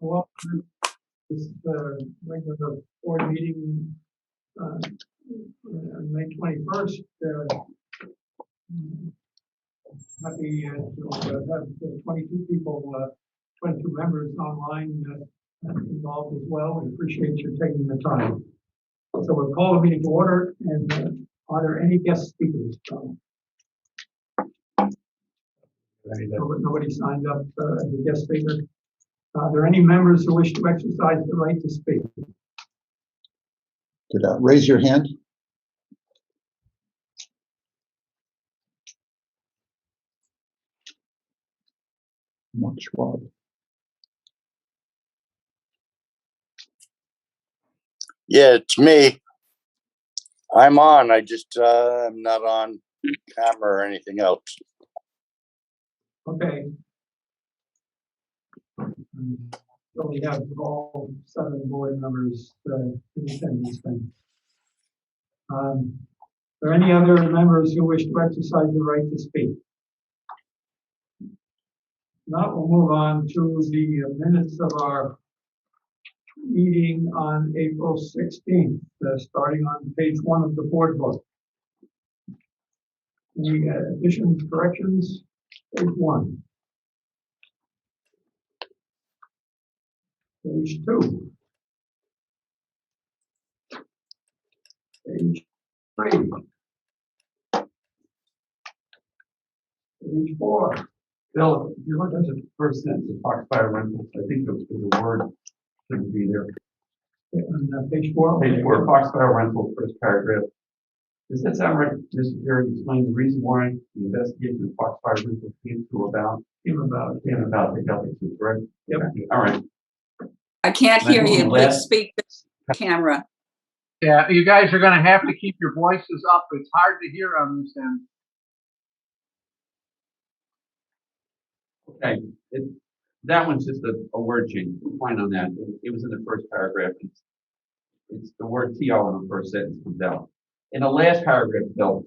Well, this regular board meeting on May 21st. Happy to have 22 people, 22 members online involved as well. We appreciate you taking the time. So we'll call the meeting to order. And are there any guest speakers? Nobody signed up as a guest speaker. Are there any members who wish to exercise the right to speak? Could raise your hand. Mark Schwab. Yeah, it's me. I'm on. I just I'm not on camera or anything else. Okay. So we have all 7 board members in attendance then. Are there any other members who wish to exercise the right to speak? Now we'll move on to the minutes of our meeting on April 16th, starting on page 1 of the board book. Any additions, corrections? Page 1. Page 2. Page 3. Page 4. Bill, if you look at the first sentence of Foxfire Rentals, I think the word shouldn't be there. On page 4. Page 4, Foxfire Rentals, first paragraph. Does that sound right, Mr. Jerry? Explain the reason why the investigation of Foxfire Rentals came about the Celtics, correct? Yep. All right. I can't hear you. Please speak to the camera. Yeah, you guys are going to have to keep your voices up. It's hard to hear on this end. Okay. That one's just a word change. Fine on that. It was in the first paragraph. It's the word TL in the first sentence comes out. In the last paragraph, Bill,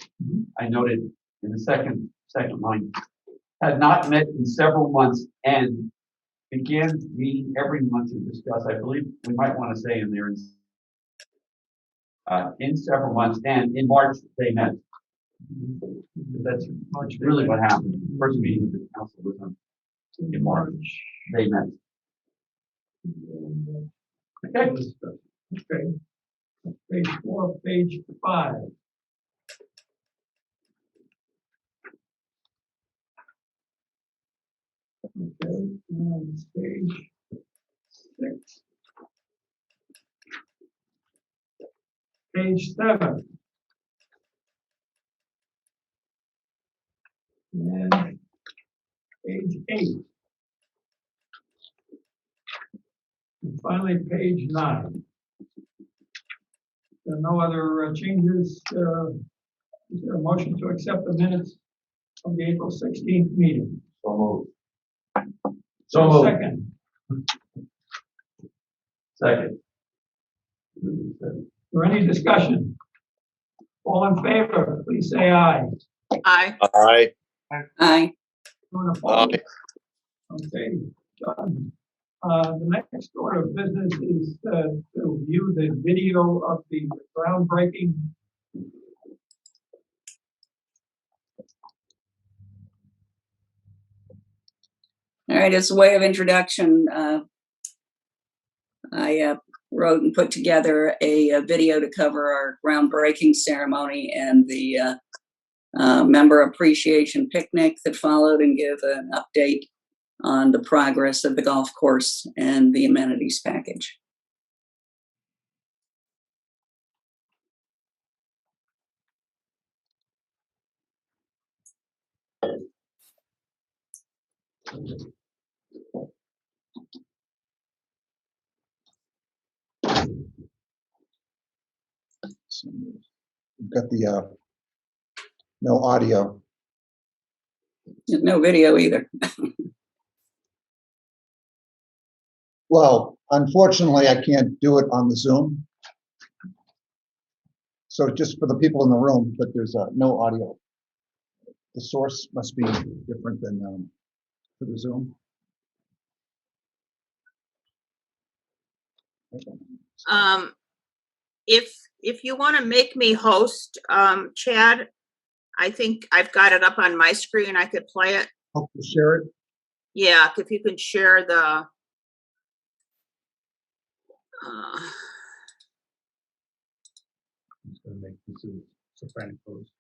I noted in the second line, had not met in several months and began meeting every month to discuss. I believe we might want to say in there in several months, and in March they met. That's really what happened. The first meeting of the council was in March. They met. Okay. Okay. Page 4, page 5. Okay, and page 6. Page 7. And page 8. And finally, page 9. There are no other changes. Is there a motion to accept the minutes of the April 16th meeting? So moved. Second. Second. Is there any discussion? All in favor, please say aye. Aye. Aye. Aye. Anyone opposed? Okay, done. The next order of business is to view the video of the groundbreaking. All right, as a way of introduction, I wrote and put together a video to cover our groundbreaking ceremony and the member appreciation picnic that followed, and give an update on the progress of the golf course and the amenities package. So we've got the no audio. No video either. Well, unfortunately, I can't do it on the Zoom. So just for the people in the room, but there's no audio. The source must be different than for the Zoom. If you want to make me host, Chad, I think I've got it up on my screen. I could play it. Hope to share it. Yeah, if you can share the. It's gonna make this a soprano pose.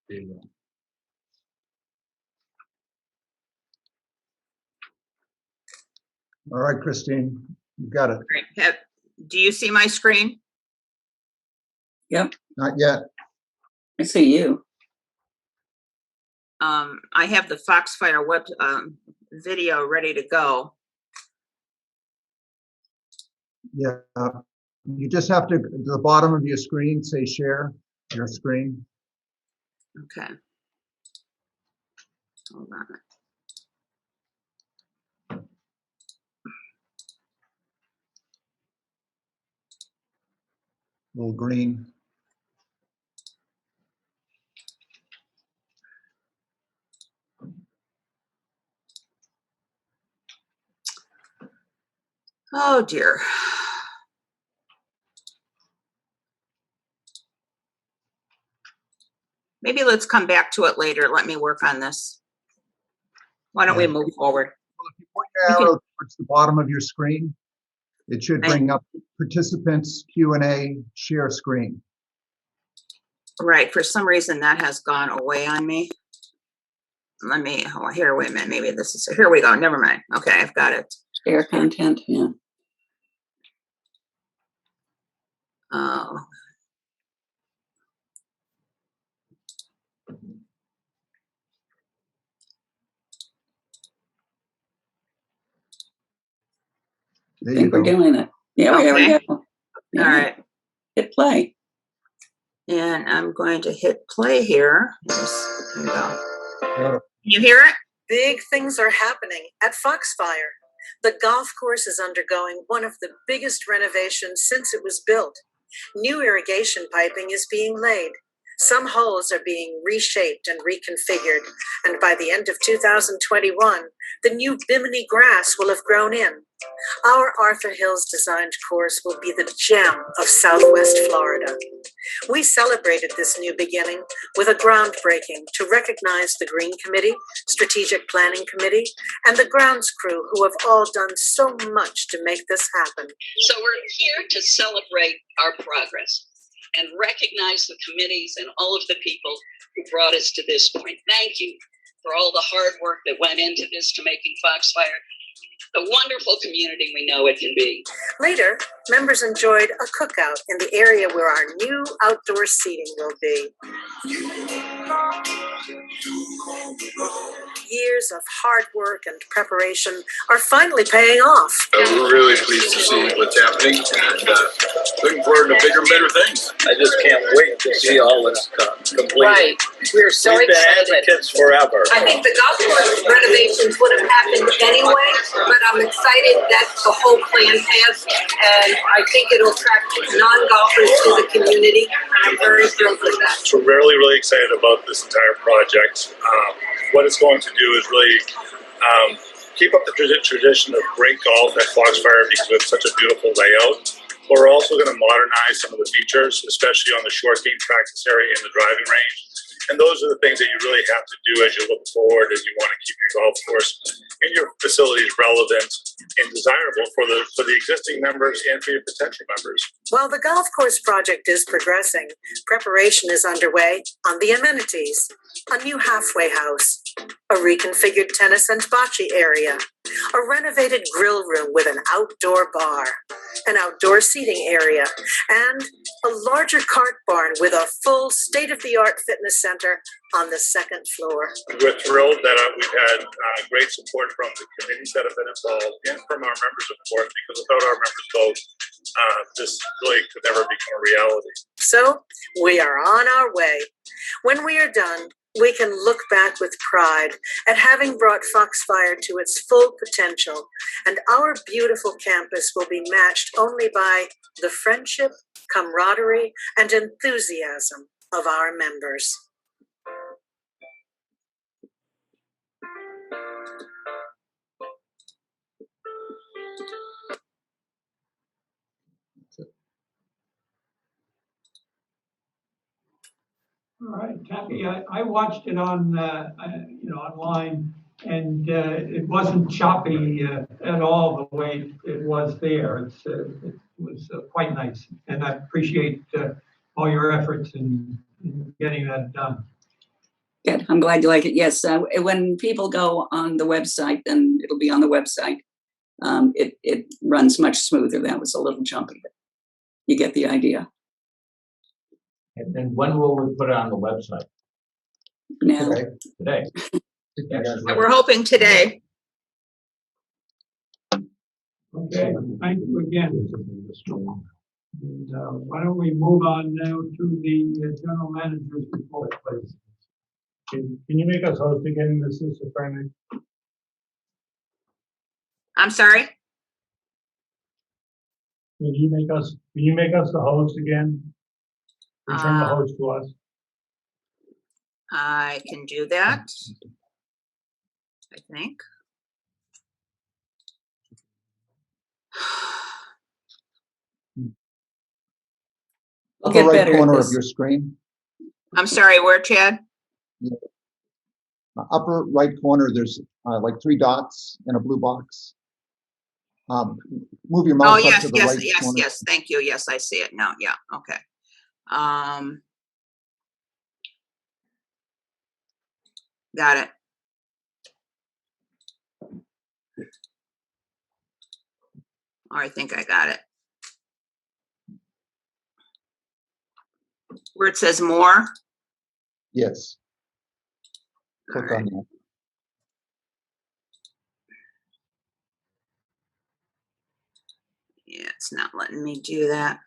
There you go. All right, Christine, you got it. Do you see my screen? Not yet. I see you. I have the Foxfire web video ready to go. Yeah. You just have to, to the bottom of your screen, say share your screen. Okay. Hold on. Little green. Oh dear. Maybe let's come back to it later. Let me work on this. Why don't we move forward? Well, if you point your arrow towards the bottom of your screen, it should bring up participants, Q&A, share screen. Right. For some reason that has gone away on me. Let me, oh, here, wait a minute. Maybe this is, here we go. Never mind. Okay, I've got it. Share content, yeah. Oh. There I you think we're go. doing it. Yeah, there we Okay. go. Yeah. All right. Hit play. And I'm going to hit play here. Yes, there we go. Yeah. You hear it? Big things are happening at Foxfire. The golf course is undergoing one of the biggest renovations since it was built. New irrigation piping is being laid. Some holes are being reshaped and reconfigured, and by the end of 2021, the new Bimini grass will have grown in. Our Arthur Hills designed course will be the gem of Southwest Florida. We celebrated this new beginning with a groundbreaking to recognize the Green Committee, Strategic Planning Committee, and the grounds crew who have all done so much to make this happen. So we're here to celebrate our progress and recognize the committees and all of the people who brought us to this point. Thank you for all the hard work that went into this, to making Foxfire the wonderful community we know it can be. Later, members enjoyed a cookout in the area where our new outdoor seating will be. Years of hard work and preparation are finally paying off. We're really pleased to see what's happening and looking forward to bigger and better things. I just can't wait to see all this complete. Right. We're so We've been excited. advocates forever. I think the golf course renovations would have happened anyway, but I'm excited that the whole plan passed, and I think it'll attract non-golfers to the community, and I'm very thrilled with that. So we're really, really excited about this entire project. What it's going to do is really keep up the tradition of great golf at Foxfire because it's such a beautiful layout. But we're also going to modernize some of the features, especially on the short game practice area and the driving range. And those are the things that you really have to do as you look forward and you want to keep your golf course and your facilities relevant and desirable for the existing members and for your potential members. While the golf course project is progressing, preparation is underway on the amenities. A new halfway house, a reconfigured tennis and bocce area, a renovated grill room with an outdoor bar, an outdoor seating area, and a larger cart barn with a full state-of-the-art fitness center on the second floor. We're thrilled that we've had great support from the committees that have been involved and from our members, of course, because without our members' vote, this really could never become a reality. So we are on our way. When we are done, we can look back with pride at having brought Foxfire to its full potential, and our beautiful campus will be matched only by the friendship, camaraderie, and enthusiasm of our members. All right, Kathy, I watched it on, online, and it wasn't choppy at all the way it was there. It was quite nice, and I appreciate all your efforts in getting that done. Good. I'm glad you like it. Yes, when people go on the website, then it'll be on the website. It runs much smoother. That was a little jumpy, but you get the idea. And then when will we put it on the website? Now, Today. We're hoping today. Okay, thank you again. And, why don't we move on now to the general manager's report, please? Can you make us host again, Mrs. Sofronic? I'm sorry? Can you make us the host again? Return the host to us. I can do that. I think. we'll Upper get right better at corner of this. your screen. I'm sorry, where, Chad? Upper right corner, there's like 3 dots in a blue box. Move your Oh, mouse up yes, to the yes, right yes, corner. yes. Thank you. Yes, I see it now. Yeah, okay. Got it. Oh, I think I got it. Where it says more? Yes. Click on that. Yeah, it's not letting me do that.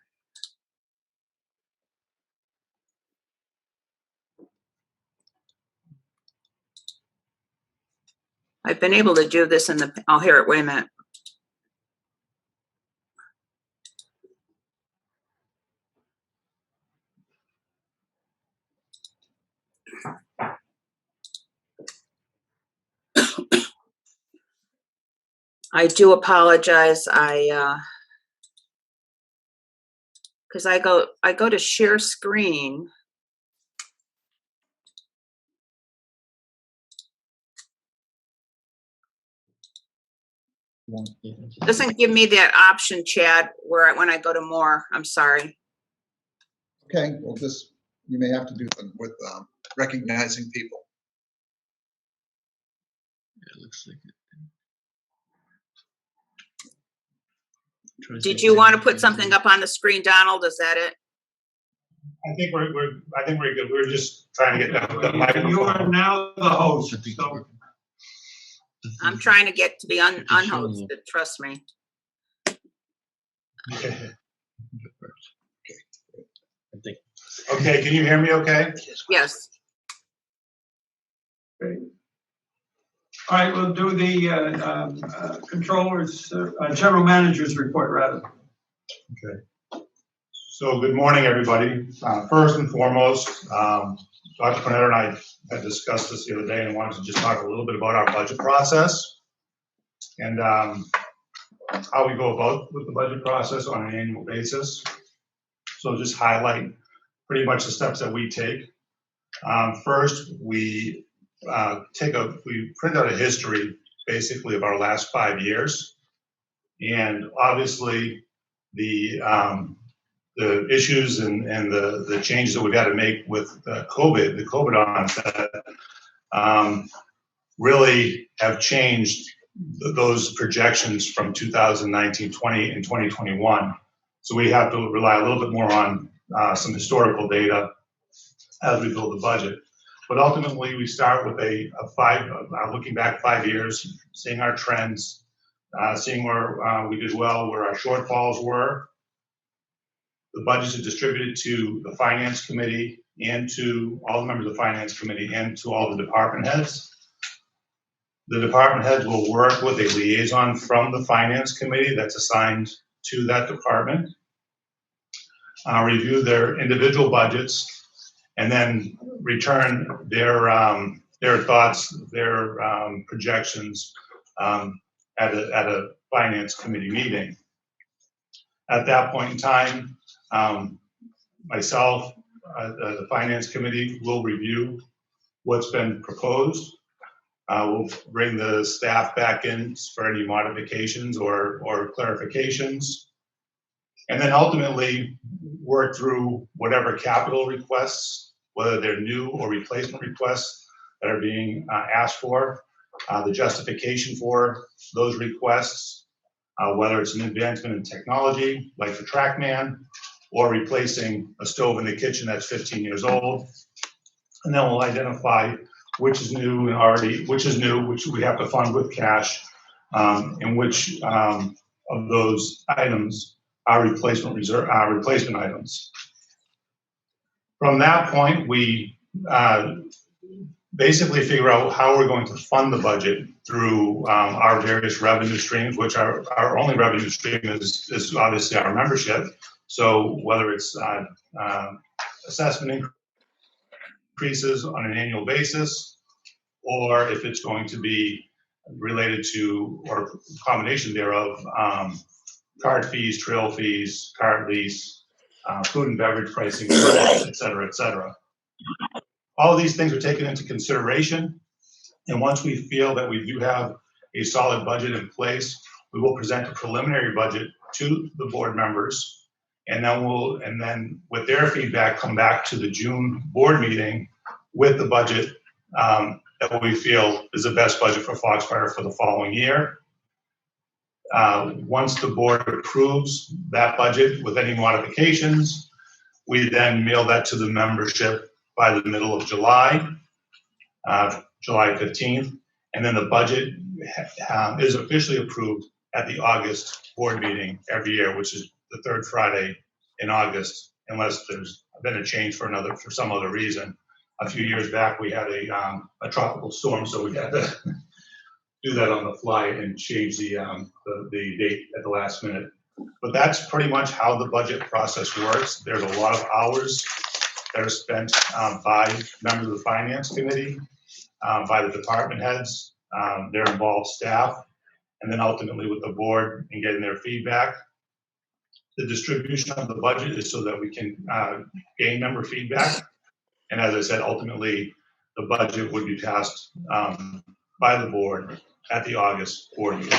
I've been able to do this in the, I'll hear it, wait a minute. I do apologize. Because I go to share screen. Doesn't give me that option, Chad, where when I go to more. I'm sorry. Okay, well, you may have to do with recognizing people. It looks like it. Did you want to put something up on the screen, Donald? Is that it? I think we're good. We're just trying to get the microphone. You are now the host, so. I'm trying to get to be unhosted. Trust me. Okay, can you hear me okay? Yes. Okay. All right, we'll do the controller's, general manager's report, rather. Okay. So good morning, everybody. First and foremost, Dr. Cornetto and I had discussed this the other day and wanted to just talk a little bit about our budget process and how we go about with the budget process on an annual basis. So just highlight pretty much the steps that we take. First, we print out a history basically of our last 5 years, and obviously the issues and the changes that we've got to make with the COVID onset really have changed those projections from 2019, 20, and 2021. So we have to rely a little bit more on some historical data as we build the budget. But ultimately, we start with looking back 5 years, seeing our trends, seeing where we did well, where our shortfalls were. The budgets are distributed to the Finance Committee and to all the members of the Finance Committee and to all the department heads. The department heads will work with a liaison from the Finance Committee that's assigned to that department, review their individual budgets, and then return their thoughts, their projections at a finance committee meeting. At that point in time, myself, the finance committee will review what's been proposed. We'll bring the staff back in for any modifications or clarifications. And then ultimately work through whatever capital requests, whether they're new or replacement requests that are being asked for, the justification for those requests, whether it's an advancement in technology like the TrackMan, or replacing a stove in the kitchen that's 15 years old. And then we'll identify which is new, which we have to fund with cash, and which of those items are replacement items. From that point, we basically figure out how we're going to fund the budget through our various revenue streams, which our only revenue stream is obviously our membership. So whether it's assessment increases on an annual basis, or if it's going to be related to, or combination thereof, card fees, trail fees, card lease, food and beverage pricing, et cetera, et cetera. All of these things are taken into consideration. And once we feel that we do have a solid budget in place, we will present a preliminary budget to the board members. And then with their feedback, come back to the June board meeting with the budget that we feel is the best budget for Foxfire for the following year. Once the board approves that budget with any modifications, we then mail that to the membership by the middle of July, July 15th. And then the budget is officially approved at the August board meeting every year, which is the third Friday in August, unless there's been a change for some other reason. A few years back, we had a tropical storm, so we had to do that on the fly and change the date at the last minute. But that's pretty much how the budget process works. There's a lot of hours that are spent by members of the finance committee, by the department heads, their involved staff, and then ultimately with the board and getting their feedback. The distribution of the budget is so that we can gain member feedback. And as I said, ultimately, the budget would be passed by the board at the August board meeting.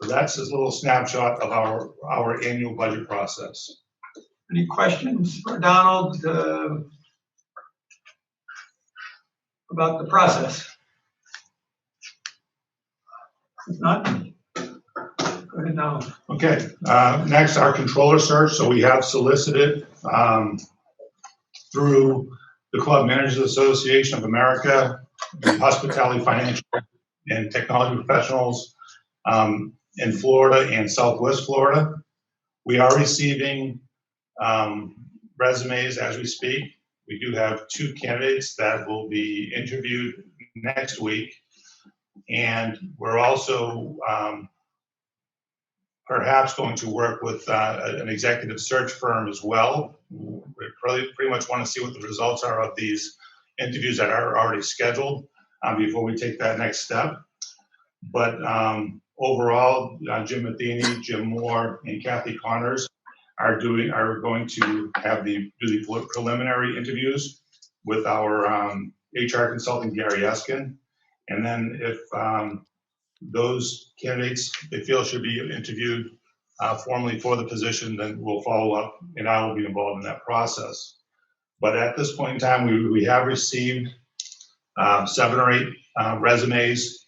So that's this little snapshot of our annual budget process. Any questions for Donald about the process? If not, go ahead, Donald. Okay, next, our controller search. So we have solicited through the Club Managers Association of America, the Hospitality, Financial, and Technology Professionals in Florida and Southwest Florida. We are receiving resumes as we speak. We do have 2 candidates that will be interviewed next week. And we're also perhaps going to work with an executive search firm as well. We pretty much want to see what the results are of these interviews that are already scheduled before we take that next step. But overall, Jim Matheny, Jim Moore, and Kathy Connors are going to have do the preliminary interviews with our HR consultant, Gary Eskin. And then if those candidates they feel should be interviewed formally for the position, then we'll follow up and I will be involved in that process. But at this point in time, we have received 7 or 8 resumes,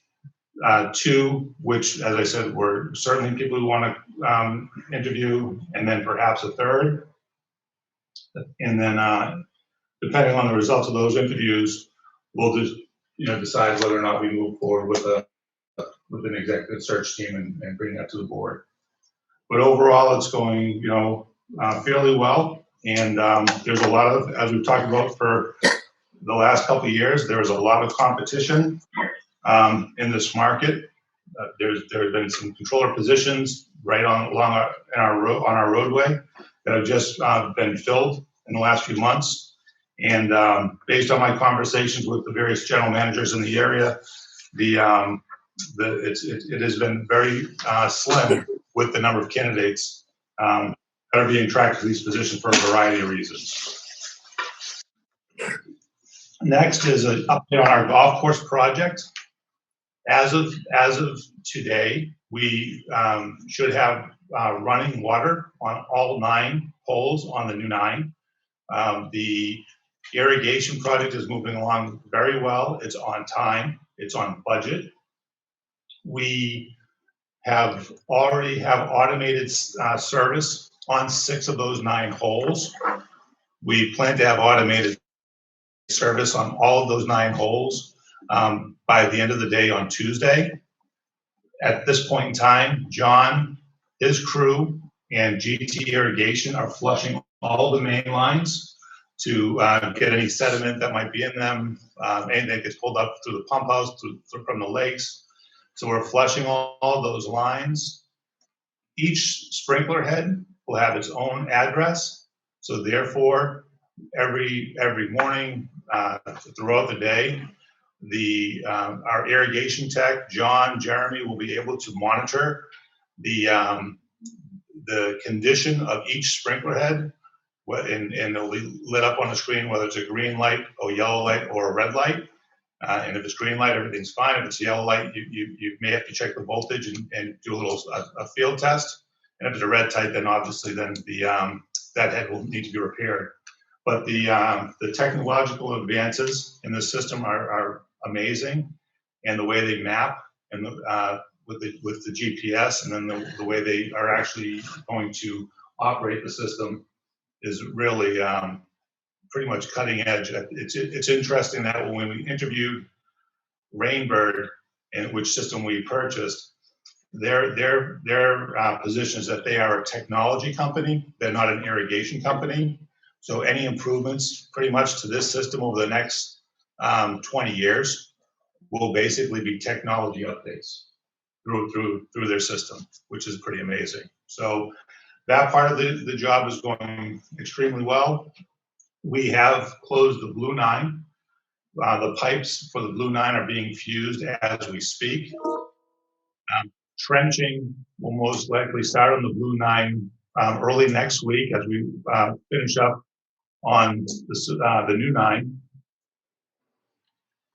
2, which, as I said, were certainly people who want to interview, and then perhaps a 3rd. And then depending on the results of those interviews, we'll just decide whether or not we move forward with an executive search team and bring that to the board. But overall, it's going fairly well. And there's a lot of, as we've talked about for the last couple of years, there was a lot of competition in this market. There's been some controller positions right on our roadway that have just been filled in the last few months. And based on my conversations with the various general managers in the area, it has been very slim with the number of candidates that are being tracked for these positions for a variety of reasons. Next is an update on our golf course project. As of today, we should have running water on all 9 holes on the new 9. The irrigation project is moving along very well. It's on time. It's on budget. We already have automated service on 6 of those 9 holes. We plan to have automated service on all of those 9 holes by the end of the day on Tuesday. At this point in time, John, his crew, and GT Irrigation are flushing all the main lines to get any sediment that might be in them, anything that gets pulled up through the pump house, from the lakes. So we're flushing all those lines. Each sprinkler head will have its own address. So therefore, every morning throughout the day, our irrigation tech, John, Jeremy, will be able to monitor the condition of each sprinkler head, and it'll be lit up on the screen whether it's a green light, or yellow light, or a red light. And if it's green light, everything's fine. If it's yellow light, you may have to check the voltage and do a field test. And if it's a red light, then obviously that head will need to be repaired. But the technological advances in the system are amazing, and the way they map and with the GPS, and then the way they are actually going to operate the system is really pretty much cutting edge. It's interesting that when we interviewed Rainbird, and which system we purchased, their position is that they are a technology company. They're not an irrigation company. So any improvements pretty much to this system over the next 20 years will basically be technology updates through their system, which is pretty amazing. So that part of the job is going extremely well. We have closed the Blue 9. The pipes for the Blue 9 are being fused as we speak. Trenching will most likely start on the Blue 9 early next week as we finish up on the new 9.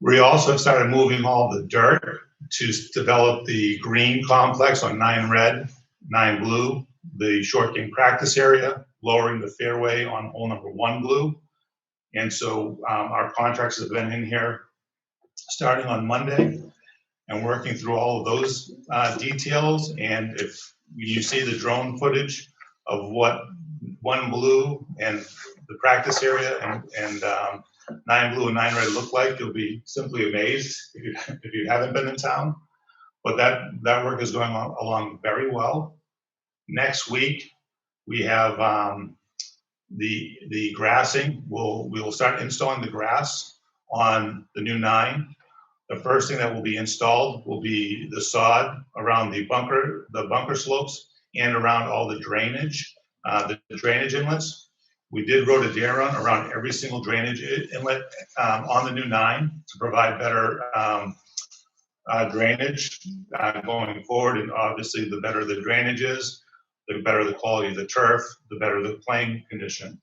We also have started moving all the dirt to develop the green complex on 9 red, 9 blue, the short game practice area, lowering the fairway on hole number 1 blue. And so our contractors have been in here starting on Monday and working through all of those details. And if you see the drone footage of what 1 blue and the practice area and 9 blue and 9 red look like, you'll be simply amazed if you haven't been in town. But that work is going along very well. Next week, we have the grassing. We will start installing the grass on the new 9. The first thing that will be installed will be the sod around the bunker slopes and around all the drainage inlets. We did rhododendron around every single drainage inlet on the new 9 to provide better drainage going forward. And obviously, the better the drainage is, the better the quality of the turf, the better the playing condition.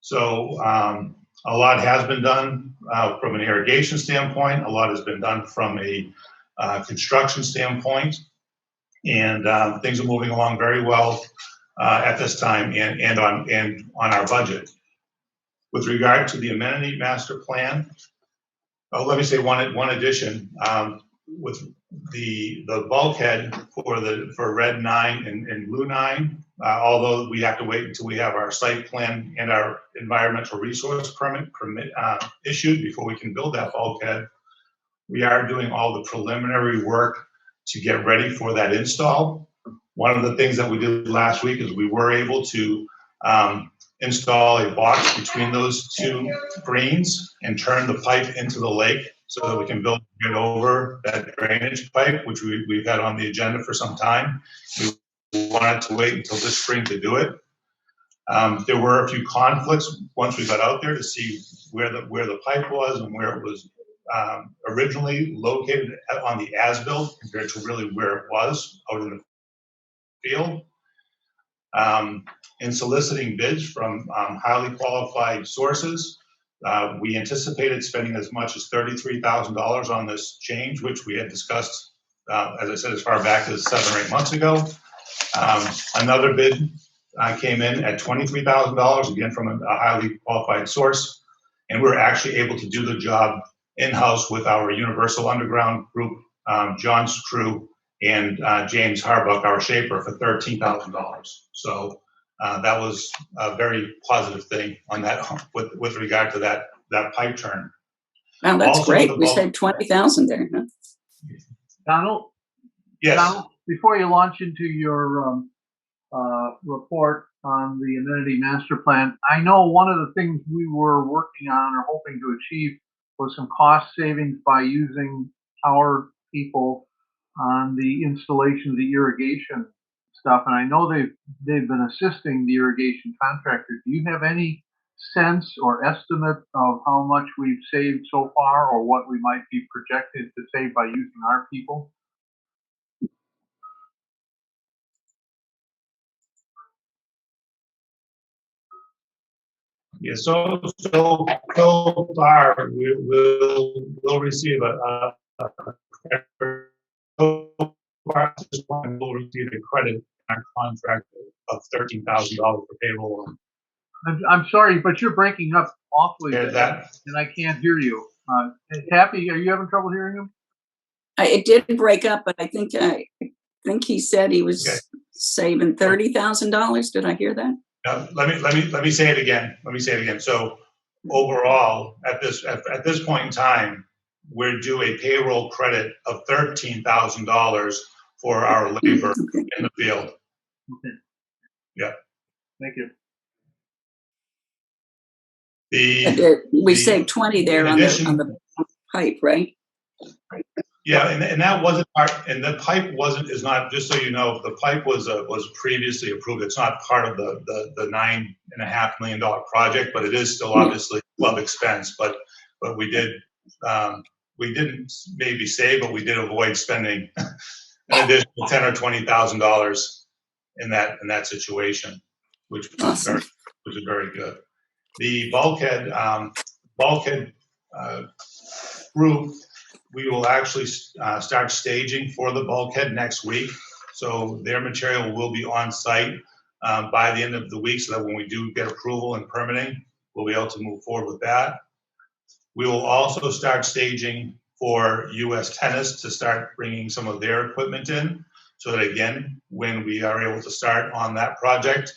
So a lot has been done from an irrigation standpoint. A lot has been done from a construction standpoint, and things are moving along very well at this time and on our budget. With regard to the amenity master plan, let me say one addition. With the bulkhead for red 9 and blue 9, although we have to wait until we have our site plan and our environmental resource permit issued before we can build that bulkhead, we are doing all the preliminary work to get ready for that install. One of the things that we did last week is we were able to install a box between those 2 greens and turn the pipe into the lake so that we can get over that drainage pipe, which we've had on the agenda for some time. We wanted to wait until this spring to do it. There were a few conflicts once we got out there to see where the pipe was and where it was originally located on the as-built compared to really where it was out in the field. In soliciting bids from highly qualified sources, we anticipated spending as much as $33,000 on this change, which we had discussed, as I said, as far back as 7 or 8 months ago. Another bid came in at $23,000, again from a highly qualified source, and we were actually able to do the job in-house with our Universal Underground group, John's crew, and James Harbuck, our shaper, for $13,000. So that was a very positive thing on that with regard to that pipe turn. Wow, that's Also, great. the We bulk- saved 20,000 there, huh? Donald? Yes. Donald, before you launch into your report on the amenity master plan, I know one of the things we were working on or hoping to achieve was some cost savings by using our people on the installation of the irrigation stuff. And I know they've been assisting the irrigation contractors. Do you have any sense or estimate of how much we've saved so far, or what we might be projected to save by using our people? Yeah, so far we'll receive we'll receive a credit in our contract of $13,000 for payroll. I'm sorry, but you're breaking up awfully, Yeah, bad, and I can't hear you. Happy, are you having trouble hearing him? It did break up, but I think he said he was saving $30,000. Did I hear that? Let me say it again. So overall, at this point in time, we're due a payroll credit of $13,000 for our labor in the field. Okay. Yeah. Thank you. We saved 20 there on the pipe, right? Yeah, and that wasn't part, and the pipe is not, just so you know, the pipe was previously approved. It's not part of the $9.5 million project, but it is still obviously club expense. But we didn't maybe save, but we did avoid spending an additional $10,000 or $20,000 in that situation, which was very good. The bulkhead group, we will actually start staging for the bulkhead next week. So their material will be on site by the end of the week, so that when we do get approval and permitting, we'll be able to move forward with that. We will also start staging for US Tennis to start bringing some of their equipment in, so that again, when we are able to start on that project,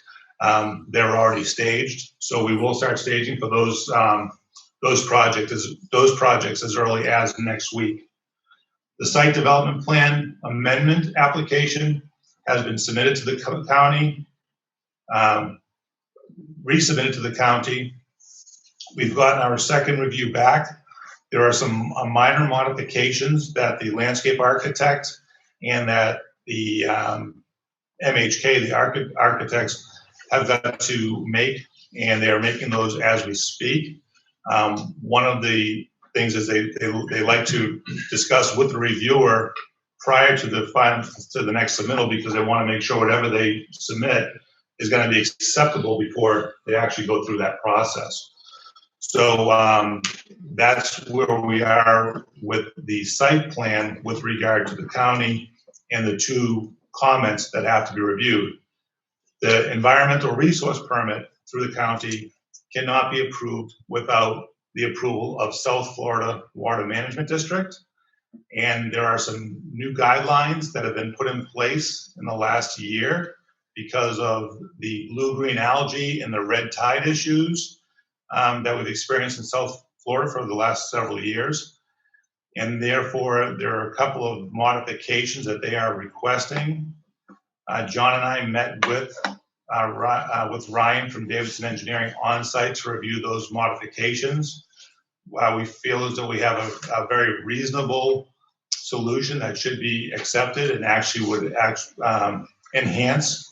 they're already staged. So we will start staging for those projects as early as next week. The site development plan amendment application has been submitted to the county, resubmitted to the county. We've gotten our second review back. There are some minor modifications that the landscape architect and that the MHK, the architects, have got to make, and they are making those as we speak. One of the things is they like to discuss with the reviewer prior to the next submittal, because they want to make sure whatever they submit is going to be acceptable before they actually go through that process. So that's where we are with the site plan with regard to the county and the two comments that have to be reviewed. The environmental resource permit through the county cannot be approved without the approval of South Florida Water Management District. And there are some new guidelines that have been put in place in the last year because of the blue-green algae and the red tide issues that we've experienced in South Florida for the last several years. And therefore, there are a couple of modifications that they are requesting. John and I met with Ryan from Davidson Engineering on site to review those modifications. We feel as though we have a very reasonable solution that should be accepted and actually would enhance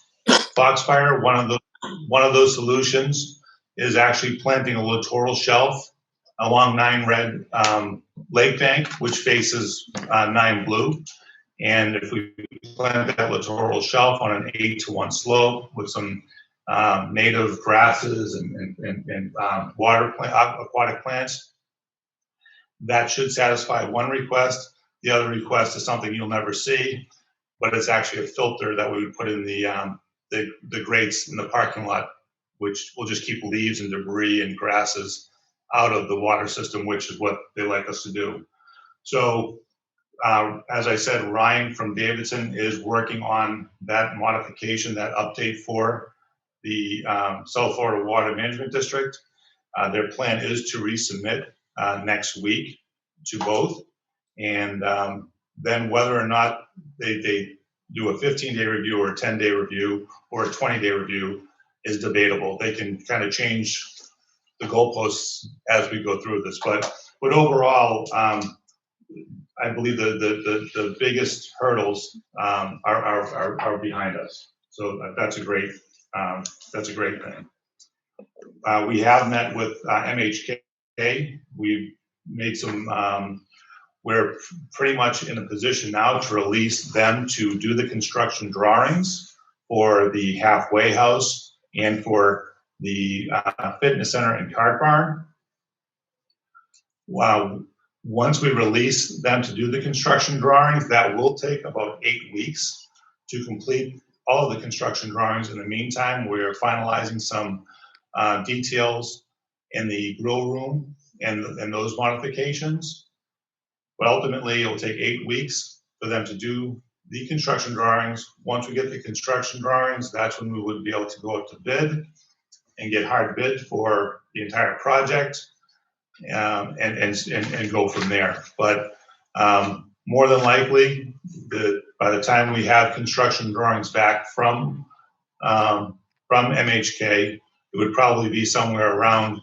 Foxfire. One of those One of those solutions is actually planting a littoral shelf along 9 Red Lake Bank, which faces 9 Blue. And if we plant that littoral shelf on an 8-to-1 slope with some native grasses and aquatic plants, that should satisfy one request. The other request is something you'll never see, but it's actually a filter that we would put in the grates in the parking lot, which will just keep leaves and debris and grasses out of the water system, which is what they like us to do. So, as I said, Ryan from Davidson is working on that modification, that update for the South Florida Water Management District. Their plan is to resubmit next week to both. And then whether or not they do a 15-day review or a 10-day review or a 20-day review is debatable. They can kind of change the goalposts as we go through this. But overall, I believe the biggest hurdles are behind us. So that's a great thing. We have met with MHK. We've made some. We're pretty much in a position now to release them to do the construction drawings for the halfway house and for the fitness center and cart barn. Once we release them to do the construction drawings, that will take about 8 weeks to complete all of the construction drawings. In the meantime, we're finalizing some details in the grill room and those modifications. But ultimately, it will take 8 weeks for them to do the construction drawings. Once we get the construction drawings, that's when we would be able to go out to bid and get hard bid for the entire project, and go from there. But more than likely, by the time we have construction drawings back from MHK, it would probably be somewhere around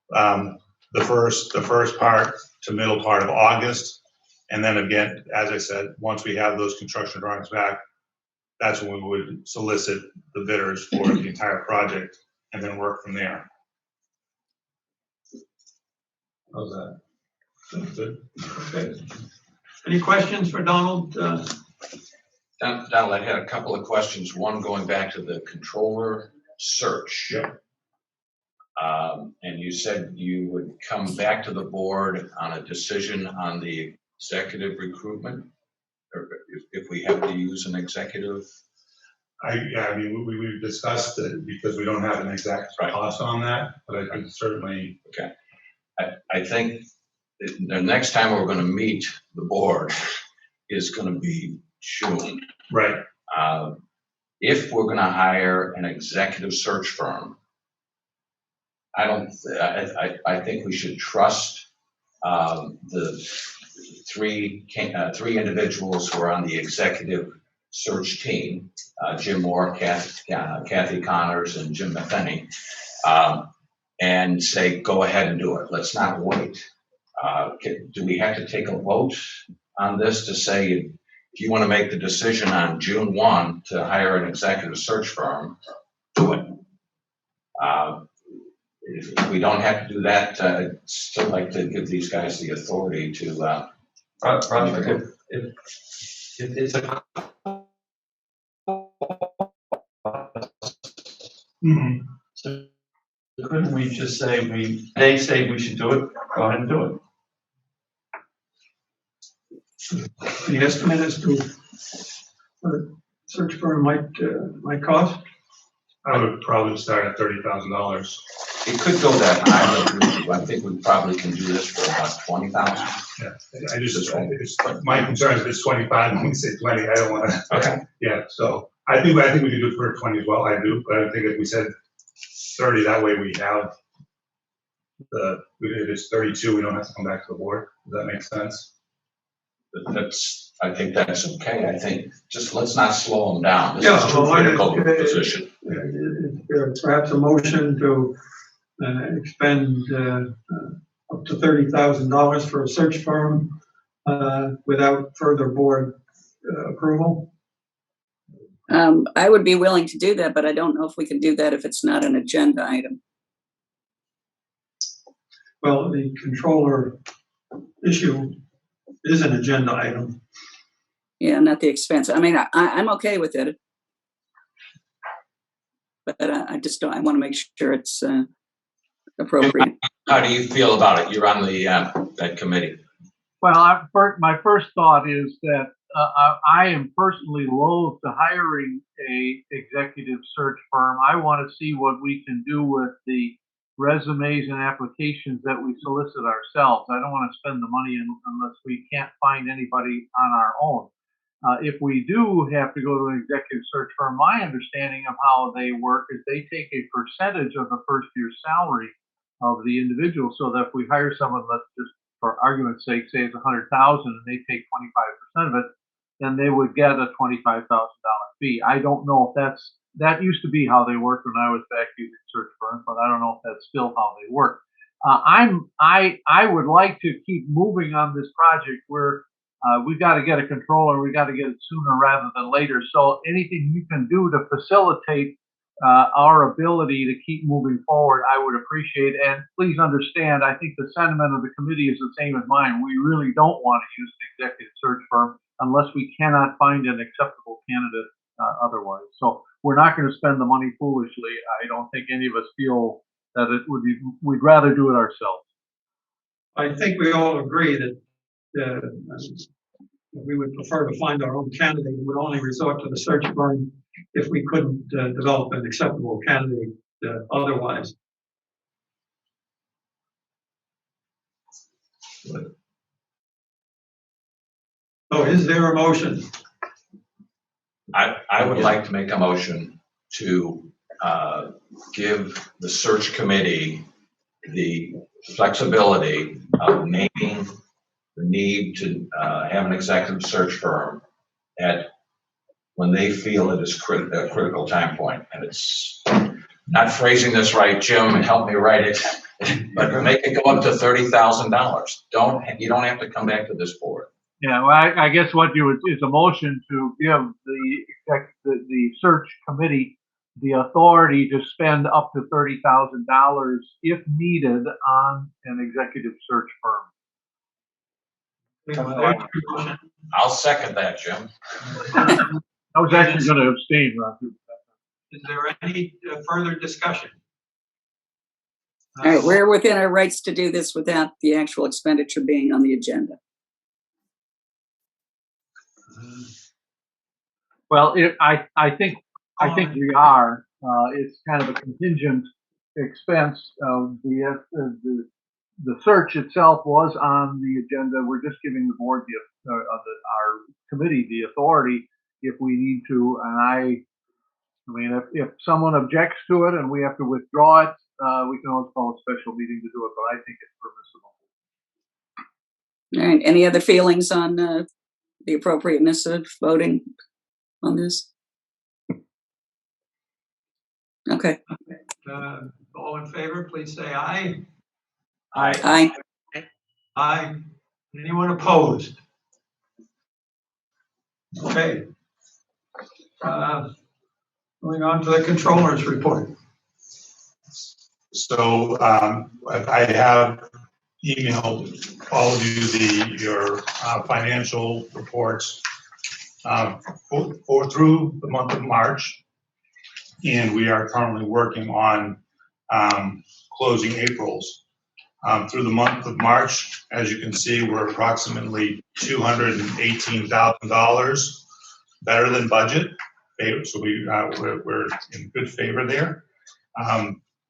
the first part to middle part of August. And then again, as I said, once we have those construction drawings back, that's when we would solicit the bidders for the entire project and then work from there. How's that? Good. Okay. Any questions for Donald? Donald, I had a couple of questions. One going back to the controller search. Yeah. And you said you would come back to the board on a decision on the executive recruitment, or if we have to use an executive. I mean, we've discussed it because we don't have an exact cost on that, but I certainly. Okay. I think the next time we're going to meet the board is going to be June. Right. If we're going to hire an executive search firm, I think we should trust the three individuals who are on the executive search team, Jim Moore, Kathy Connors, and Jim Matheny, and say, go ahead and do it. Let's not wait. Do we have to take a vote on this to say, if you want to make the decision on June 1 to hire an executive search firm, do it. If we don't have to do that, I'd still like to give these guys the authority to. If it's a. So couldn't we just say they say we should do it, go ahead and do it? The estimate as to what a search firm might cost? I would probably start at $30,000. It could go that high, but I think we probably can do this for about 20,000. Yeah, my concern is it's 25. When we say 20, I don't want to. Okay. Yeah, so I think we could do it for 20 as well. I do, but I think if we said 30, that way we have if it's 32, we don't have to come back to the board. Does that make sense? I think that's okay. I think just let's not slow them down. This Yeah, is a critical position. Is there perhaps a motion to expend up to $30,000 for a search firm without further board approval? I would be willing to do that, but I don't know if we can do that if it's not an agenda item. Well, the controller issue is an agenda item. Yeah, not the expense. I mean, I'm okay with it. But I just don't, I want to make sure it's appropriate. How do you feel about it? You're on the that committee. Well, my first thought is that I am personally loath to hiring a executive search firm. I want to see what we can do with the resumes and applications that we solicit ourselves. I don't want to spend the money unless we can't find anybody on our own. If we do have to go to an executive search firm, my understanding of how they work is they take a percentage of the first year's salary of the individual. So that if we hire someone, let's just for argument's sake, say it's $100,000 and they take 25% of it, then they would get a $25,000 fee. I don't know if that used to be how they worked when I was back using search firms, but I don't know if that's still how they work. I would like to keep moving on this project where we've got to get a controller. We got to get it sooner rather than later. So anything you can do to facilitate our ability to keep moving forward, I would appreciate. And please understand, I think the sentiment of the committee is the same as mine. We really don't want to use an executive search firm unless we cannot find an acceptable candidate otherwise. So we're not going to spend the money foolishly. I don't think any of us feel that it would be, we'd rather do it ourselves. I think we all agree that we would prefer to find our own candidate. We would only resort to the search firm if we couldn't develop an acceptable candidate otherwise. So is there a motion? I would like to make a motion to give the search committee the flexibility of naming the need to have an executive search firm at when they feel it is a critical time point. And it's not phrasing this right, Jim, and help me write it, but make it go up to $30,000. You don't have to come back to this board. Yeah, well, I guess what you would is a motion to give the search committee the authority to spend up to $30,000 if needed on an executive search firm. I'll second that, Jim. I was actually going to abstain, Roger. Is there any further discussion? All right, we're within our rights to do this without the actual expenditure being on the agenda. Well, I think we are. It's kind of a contingent expense. The search itself was on the agenda. We're just giving the board our committee the authority if we need to. And I mean, if someone objects to it and we have to withdraw it, we can always call a special meeting to do it. But I think it's permissible. All right. Any other feelings on the appropriateness of voting on this? Okay. All in favor, please say aye. Aye. Aye. Anyone opposed? Okay. Moving on to the controller's report. So I have emailed all of you your financial reports for through the month of March, and we are currently working on closing April's. Through the month of March, as you can see, we're approximately $218,000 better than budget. So we're in good favor there.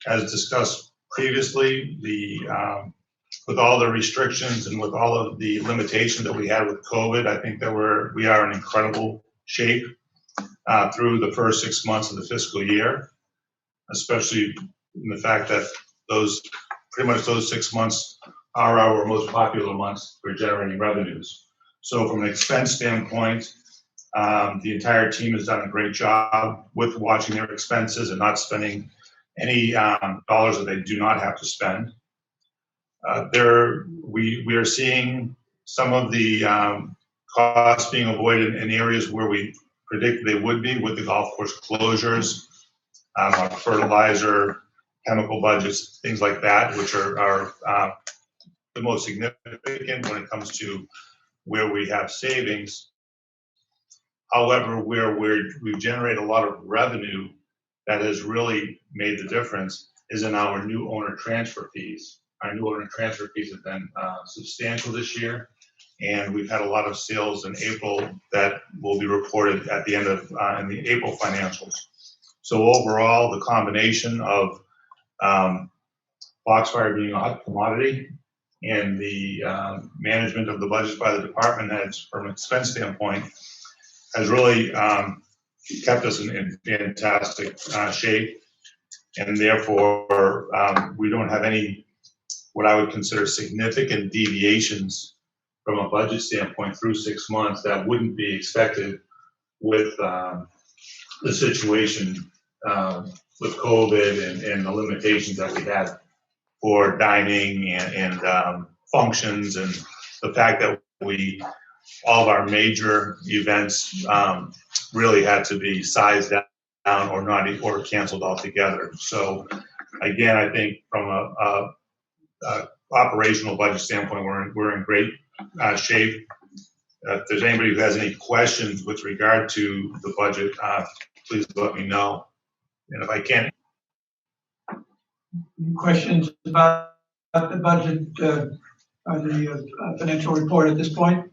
As discussed previously, with all the restrictions and with all of the limitations that we had with COVID, I think that we are in incredible shape through the first 6 months of the fiscal year, especially in the fact that pretty much those 6 months are our most popular months for generating revenues. So from an expense standpoint, the entire team has done a great job with watching their expenses and not spending any dollars that they do not have to spend. We are seeing some of the costs being avoided in areas where we predicted they would be with the golf course closures, our fertilizer, chemical budgets, things like that, which are the most significant when it comes to where we have savings. However, where we generate a lot of revenue that has really made the difference is in our new owner transfer fees. Our new owner transfer fees have been substantial this year, and we've had a lot of sales in April that will be reported at the end of in the April financials. So overall, the combination of Foxfire being a hot commodity and the management of the budget by the department heads from an expense standpoint has really kept us in fantastic shape, and therefore we don't have any what I would consider significant deviations from a budget standpoint through 6 months that wouldn't be expected with the situation with COVID and the limitations that we had for dining and functions, and the fact that all of our major events really had to be sized down or canceled altogether. So again, I think from a operational budget standpoint, we're in great shape. If there's anybody who has any questions with regard to the budget, please let me know. And if I can't. Questions about the budget or the financial report at this point?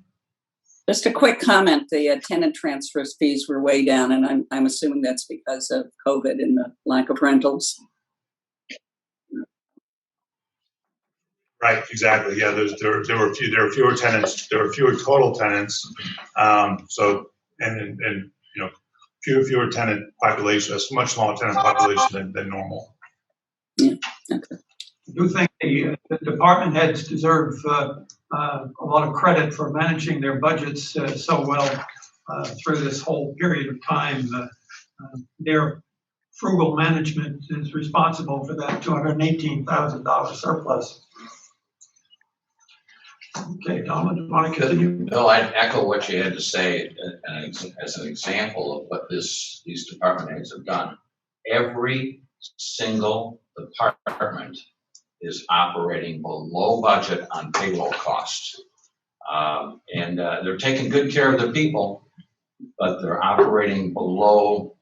Just a quick comment, the tenant transfers fees were way down, and I'm assuming that's because of COVID and the lack of rentals. Right, exactly. Yeah, there were fewer tenants. There were fewer total tenants. So and you know, fewer tenant population, a much smaller tenant population than normal. Yeah. Okay. I do think the department heads deserve a lot of credit for managing their budgets so well through this whole period of time. Their frugal management is responsible for that $218,000 surplus. Okay, Tom, do you want to continue? Bill, I'd echo what you had to say as an example of what these department heads have done. Every single department is operating below budget on payroll costs. And they're taking good care of their people, but they're operating below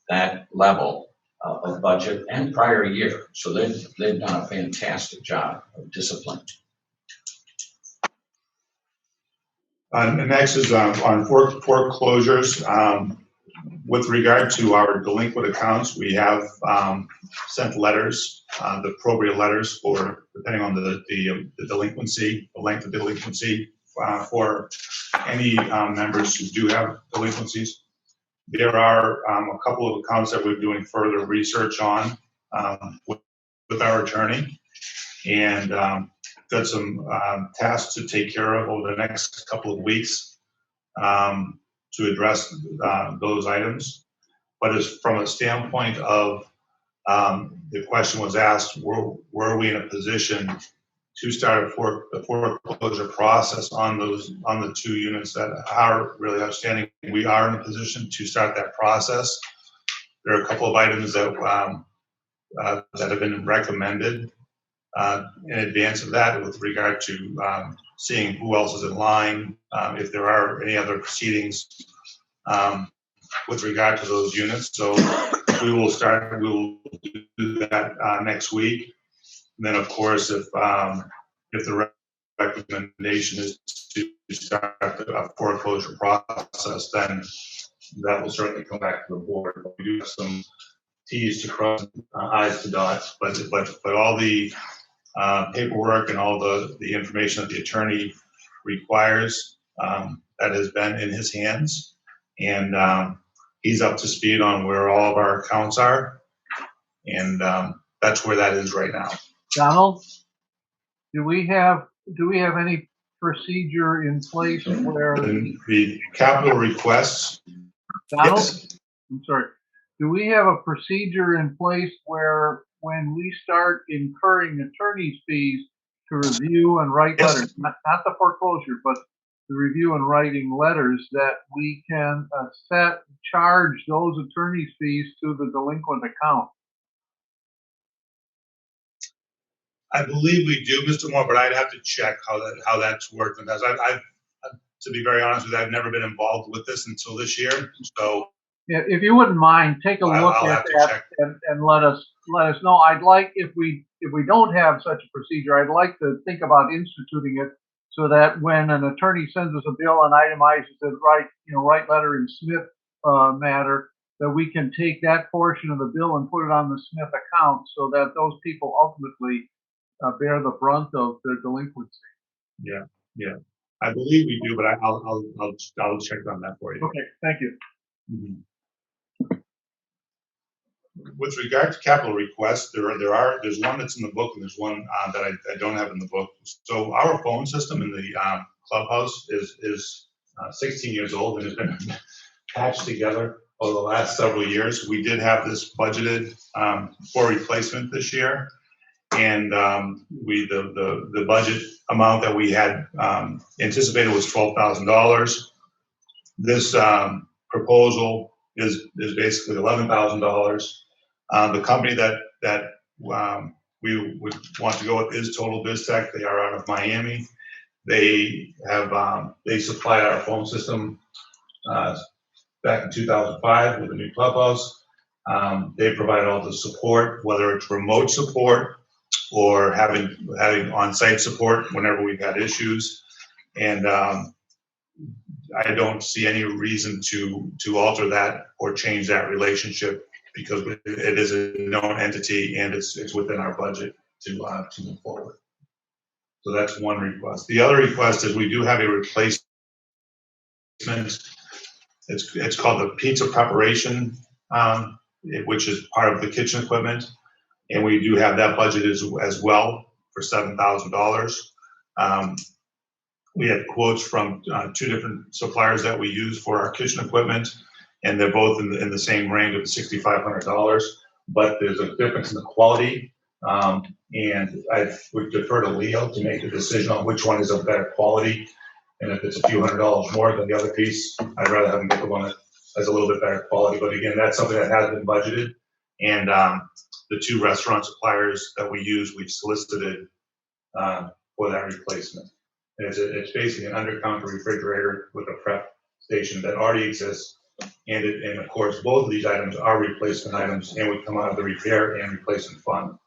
that level of budget and prior year. So they've done a fantastic job of discipline. And next is on foreclosures. With regard to our delinquent accounts, we have sent letters, the appropriate letters for, depending on the delinquency, the length of delinquency for any members who do have delinquencies. There are a couple of accounts that we're doing further research on with our attorney, and got some tasks to take care of over the next couple of weeks to address those items. But as from a standpoint of the question was asked, were we in a position to start the foreclosure process on the two units that are really outstanding? We are in a position to start that process. There are a couple of items that have been recommended in advance of that with regard to seeing who else is in line, if there are any other proceedings with regard to those units. So we will do that next week. And then, of course, if the recommendation is to start a foreclosure process, then that will certainly come back to the board. We do have some T's to cross, I's to dot, but all the paperwork and all the information that the attorney requires that has been in his hands, and he's up to speed on where all of our accounts are, and that's where that is right now. Donald, do we have any procedure in place where the capital requests? Donald, yes. I'm sorry. Do we have a procedure in place where when we start incurring attorney's fees to review and write Yes. letters, not the foreclosure, but the review and writing letters, that we can charge those attorney's fees to the delinquent account. I believe we do, Mr. Moore, but I'd have to check how that's worked, because I've to be very honest with you, I've never been involved with this until this year. So If you wouldn't mind, take a look I'll at have to that check. and let us know. I'd like, if we don't have such a procedure, I'd like to think about instituting it so that when an attorney sends us a bill and itemizes it, right letter in Smith matter, that we can take that portion of the bill and put it on the Smith account so that those people ultimately bear the brunt of their delinquency. Yeah. I believe we do, but I'll check on that for you. Okay, thank you. Mhm. With regard to capital requests, there's one that's in the book and there's one that I don't have in the book. So our phone system in the clubhouse is 16 years old and has been patched together over the last several years. We did have this budgeted for replacement this year, and the budget amount that we had anticipated was $12,000. This proposal is basically $11,000. The company that we would want to go with is Total BizTech. They are out of Miami. They supplied our phone system back in 2005 with a new clubhouse. They provide all the support, whether it's remote support or having on-site support whenever we've had issues. And I don't see any reason to alter that or change that relationship, because it is a known entity and it's within our budget to move forward. So that's one request. The other request is we do have a replacement. It's called the pizza preparation, which is part of the kitchen equipment, and we do have that budget as well for $7,000. We have quotes from two different suppliers that we use for our kitchen equipment, and they're both in the same range of $6,500. But there's a difference in the quality, and I would defer to Leo to make the decision on which one is of better quality. And if it's a few $100s more than the other piece, I'd rather have them get the one that has a little bit better quality. But again, that's something that has been budgeted, and the two restaurant suppliers that we use, we've solicited for that replacement. It's basically an under-counter refrigerator with a prep station that already exists. And of course, both of these items are replacement items and would come out of the repair and replacement fund.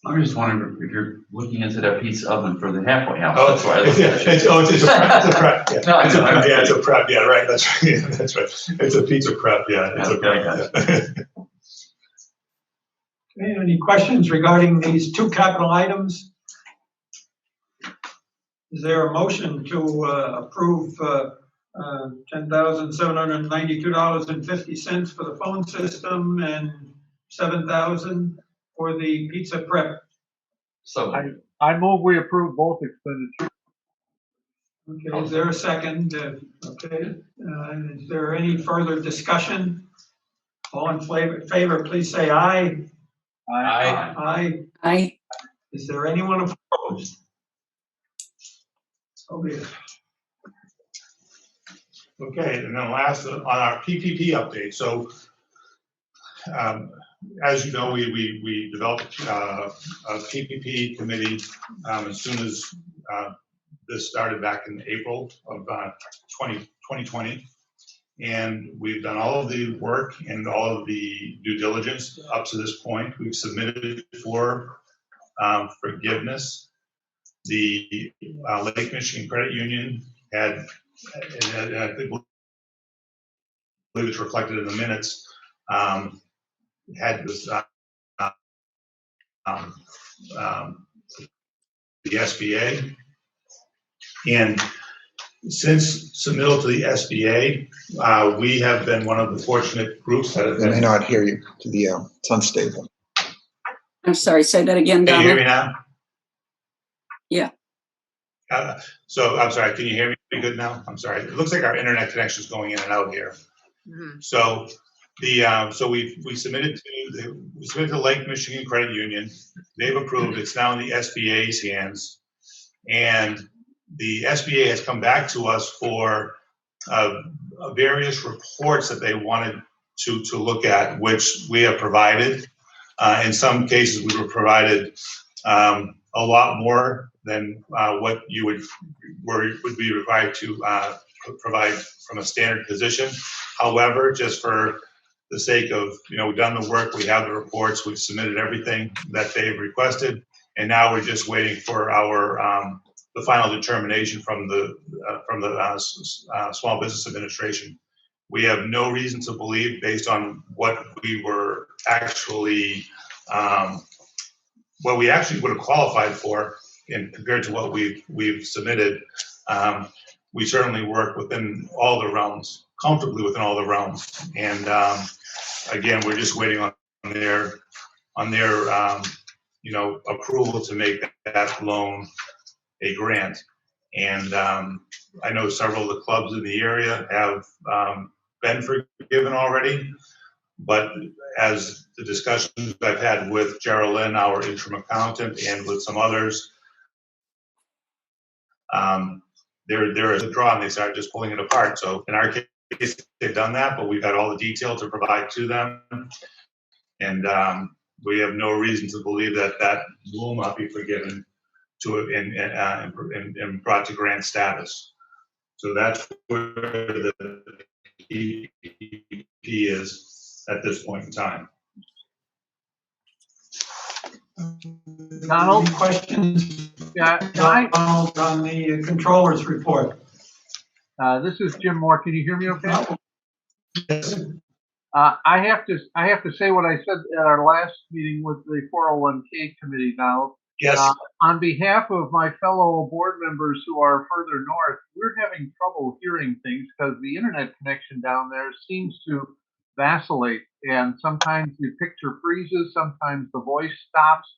I'm just wondering if you're looking into that pizza oven for the halfway house. Oh, That's why I looked at it. it's a prep. Yeah. No, It's a prep. Yeah, right. That's right. It's a pizza prep. Yeah. It's a prep. Okay, any questions regarding these two capital items? Is there a motion to approve $10,792.50 for the phone system and $7,000 for the pizza prep? So I move we approve both expenditures. Okay, is there a second? Okay, is there any further discussion? All in favor, please say aye. Aye. Aye. Aye. Is there anyone opposed? So be it. Okay, and then last on our PPP update. So, as you know, we developed a PPP committee as soon as this started back in April of 2020. And we've done all of the work and all of the due diligence up to this point. We've submitted for forgiveness. The Lake Michigan Credit Union had, and I believe it's reflected in the minutes, had this the SBA, and since submittal to the SBA, we have been one of the fortunate groups that have They may been. not hear you. It's unstable. I'm sorry, say that again, Can you hear me Donna. now? Yeah. So I'm sorry, can you hear me pretty good now? I'm sorry. It looks like our internet connection is going in and out here. So we submitted to the Lake Michigan Credit Union. They've approved. It's now in the SBA's hands. And the SBA has come back to us for various reports that they wanted to look at, which we have provided. In some cases, we were provided a lot more than what you would be required to provide from a standard position. However, just for the sake of, we've done the work, we have the reports, we've submitted everything that they've requested, and now we're just waiting for our the final determination from the Small Business Administration. We have no reason to believe, based on what we were actually, what we actually would have qualified for, and compared to what we've submitted, we certainly work within all the realms, comfortably within all the realms. And again, we're just waiting on their approval to make that loan a grant. And I know several of the clubs in the area have been forgiven already, but as the discussions I've had with Geraldine, our interim accountant, and with some others, there is a draw, and they start just pulling it apart. So in our case, they've done that, but we've got all the detail to provide to them, and we have no reason to believe that will not be forgiven and brought to grant status. So that's where the EPP is at this point in time. Donald? Questions? Yeah, Donald, on the controller's report. This is Jim Moore. Can you hear me okay? Yes. I have to say what I said at our last meeting with the 401k committee, Donald. Yes. On behalf of my fellow board members who are further north, we're having trouble hearing things because the internet connection down there seems to vacillate, and sometimes the picture freezes, sometimes the voice stops,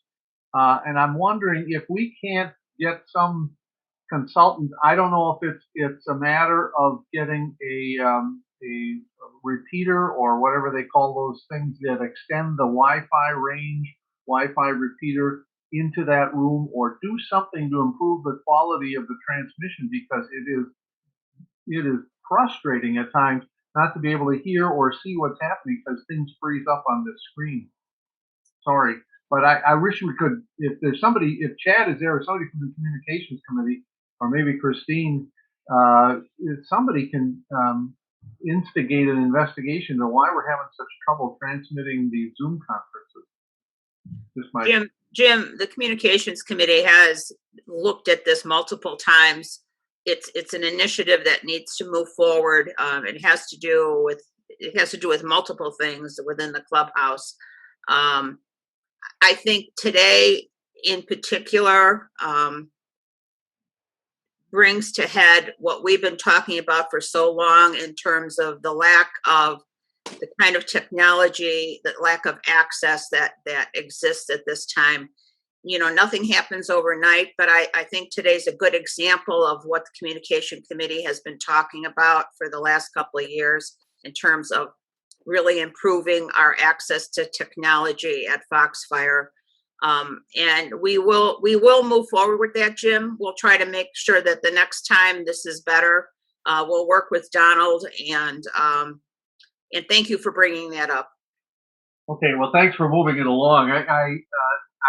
and I'm wondering if we can't get some consultant. I don't know if it's a matter of getting a repeater or whatever they call those things that extend the Wi-Fi range, Wi-Fi repeater into that room, or do something to improve the quality of the transmission, because it is frustrating at times not to be able to hear or see what's happening because things freeze up on the screen. Sorry, but I wish we could, if Chad is there, or somebody from the communications committee, or maybe Christine, if somebody can instigate an investigation to why we're having such trouble transmitting the Zoom conferences. Jim, the communications committee has looked at this multiple times. It's an initiative that needs to move forward. It has to do with multiple things within the clubhouse. I think today, in particular, brings to head what we've been talking about for so long in terms of the lack of the kind of technology, the lack of access that exists at this time. Nothing happens overnight, but I think today's a good example of what the communication committee has been talking about for the last couple of years in terms of really improving our access to technology at Foxfire. And we will move forward with that, Jim. We'll try to make sure that the next time this is better. We'll work with Donald, and thank you for bringing that up. Okay, well, thanks for moving it along.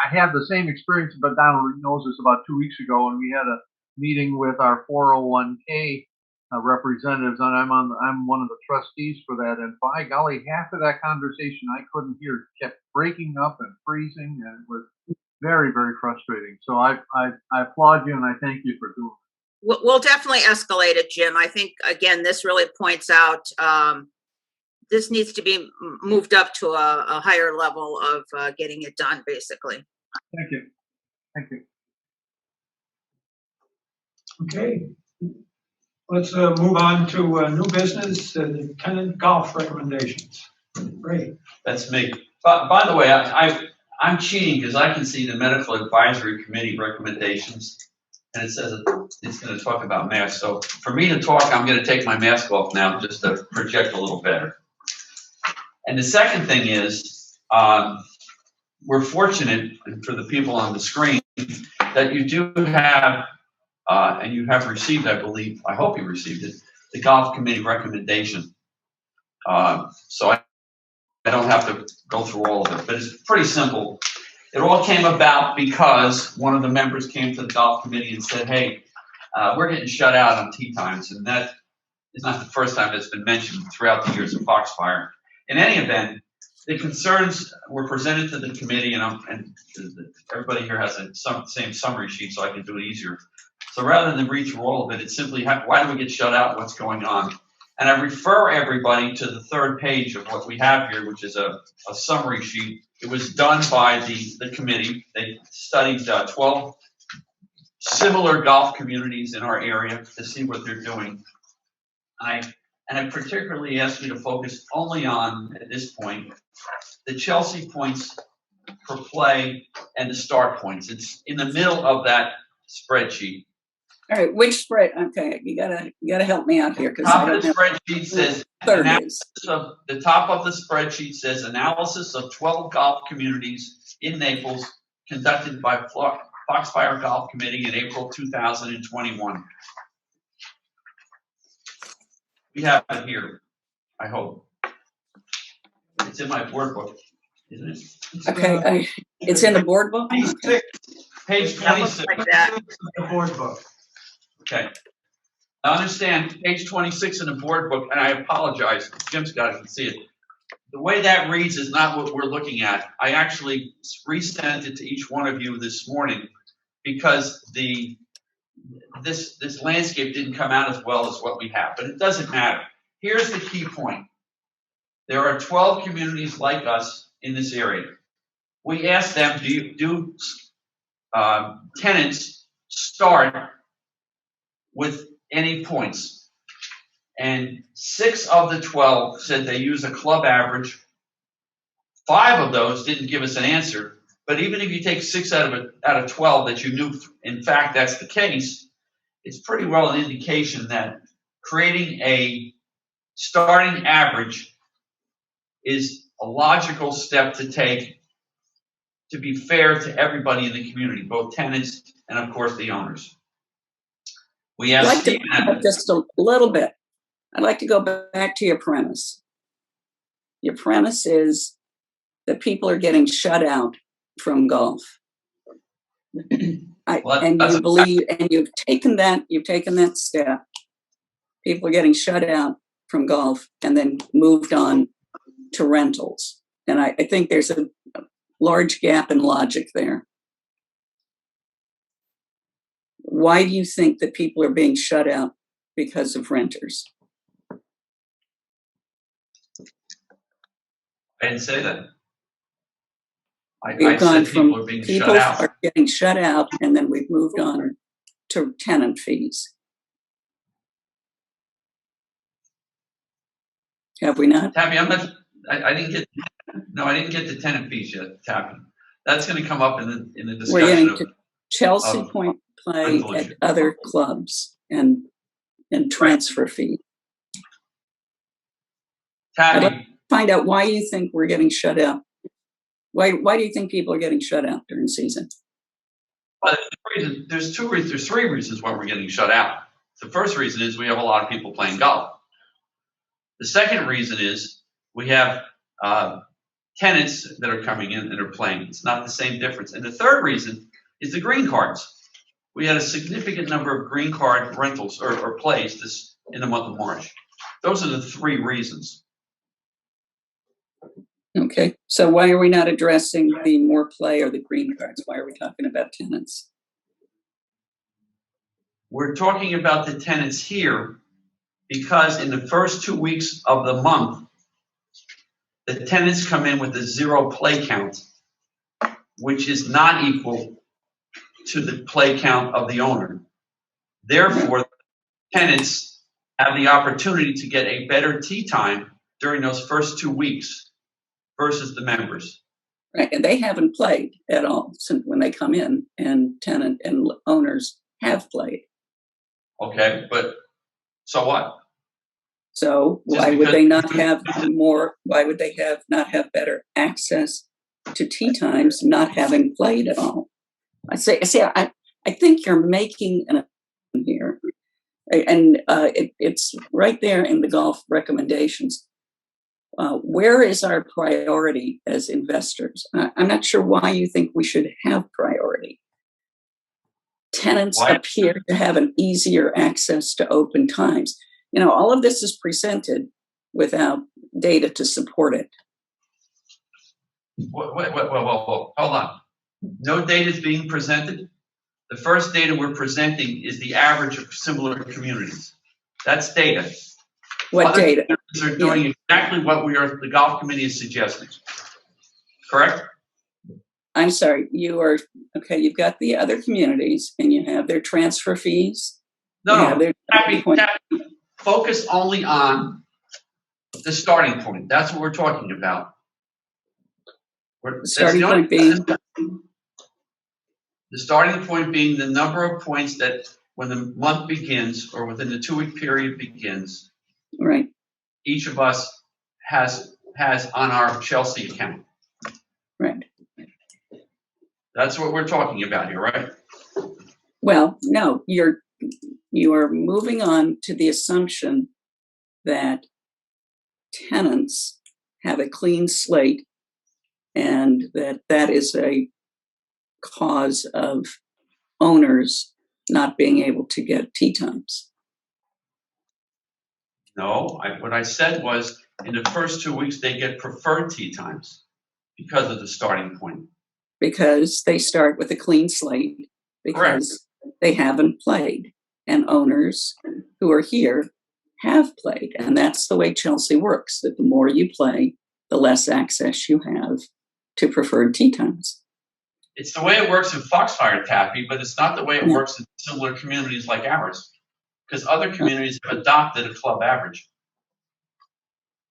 I had the same experience, but Donald knows this, about 2 weeks ago, and we had a meeting with our 401k representatives, and I'm one of the trustees for that. And by golly, half of that conversation I couldn't hear. It kept breaking up and freezing, and it was very, very frustrating. So I applaud you, and I thank you for doing it. We'll definitely escalate it, Jim. I think, again, this really points out this needs to be moved up to a higher level of getting it done, basically. Thank you. Thank you. Okay. Let's move on to new business and tenant golf recommendations. Great. That's me. By the way, I'm cheating because I can see the medical advisory committee recommendations, and it says it's going to talk about masks. So for me to talk, I'm going to take my mask off now just to project a little better. And the second thing is, we're fortunate, for the people on the screen, that you do have and you have received, I believe, I hope you received it, the golf committee recommendation. So I don't have to go through all of it, but it's pretty simple. It all came about because one of the members came to the golf committee and said, hey, we're getting shut out on tee times, and that is not the first time that's been mentioned throughout the years of Foxfire. In any event, the concerns were presented to the committee, and everybody here has the same summary sheet, so I can do it easier. So rather than read through all of it, it's simply, why do we get shut out? What's going on? And I refer everybody to the third page of what we have here, which is a summary sheet. It was done by the committee. They studied 12 similar golf communities in our area to see what they're doing. And I particularly ask you to focus only on, at this point, the Chelsea points per play and the start points. It's in the middle of that spreadsheet. All right, which spread? Okay, you gotta help me out here because Top of the spreadsheet says analysis of the top of the spreadsheet says analysis of 12 golf communities in Naples conducted by Foxfire Golf Committee in April 2021. We have it here, I hope. It's in my board book, isn't it? Okay, it's in the board book? Okay. Page That looks 26. like that. The board book. Okay. I understand page 26 in the board book, and I apologize, Jim's got it, you can see it. The way that reads is not what we're looking at. I actually resent it to each one of you this morning because this landscape didn't come out as well as what we have, but it doesn't matter. Here's the key point. There are 12 communities like us in this area. We asked them, do tenants start with any points? And 6 of the 12 said they use a club average. 5 of those didn't give us an answer. But even if you take 6 out of 12 that you knew, in fact, that's the case, it's pretty well an indication that creating a starting average is a logical step to take to be fair to everybody in the community, both tenants and, of course, the owners. We I'd asked like to Stephen. back up just a little bit. I'd like to go back to your premise. Your premise is that people are getting shut out from golf. And you believe, and you've taken that step. People are getting shut out from golf and then moved on to rentals. And I think there's a large gap in logic there. Why do you think that people are being shut out because of renters? I didn't say that. We've I gone said from people are being shut people out. are getting shut out, and then we've moved on to tenant fees. Have we not? Tabby, I didn't get the tenant fees yet, Tabby. That's going to come up in the discussion. We're getting of, to Chelsea of Point play rental at issue. other clubs and transfer fee. I'd like to Tabby, find out why you think we're getting shut out. Why do you think people are getting shut out during season? there's 3 reasons why we're getting shut out. The first reason is we have a lot of people playing golf. The second reason is we have tenants that are coming in and are playing. It's not the same difference. And the third reason is the green cards. We had a significant number of green card rentals or plays in the month of March. Those are the 3 reasons. Okay, so why are we not addressing the more play or the green cards? Why are we talking about tenants? We're talking about the tenants here because in the first 2 weeks of the month, the tenants come in with a 0 play count, which is not equal to the play count of the owner. Therefore, tenants have the opportunity to get a better tee time during those first 2 weeks versus the members. Right, and they haven't played at all since when they come in, and tenant and owners have played. Okay, but so what? So why would they not have more? Why would they not have better access to tee times, not having played at all? I think you're making And it's right there in the golf recommendations. Where is our priority as investors? I'm not sure why you think we should have priority. Tenants appear to have an easier access to open times. You know, all of this is presented without data to support it. Wait, hold on. No data is being presented. The first data we're presenting is the average of similar communities. That's data. What Other data? communities are doing exactly what the golf committee is suggesting. Correct? I'm sorry, you are, okay, you've got the other communities and you have their transfer fees. No, focus only on the starting point. That's what we're talking about. The starting point being? The starting point being the number of points that when the month begins or within the 2-week period begins, right, each of us has on our Chelsea account. Right. That's what we're talking about here, right? Well, no, you are moving on to the assumption that tenants have a clean slate and that is a cause of owners not being able to get tee times. No, what I said was in the first 2 weeks, they get preferred tee times because of the starting point. Because they start with a clean slate, because they haven't played. And owners who are here have played. And that's the way Chelsea works, that the more you play, the less access you have to preferred tee times. It's the way it works in Foxfire, Taffy, but it's not the way it works in similar communities like ours. Because other communities have adopted a club average.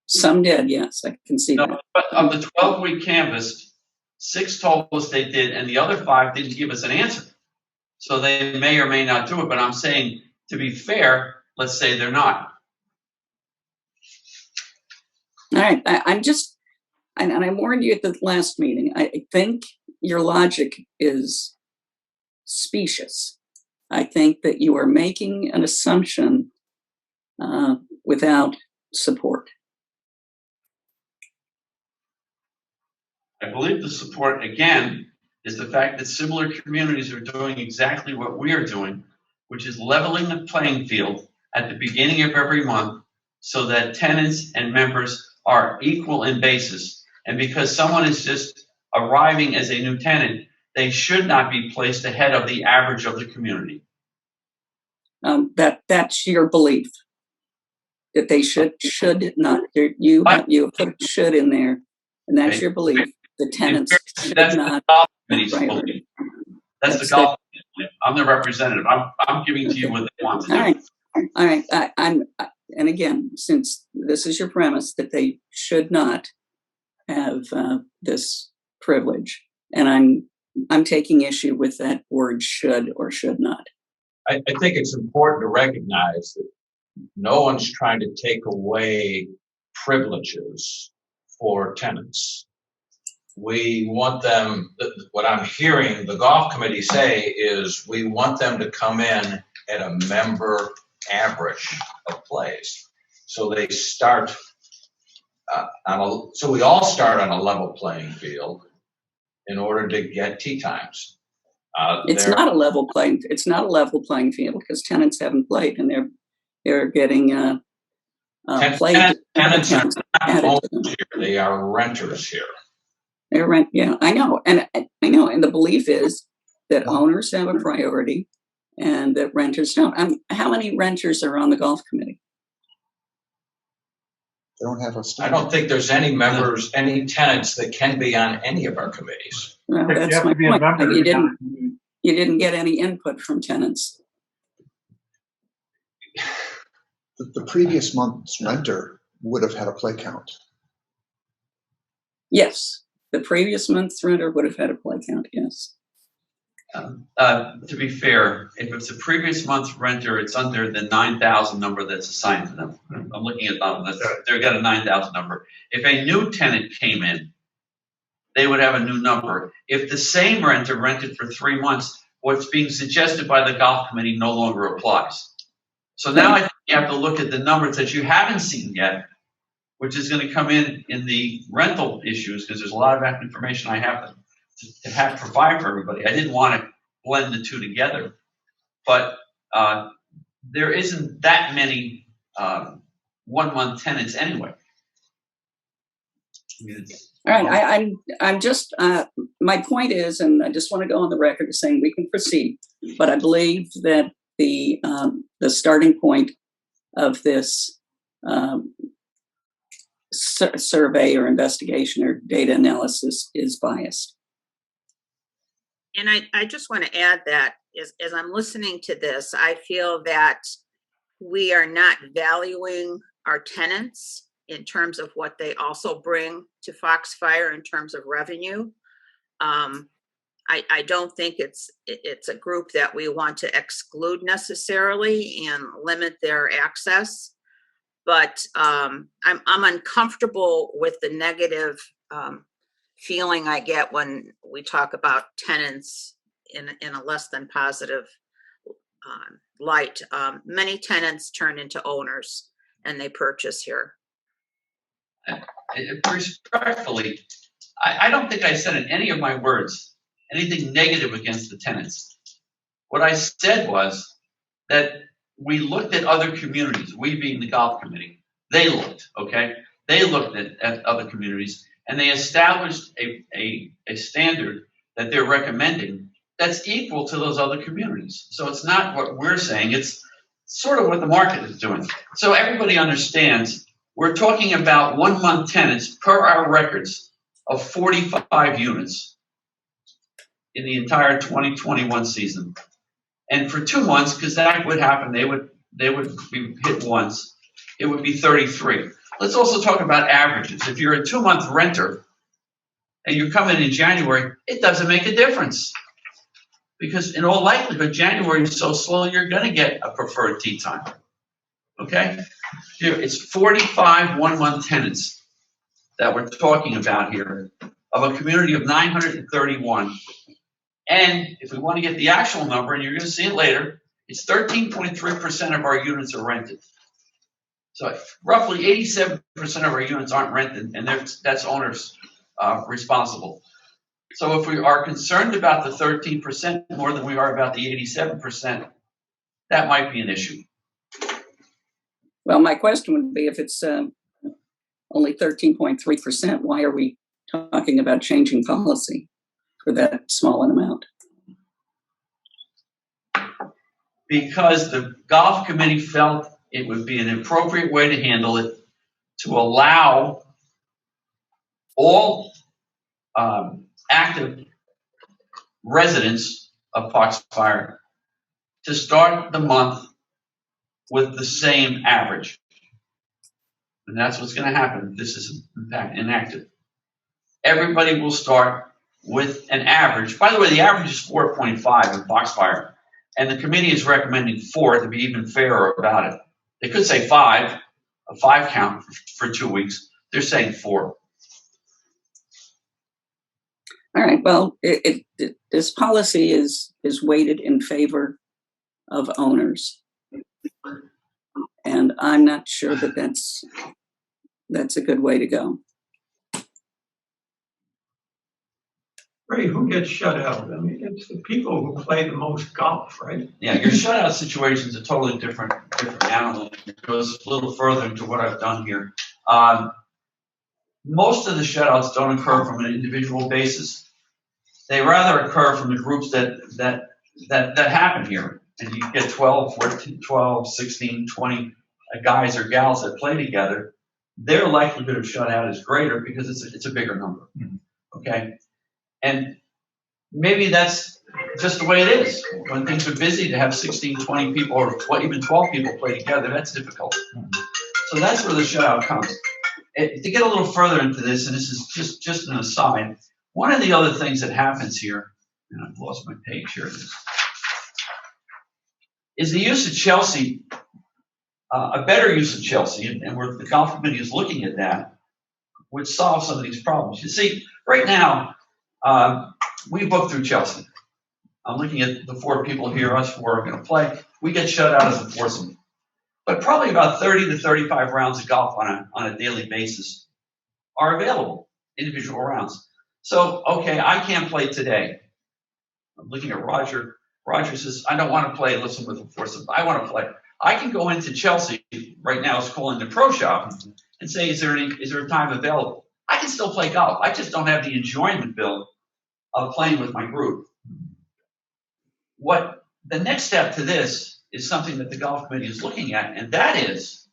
Some did, yes, I can see that. But of the 12-week canvas, 6 told us they did, and the other 5 didn't give us an answer. So they may or may not do it, but I'm saying, to be fair, let's say they're not. All right, and I warned you at the last meeting, I think your logic is specious. I think that you are making an assumption without support. I believe the support, again, is the fact that similar communities are doing exactly what we are doing, which is leveling the playing field at the beginning of every month so that tenants and members are equal in basis. And because someone is just arriving as a new tenant, they should not be placed ahead of the average of the community. That's your belief, that they should not. You put should in there, and that's your belief. The tenants should not. The golf committee's belief. That's the golf committee. I'm the representative. I'm giving to you what they want to do. All right. And again, since this is your premise that they should not have this privilege, and I'm taking issue with that word should or should not. I think it's important to recognize that no one's trying to take away privileges for tenants. We want them, what I'm hearing the golf committee say is we want them to come in at a member average of plays. So they start so we all start on a level playing field in order to get tee times. It's not a level playing field because tenants haven't played and they're getting played. Tenants are not owners here; they are renters here. They're rent. Yeah, I know, and I know, and the belief is that owners have a priority and that renters don't. How many renters are on the golf committee? They don't have a I don't think there's any members, any tenants that can be on any of our committees. Well, that's my point. You didn't get any input from tenants. The previous month's renter would have had a play count. Yes, the previous month's renter would have had a play count. Yes. To be fair, if it's a previous month's renter, it's under the 9,000 number that's assigned to them. I'm looking at them. They've got a 9,000 number. If a new tenant came in, they would have a new number. If the same renter rented for 3 months, what's being suggested by the golf committee no longer applies. So now I think you have to look at the numbers that you haven't seen yet, which is going to come in the rental issues, because there's a lot of information I have to have provide for everybody. I didn't want to blend the two together, but there isn't that many 1 month tenants anyway. All right, I'm just, my point is, and I just want to go on the record as saying we can proceed, but I believe that the starting point of this survey or investigation or data analysis is biased. And I just want to add that as I'm listening to this, I feel that we are not valuing our tenants in terms of what they also bring to Foxfire in terms of revenue. I don't think it's a group that we want to exclude necessarily and limit their access. But I'm uncomfortable with the negative feeling I get when we talk about tenants in a less than positive light. Many tenants turn into owners and they purchase here. Respectfully, I don't think I said in any of my words anything negative against the tenants. What I said was that we looked at other communities, we being the golf committee. They looked, okay? They looked at other communities and they established a standard that they're recommending that's equal to those other communities. So it's not what we're saying, it's sort of what the market is doing. So everybody understands we're talking about 1 month tenants per our records of 45 units in the entire 2021 season. And for 2 months, because that would happen, they would be hit once, it would be 33. Let's also talk about averages. If you're a 2 month renter and you come in January, it doesn't make a difference. Because in all likelihood, January is so slow, you're gonna get a preferred tee time, okay? Here, it's 45 1 month tenants that we're talking about here of a community of 931. And if we want to get the actual number, and you're going to see it later, it's 13.3% of our units are rented. So roughly 87% of our units aren't rented, and that's owners responsible. So if we are concerned about the 13% more than we are about the 87%, that might be an issue. Well, my question would be, if it's only 13.3%, why are we talking about changing policy for that small an amount? Because the golf committee felt it would be an appropriate way to handle it, to allow all active residents of Foxfire to start the month with the same average. And that's what's going to happen if this is enacted. Everybody will start with an average. By the way, the average is 4.5 in Foxfire, and the committee is recommending 4 to be even fairer about it. They could say 5, a 5 count for 2 weeks. They're saying 4. All right. Well, this policy is weighted in favor of owners, and I'm not sure that that's a good way to go. Ray, who gets shut out? I mean, it's the people who play the most golf, right? Yeah, your shutout situation is a totally different animal. It goes a little further into what I've done here. Most of the shutouts don't occur from an individual basis. They rather occur from the groups that happen here. And you get 12, 14, 12, 16, 20 guys or gals that play together. Their likelihood of shutout is greater because it's a bigger number. Okay? And maybe that's just the way it is. When things are busy, to have 16, 20 people or even 12 people play together, that's difficult. So that's where the shutout comes. To get a little further into this, and this is just an aside, one of the other things that happens here, and I've lost my page here, is the use of Chelsea, a better use of Chelsea, and where the golf committee is looking at that, would solve some of these problems. You see, right now, we book through Chelsea. I'm looking at the 4 people here, us 4 are going to play. We get shut out as a foursome. but probably about 30 to 35 rounds of golf on a daily basis are available, individual rounds. So, okay, I can't play today. I'm looking at Roger. Roger says, I don't want to play, listen with the foursome. I want to play. I can go into Chelsea right now, it's calling the pro shop, and say, is there a time available? I can still play golf. I just don't have the enjoyment, Bill, of playing with my group. What the next step to this is something that the golf committee is looking at, and that is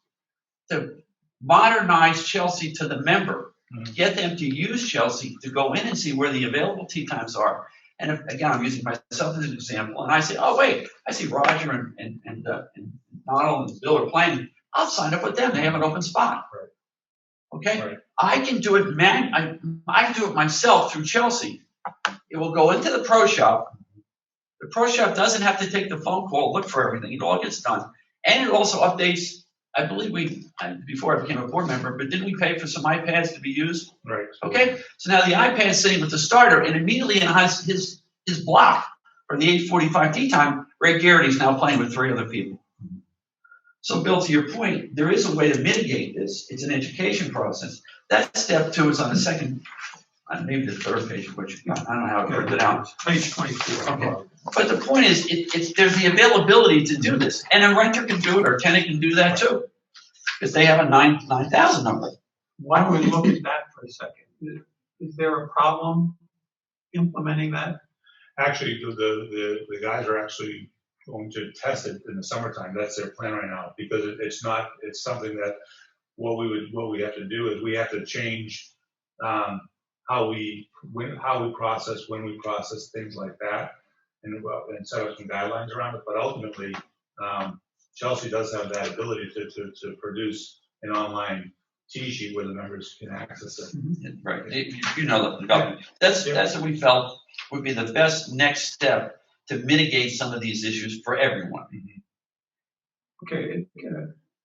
to modernize Chelsea to the member. Get them to use Chelsea to go in and see where the available tee times are. And if, again, I'm using myself as an example, and I say, oh, wait, I see Roger and Donald and Bill are playing. I'll sign up with them. They have an open spot. Right. Okay? Right. I can do it, I can do it myself through Chelsea. It will go into the pro shop. The pro shop doesn't have to take the phone call, look for everything. It all gets done. And it also updates. I believe before I became a board member, but didn't we pay for some iPads to be used? Right. Okay. So now the iPad is sitting with the starter, and immediately in his block for the 8:45 tee time, Ray Garrity's now playing with 3 other people. So, Bill, to your point, there is a way to mitigate this. It's an education process. That step 2 is on the second, maybe the third page, which I don't know how it worked it out. Page 24. Okay. But the point is, there's the availability to do this, and a renter can do it, or a tenant can do that too, because they have a 9,000 number. Why don't we look at that for a second? Is there a problem implementing that? Actually, the guys are actually going to test it in the summertime. That's their plan right now, because it's something that what we have to do is we have to change how we process, when we process, things like that, and set up some guidelines around it. But ultimately, Chelsea does have that ability to produce an online tee sheet where the members can access it. Right. You know that. That's what we felt would be the best next step to mitigate some of these issues for everyone. Okay.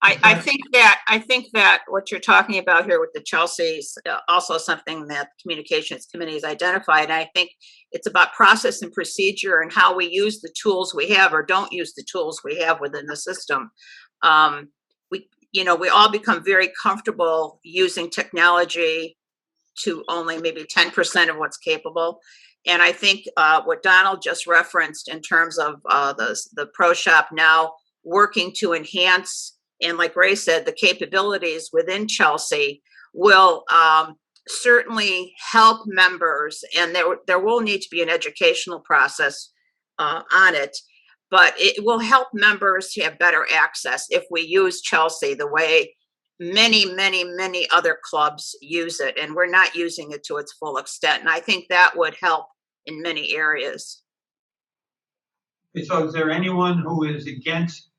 I think that what you're talking about here with the Chelsea's also something that the Communications Committee has identified. And I think it's about process and procedure and how we use the tools we have or don't use the tools we have within the system. We all become very comfortable using technology to only maybe 10% of what's capable. And I think what Donald just referenced in terms of the pro shop now working to enhance, and like Ray said, the capabilities within Chelsea will certainly help members, and there will need to be an educational process on it, but it will help members to have better access if we use Chelsea the way many, many, many other clubs use it, and we're not using it to its full extent. And I think that would help in many areas. Okay, so is there anyone who is against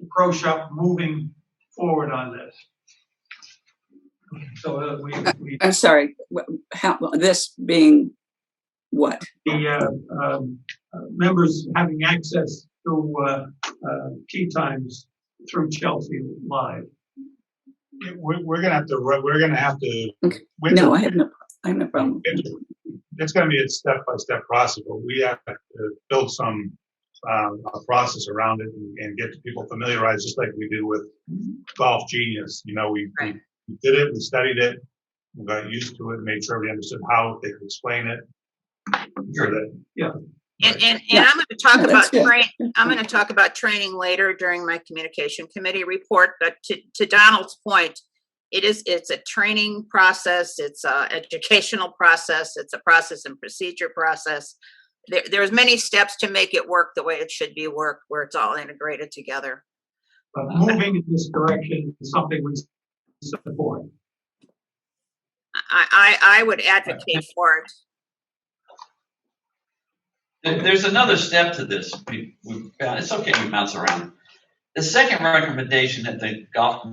the pro shop moving forward on this? So I'm sorry, how, this being what? The members having access to tee times through Chelsea Live. We're gonna have to. Okay. No, I have no problem. It's going to be a step-by-step process, but we have to build some a process around it and get people familiarized, just like we did with Golf Genius. We did it, we studied it, we got used to it, made sure we understood how they could explain it. Sure that, yeah. And I'm going to talk about I'm going to talk about training later during my Communication Committee report. But to Donald's point, it's a training process, it's an educational process, it's a process and procedure process. There's many steps to make it work the way it should be worked, where it's all integrated together. But moving in this direction is something we support. I would advocate for it. There's another step to this. It's okay we bounce around. The second recommendation that the golf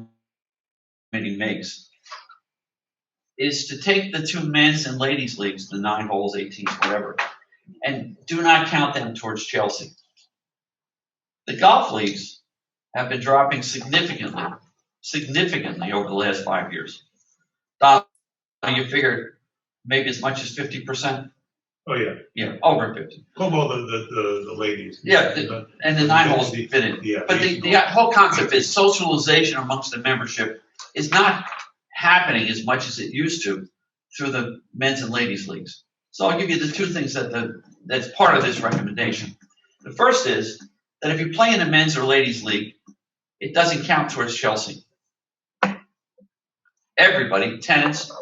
committee makes is to take the 2 men's and ladies leagues, the 9 holes, 18s, whatever, and do not count them towards Chelsea. The golf leagues have been dropping significantly over the last 5 years. Don, you figure maybe as much as 50%? Oh, yeah. Yeah, over 50. Well, the ladies. Yeah, and the 9 holes fit in. Yeah. But the whole concept is socialization amongst the membership is not happening as much as it used to through the men's and ladies leagues. So I'll give you the two things that's part of this recommendation. The first is that if you play in a men's or ladies league, it doesn't count towards Chelsea. Everybody, tenants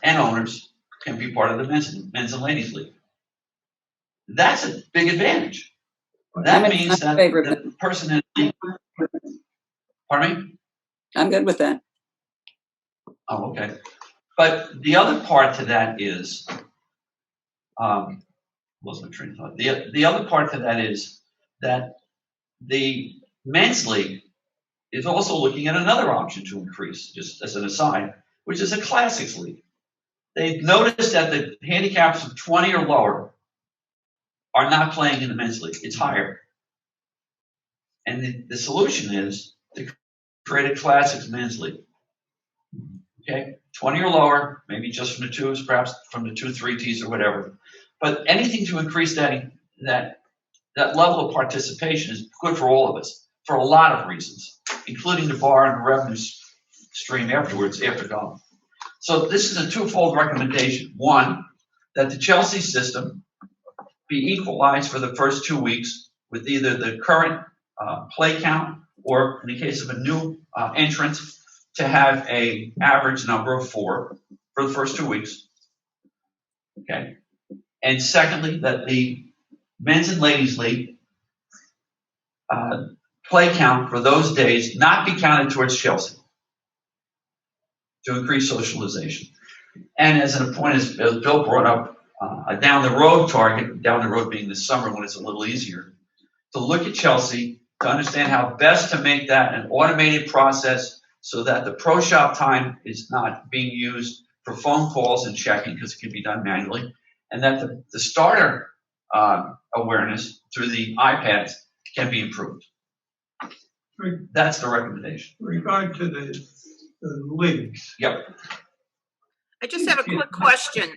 and owners, can be part of the men's and ladies league. That's a big advantage. That means that the person in the league, pardon me? I'm good with that. Oh, okay. But the other part to that is, lost my train of thought. The other part to that is that the men's league is also looking at another option to increase, just as an aside, which is a classics league. They've noticed that the handicaps of 20 or lower are not playing in the men's league. It's higher. And the solution is to create a classics men's league. Okay, 20 or lower, maybe just from the twos, perhaps from the 2-3 tees or whatever. But anything to increase that level of participation is good for all of us, for a lot of reasons, including the bar and the revenue stream afterwards, after golf. So this is a twofold recommendation. One, that the Chelsea system be equalized for the first 2 weeks with either the current play count or, in the case of a new entrant, to have a average number of 4 for the first 2 weeks. Okay. And secondly, that the men's and ladies league play count for those days not be counted towards Chelsea to increase socialization. And as a point, as Bill brought up, a down the road target, down the road being this summer when it's a little easier, to look at Chelsea, to understand how best to make that an automated process so that the pro shop time is not being used for phone calls and checking because it can be done manually, and that the starter awareness through the iPads can be improved. That's the recommendation. In regard to the leagues. Yep. I just have a quick question.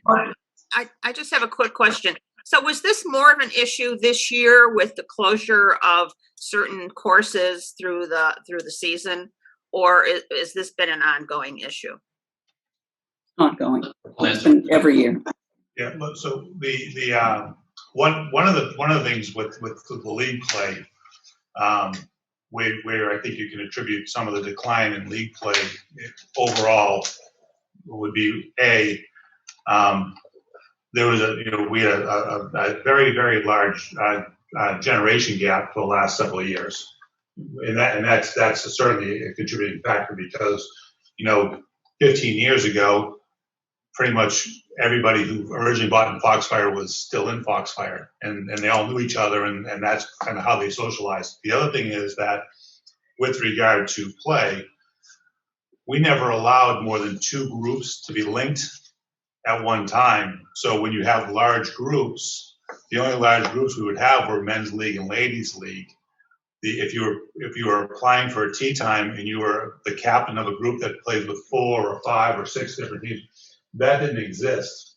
I just have a quick question. So was this more of an issue this year with the closure of certain courses through the season, or is this been an ongoing issue? Ongoing. It's been every year. Yeah. So the one of the things with the league play, where I think you can attribute some of the decline in league play overall would be there was we had a very, very large generation gap for the last several years, and that's certainly a contributing factor because 15 years ago, pretty much everybody who originally bought in Foxfire was still in Foxfire, and they all knew each other, and that's kind of how they socialized. The other thing is that with regard to play, we never allowed more than 2 groups to be linked at one time. So when you have large groups, the only large groups we would have were men's league and ladies league. If you were applying for a tee time and you were the captain of a group that plays with 4 or 5 or 6 different teams, that didn't exist,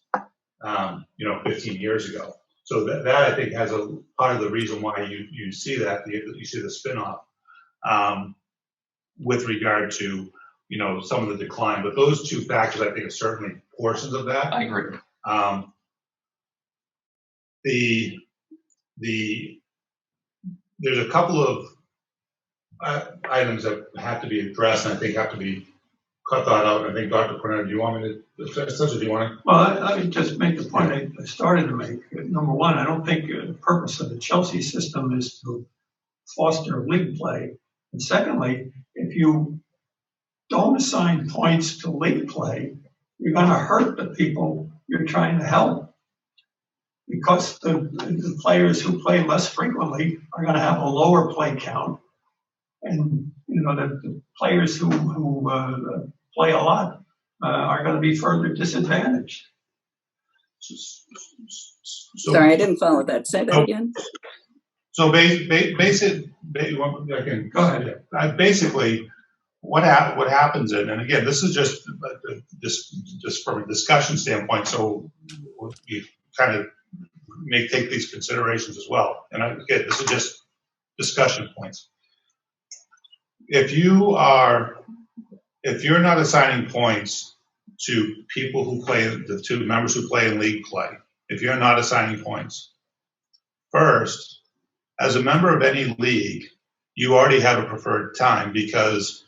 15 years ago. So that I think has a part of the reason why you see that, you see the spin-off with regard to some of the decline. But those 2 factors, I think, are certainly portions of that. I agree. There's a couple of items that have to be addressed, and I think have to be thought out. I think Dr. Cornell, do you want me to address this, or do you want to? Well, I would just make the point I started to make. Number one, I don't think the purpose of the Chelsea system is to foster league play. And secondly, if you don't assign points to league play, you're going to hurt the people you're trying to help. Because the players who play less frequently are going to have a lower play count. And, the players who play a lot are going to be further disadvantaged. Sorry, I didn't follow that. Say that again. So basically, what happens, and again, this is just from a discussion standpoint, so you kind of take these considerations as well. And again, this is just discussion points. If you're not assigning points to people who play, the two members who play in league play, if you're not assigning points, first, as a member of any league, you already have a preferred time, because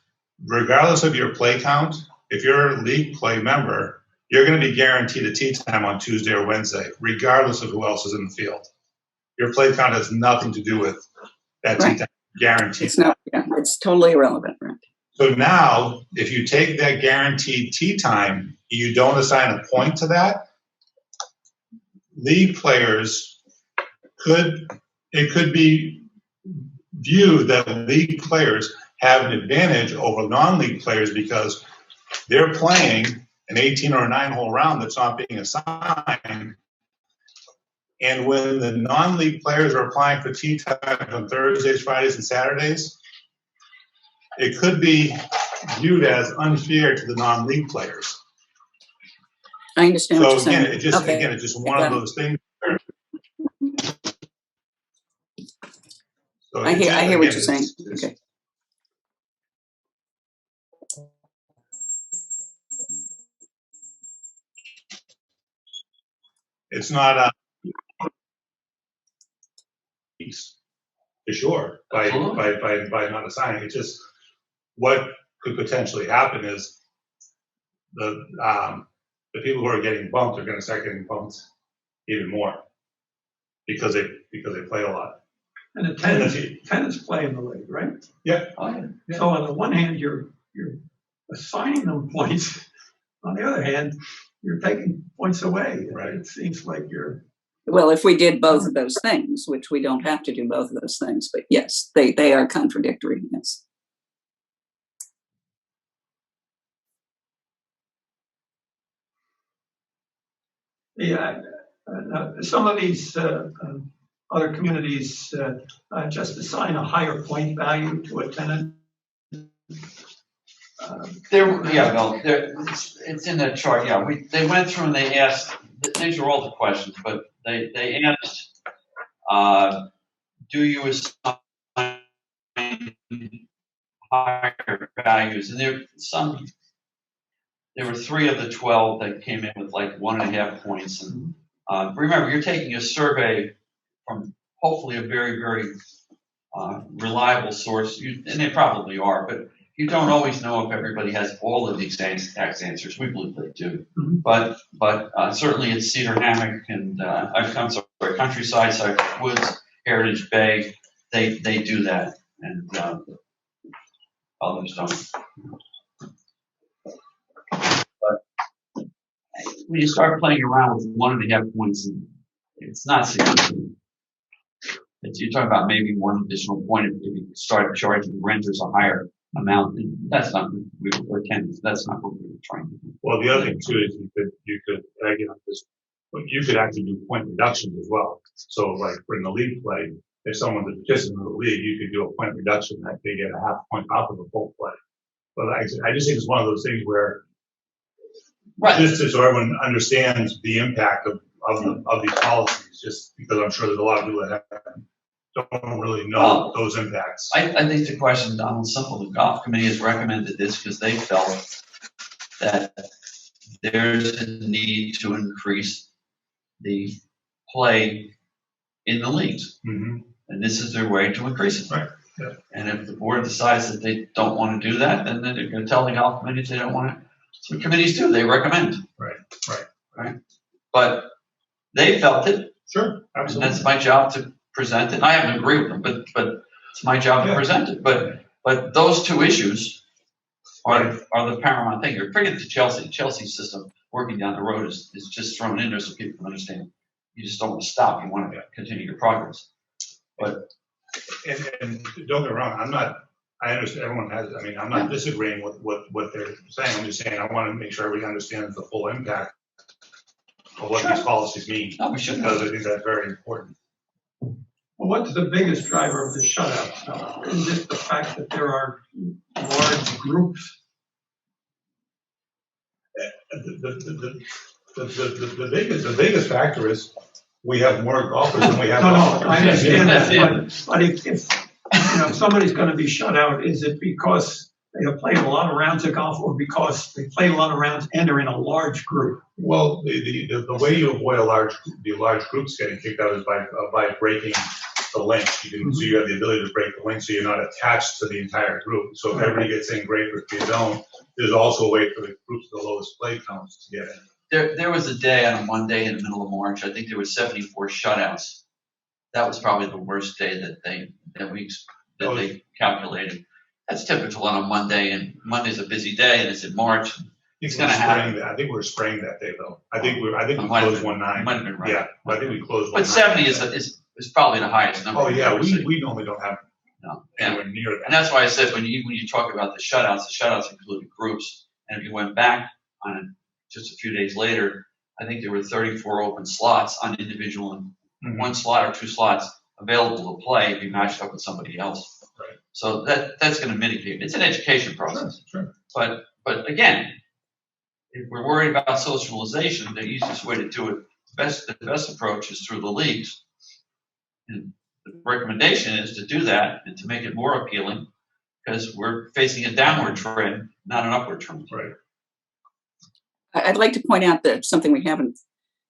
regardless of your play count, if you're a league play member, you're going to be guaranteed a tee time on Tuesday or Wednesday, regardless of who else is in the field. Your play count has nothing to do with that tee time, guaranteed. It's not, yeah, it's totally irrelevant, right? So now, if you take that guaranteed tee time, you don't assign a point to that, league players could be viewed that league players have an advantage over non-league players because they're playing an 18 or a 9-hole round that's not being assigned. And when the non-league players are applying for tee times on Thursdays, Fridays, and Saturdays, it could be viewed as unfair to the non-league players. I understand what you're So again, saying. it's just one of those things. So I hear what you're saying. Okay. It's not for sure by not assigning. It's just what could potentially happen is the people who are getting bumped are going to start getting bumped even more because they play a lot. And the tenants play in the league, right? Yeah. So on the one hand, you're assigning them points. On the other hand, you're taking points away. Right. It seems like you're. Well, if we did both of those things, which we don't have to do both of those things, but yes, they are contradictory. Yes. Yeah. Some of these other communities just assign a higher point value to a tenant. It's in the chart. Yeah, they went through and they asked. These are all the questions, but they asked, do you assign higher values? And there were 3 of the 12 that came in with like 1.5 points. And remember, you're taking a survey from hopefully a very, very reliable source, and they probably are, but you don't always know if everybody has all of the exact answers. We believe they do. But certainly it's Cedar Hammock and Countryside, Cypress Woods, Heritage Bay. They do that, and others don't. But when you start playing around with 1.5 points, it's not significant. You're talking about maybe one additional point if you start charging renters a higher amount. That's not or tenants. That's not what we were trying to do. Well, the other thing too is you could you could actually do point reductions as well. So like in the league play, if someone's a participant in the league, you could do a point reduction that they get a half point off of a full play. But I just think it's one of those things where just so everyone understands the impact of these policies, just because I'm sure there's a lot of people that don't really know those impacts. I think the question, Donald, is simple. The golf committee has recommended this because they felt that there's a need to increase the play in the leagues. And this is their way to increase it. Right. Yeah. And if the board decides that they don't want to do that, then they're going to tell the golf committee they don't want it. That's what committees do. They recommend. Right. But they felt it. Sure. Absolutely. And that's my job to present it. I happen to agree with them, but it's my job to present it. But those 2 issues are the paramount thing. You're bringing it to Chelsea. Chelsea's system working down the road is just thrown in there so people can understand. You just don't want to stop. You want to continue your progress. But and don't get me wrong, I understand everyone has, I'm not disagreeing with what they're saying. I'm just saying I want to make sure everybody understands the full impact of what these policies mean. Because I think that's very important. Well, what's the biggest driver of the shutouts? Is it the fact that there are large groups? The biggest factor is We have more golfers than we have. No, golfers. I understand that, but if somebody's gonna be shut out, is it because they have played a lot of rounds of golf or because they play a lot of rounds and they're in a large group? Well, the way you avoid the large groups getting kicked out is by breaking the link. So you have the ability to break the link so you're not attached to the entire group. So if everybody gets in, great, but if you don't, there's also a way for the groups with the lowest play counts to get in. There was a day on a Monday in the middle of March, I think there were 74 shutouts. That was probably the worst day that they calculated. That's typical on a Monday, and Monday's a busy day, and it's in March. It's going to happen. I think we were spraying that day though. I think we Might closed 1-9. have been right. Yeah, I think we closed 1-9. But 70 is probably the highest number. Oh yeah, we normally don't have anywhere near that. And that's why I said when you talk about the shutouts included groups. And if you went back on just a few days later, I think there were 34 open slots on individual, and one slot or two slots available to play if you matched up with somebody else. Right. So that's going to mitigate. It's an education process. Sure. But again, if we're worried about socialization, the easiest way to do it, the best approach is through the leagues. And the recommendation is to do that and to make it more appealing because we're facing a downward trend, not an upward trend. Right. I'd like to point out that something we haven't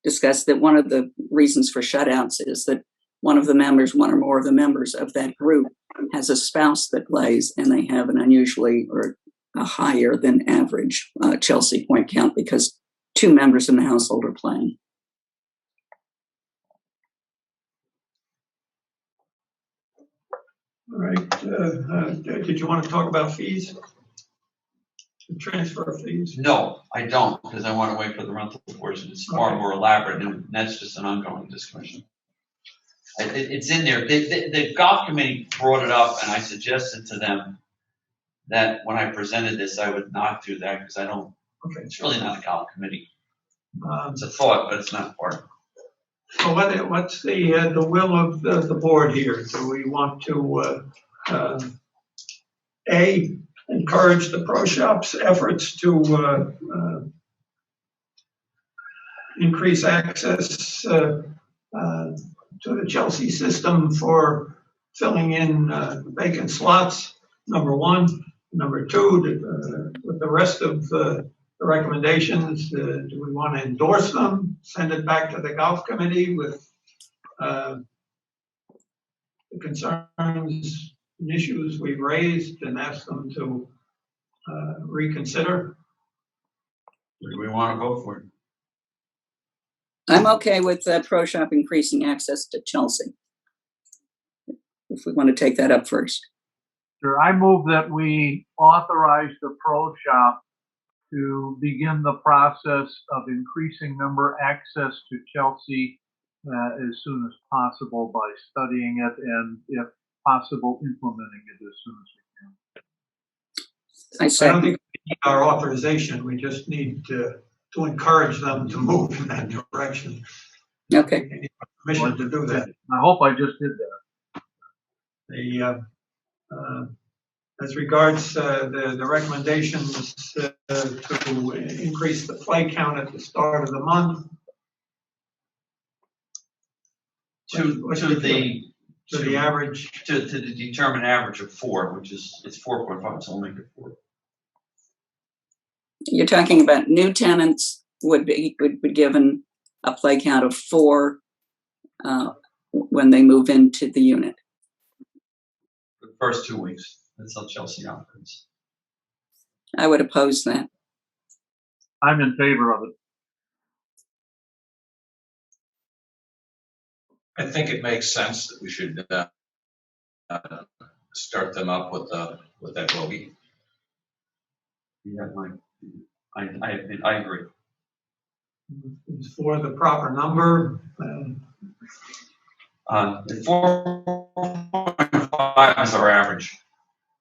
discussed, that one of the reasons for shutouts is that one or more of the members of that group has a spouse that plays, and they have an unusually or a higher than average Chelsea point count because two members in the household are playing. All right, did you want to talk about fees? The transfer fees? No, I don't, because I want to wait for the rental portion. It's far more elaborate, and that's just an ongoing discussion. It's in there. The golf committee brought it up, and I suggested to them that when I presented this, I would not do that because I don't. Okay. It's really not a golf committee. It's a thought, but it's not part of it. So what's the will of the board here? Do we want to encourage the pro shop's efforts to increase access to the Chelsea system for filling in vacant slots, number one. Number two, with the rest of the recommendations, do we want to endorse them, send it back to the golf committee with the concerns and issues we've raised and ask them to reconsider? What do we want to vote for? I'm okay with Pro Shop increasing access to Chelsea, if we want to take that up first. Sure, I move that we authorize the Pro Shop to begin the process of increasing member access to Chelsea as soon as possible by studying it and, if possible, implementing it as soon as we can. I don't think we need our authorization. We just need to encourage them to move in that direction. Okay. We need permission to do that. I hope I just did that. As regards the recommendations to increase the play count at the start of the month. To the average. To the determined average of 4, which is, it's 4.5, so we'll make it 4. You're talking about new tenants would be given a play count of 4 when they move into the unit. The first 2 weeks, until Chelsea opens. I would oppose that. I'm in favor of it. I think it makes sense that we should start them up with that bogey. Yeah, I agree. It's for the proper number. 4.5 is our average.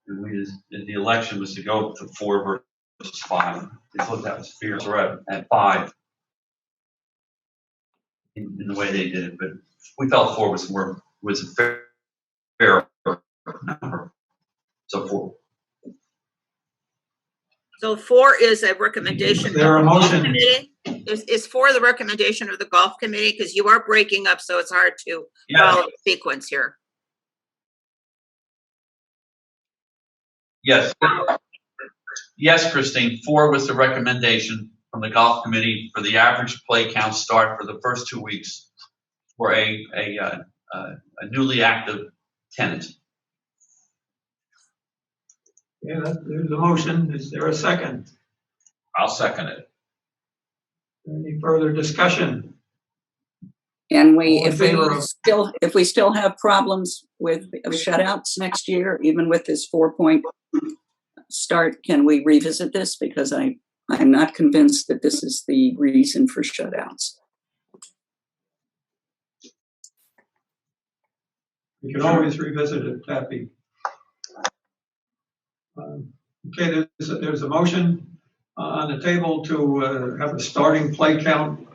And the election was to go to 4 versus 5. They thought that was fair. So we're at 5 in the way they did it, but we felt 4 was a fair number. So 4. So 4 is a recommendation. Is there of a the golf motion? committee? Is 4 the recommendation of the golf committee? Because you are breaking up, so it's hard to Yes. follow the sequence here. Yes. Yes, Christine, 4 was the recommendation from the golf committee for the average play count start for the first 2 weeks for a newly active tenant. Yeah, there's a motion. Is there a second? I'll second it. Any further discussion? And we, All in favor of- if we still have problems with shutouts next year, even with this 4-point start, can we revisit this? Because I'm not convinced that this is the reason for shutouts. We can always revisit it, Kathy. Okay, there's a motion on the table to have a starting play count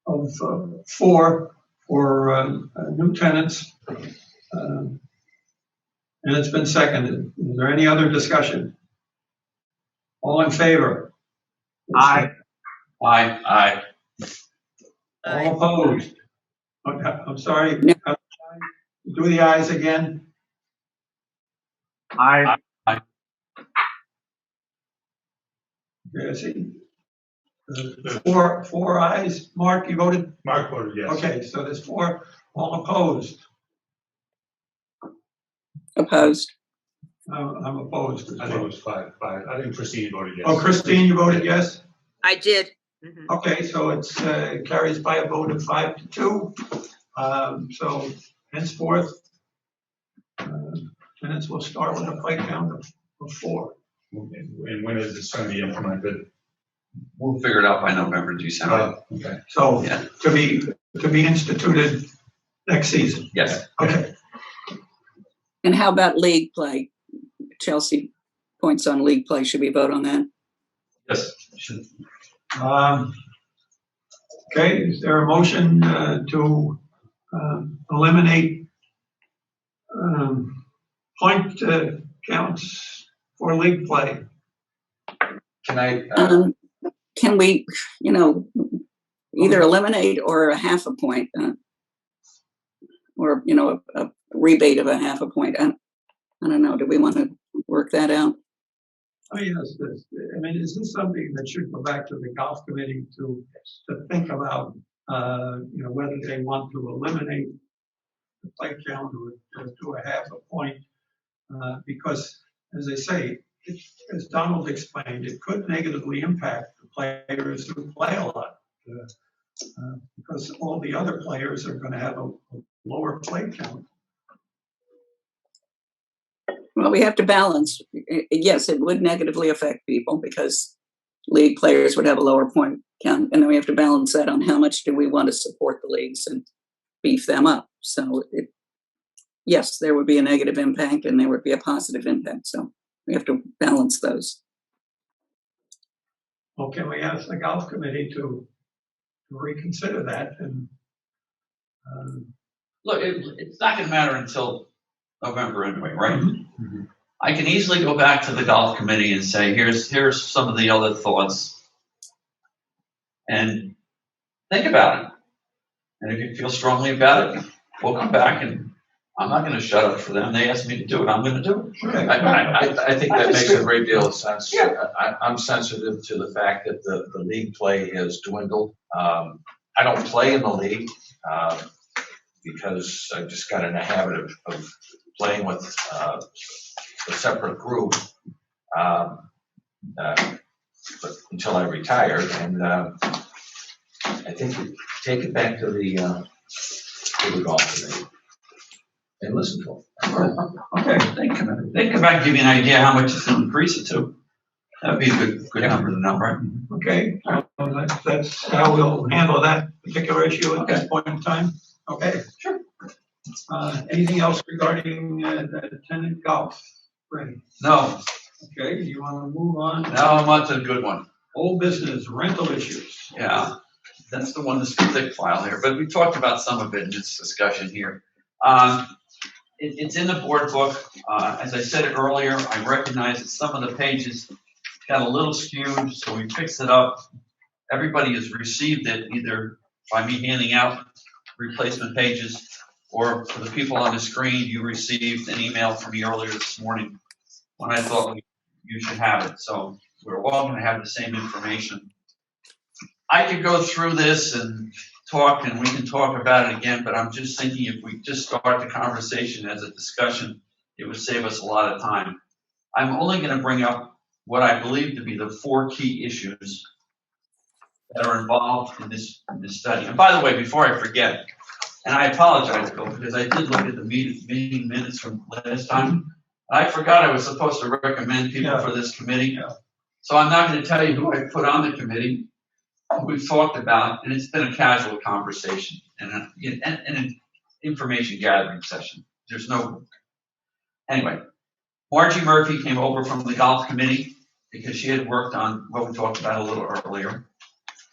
of 4 for new tenants. And it's been seconded. Is there any other discussion? All in favor? Aye. Aye. All opposed? I'm sorry. Do the ayes again. Aye. Okay, I see. Four ayes. Mark, you voted? Mark voted yes. Okay, so there's 4. All opposed? Opposed. I'm opposed. I think it was 5. I think Christine voted yes. Oh, Christine, you voted yes? I did. Mhm. Okay, so it's carries by a vote of 5-2. So henceforth, tenants will start with a play count of 4. And when is this going to be implemented? We'll figure it out by November, December. Okay. So Yeah. to be instituted next season. Yes. Okay. And how about league play? Chelsea points on league play. Should we vote on that? Yes. Okay, is there a motion to eliminate point counts for league play? Can I, Can we, either eliminate or a half a point, or a rebate of a half a point? I don't know. Do we want to work that out? I mean, is this something that should go back to the golf committee to think about, whether they want to eliminate the play count or do a half a point? Because, as I say, as Donald explained, it could negatively impact the players who play a lot. Because all the other players are going to have a lower play count. Well, we have to balance. Yes, it would negatively affect people because league players would have a lower point count. And then we have to balance that on how much do we want to support the leagues and beef them up. So, yes, there would be a negative impact and there would be a positive impact. So we have to balance those. Well, can we ask the golf committee to reconsider that? And Look, it's not going to matter until November anyway, right? Mm-hmm. I can easily go back to the golf committee and say, here's some of the other thoughts, and think about it. And if you feel strongly about it, we'll come back, and I'm not going to shut up for them. They asked me to do it. I'm going to do it. Okay. I think that makes a great deal of sense. I'm sensitive to the fact that the league play has dwindled. I don't play in the league because I just got in a habit of playing with a separate group until I retired, and I think we take it back to the golf committee and listen to them. Okay, they come back and give you an idea how much it's going to increase it to. That'd be a good number to know, right? okay, that's how we'll handle that particular issue at this point in time. Okay, sure. Anything else regarding the tenant golf? Ray? No. Okay, you want to move on? Now I'm on to the good one. Old business rental issues. Yeah, that's the one that's the thick file here, but we talked about some of it in this discussion here. It's in the board book. As I said earlier, I recognize that some of the pages got a little skewed, so we fixed it up. Everybody has received it either by me handing out replacement pages, or for the people on the screen, you received an email from me earlier this morning when I thought you should have it. So we're all going to have the same information. I could go through this and talk, and we can talk about it again, but I'm just thinking if we just start the conversation as a discussion, it would save us a lot of time. I'm only going to bring up what I believe to be the 4 key issues that are involved in this study. And by the way, before I forget, and I apologize, Bill, because I did look at the meeting minutes from last time. I forgot I was supposed to recommend people for this committee. So I'm not going to tell you who I put on the committee, who we've talked about, and it's been a casual conversation and an information gathering session. There's no, anyway, Margie Murphy came over from the golf committee because she had worked on what we talked about a little earlier.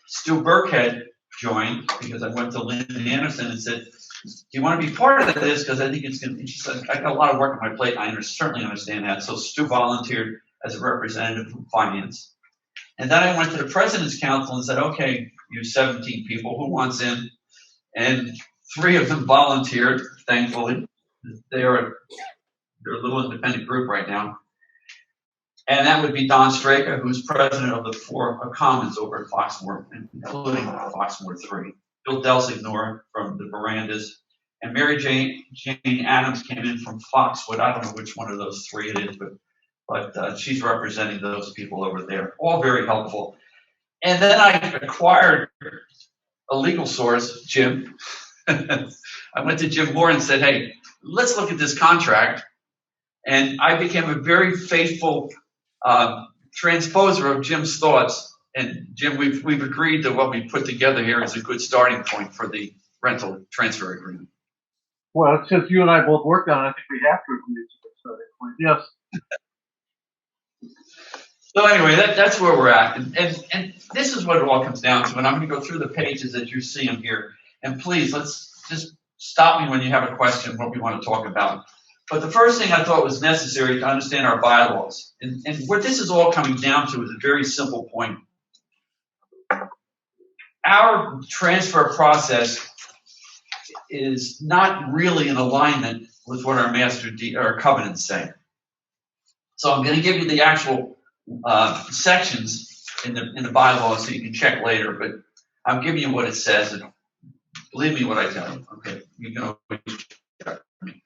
Stu Burkhead joined because I went to Lynn Anderson and said, do you want to be part of this? Because I think it's going to, she said, I got a lot of work on my plate. I certainly understand that. So Stu volunteered as a representative from finance. And then I went to the President's Council and said, okay, you 17 people, who wants in? And 3 of them volunteered, thankfully. They're a little independent group right now. And that would be Don Straka, who's president of the 4 Commons over at Foxmoor, including Foxmoor 3. Bill Delsignor from the Verandas. And Mary Jane Adams came in from Foxwood. I don't know which one of those 3 it is, but she's representing those people over there. All very helpful. And then I acquired a legal source, Jim. I went to Jim Moore and said, hey, let's look at this contract. And I became a very faithful transposer of Jim's thoughts. And Jim, we've agreed that what we put together here is a good starting point for the rental transfer agreement. Well, since you and I both worked on it, I think we have to agree to the starting point. Yes. So anyway, that's where we're at. And this is what it all comes down to. And I'm going to go through the pages that you see them here. And please, let's just stop me when you have a question, what we want to talk about. But the first thing I thought was necessary to understand our bylaws. And what this is all coming down to is a very simple point. Our transfer process is not really in alignment with what our master our covenants say. So I'm going to give you the actual sections in the bylaws so you can check later, but I'm giving you what it says, and believe me what I tell you. Okay, you can always check me.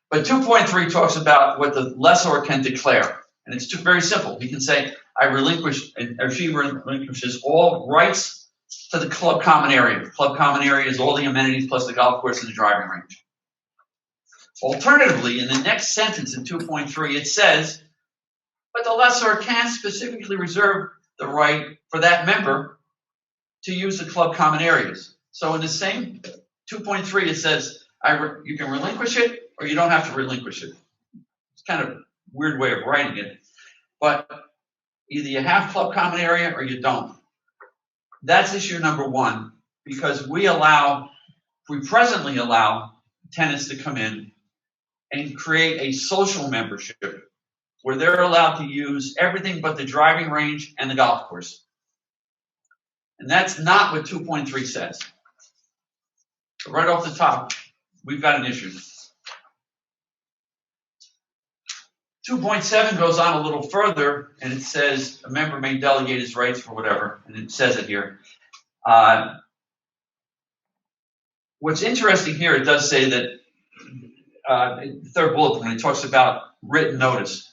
But 2.3 talks about what the lessor can declare, and it's very simple. He can say, I relinquish, or she relinquishes all rights to the club common area. The club common area is all the amenities plus the golf course and the driving range. Alternatively, in the next sentence in 2.3, it says, but the lessor can specifically reserve the right for that member to use the club common areas. So in the same 2.3, it says, you can relinquish it or you don't have to relinquish it. It's kind of a weird way of writing it. But either you have club common area or you don't. That's issue number 1, because we presently allow tenants to come in and create a social membership where they're allowed to use everything but the driving range and the golf course. And that's not what 2.3 says. So right off the top, we've got an issue. 2.7 goes on a little further, and it says a member may delegate his rights for whatever, and it says it here. What's interesting here, it does say that the third bullet point, it talks about written notice.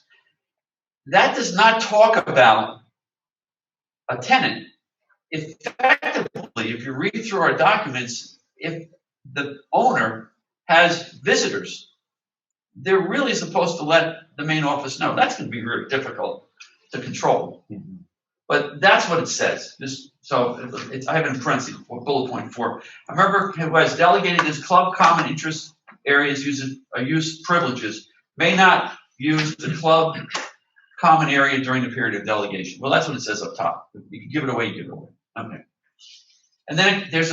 That does not talk about a tenant. Effectively, if you read through our documents, if the owner has visitors, they're really supposed to let the main office know. That's going to be very difficult to control. But that's what it says. I have it in parentheses, bullet point 4. A member who has delegated his club common interest areas use privileges may not use the club common area during the period of delegation. Well, that's what it says up top. You can give it away, you give it away. Okay. And then there's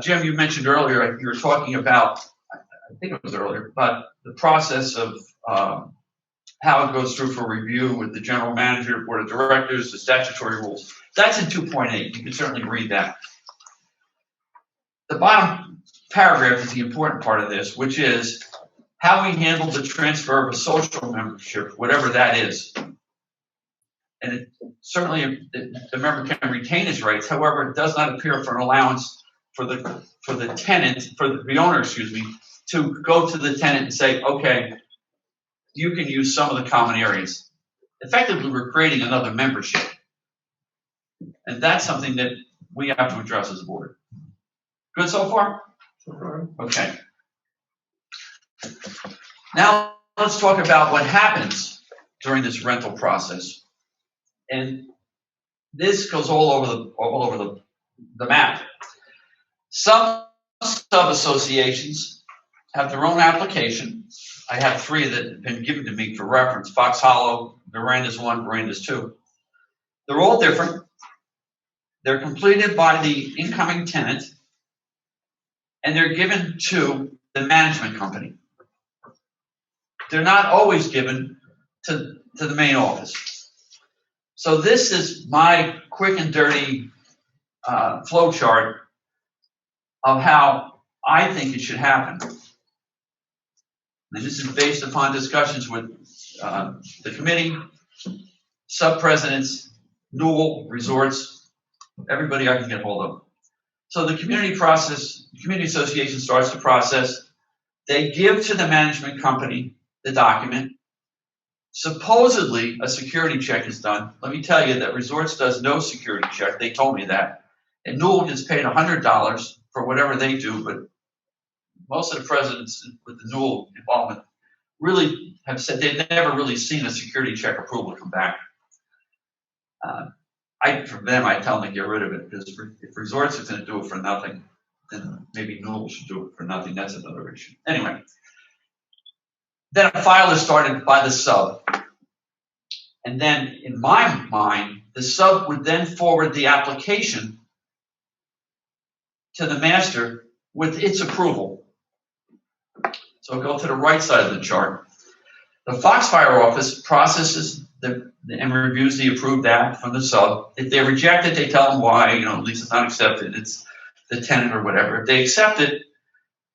Jim, you mentioned earlier, you were talking about, I I think it was earlier, but the process of how it goes through for review with the general manager, board of directors, the statutory rules. That's in 2.8. You can certainly read that. The bottom paragraph is the important part of this, which is how we handle the transfer of a social membership, whatever that is. And it, certainly the member can retain his rights. However, it does not appear for an allowance for the tenant, for the owner, excuse me, to go to the tenant and say, okay, you can use some of the common areas. Effectively, we're creating another membership. And that's something that we have to address as a board. Good so far? Okay. Now let's talk about what happens during this rental process. And this goes all over the map. Some sub-associations have their own application. I have 3 that have been given to me for reference: Fox Hollow, Verandas 1, Verandas 2. They're all different. They're completed by the incoming tenant, and they're given to the management company. They're not always given to the main office. So this is my quick and dirty flow chart of how I think it should happen. And this is based upon discussions with the committee, sub-presidents, Newell, Resorts, everybody I can get hold of. So the community association starts the process. They give to the management company the document. Supposedly a security check is done. Let me tell you that Resorts does no security check. They told me that. And Newell gets paid $100 for whatever they do, but most of the presidents with the Newell involvement really have said they've never really seen a security check approval come back. For them, I tell them to get rid of it, because if Resorts is going to do it for nothing, then maybe Newell should do it for nothing. That's another issue. Anyway, then a file is started by the sub. And then, in my mind, the sub would then forward the application to the master with its approval. So go to the right side of the chart. The Foxfire office processes and reviews the approved app from the sub. If they reject it, they tell them why. At least it's not accepted. It's the tenant or whatever. If they accept it,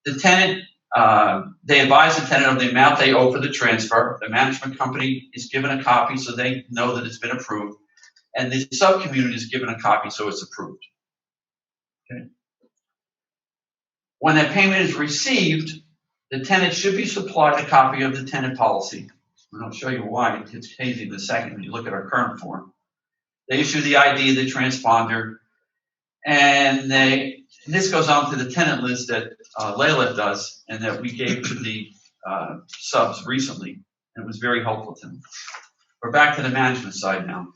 the tenant, they advise the tenant of the amount they owe for the transfer. The management company is given a copy so they know that it's been approved. And the sub-community is given a copy so it's approved. Okay. When that payment is received, the tenant should be supplied a copy of the tenant policy. And I'll show you why. It gets hazy in a second when you look at our current form. They issue the ID, the transponder, and this goes on to the tenant list that Layla does and that we gave to the subs recently, and it was very helpful to them. We're back to the management side now.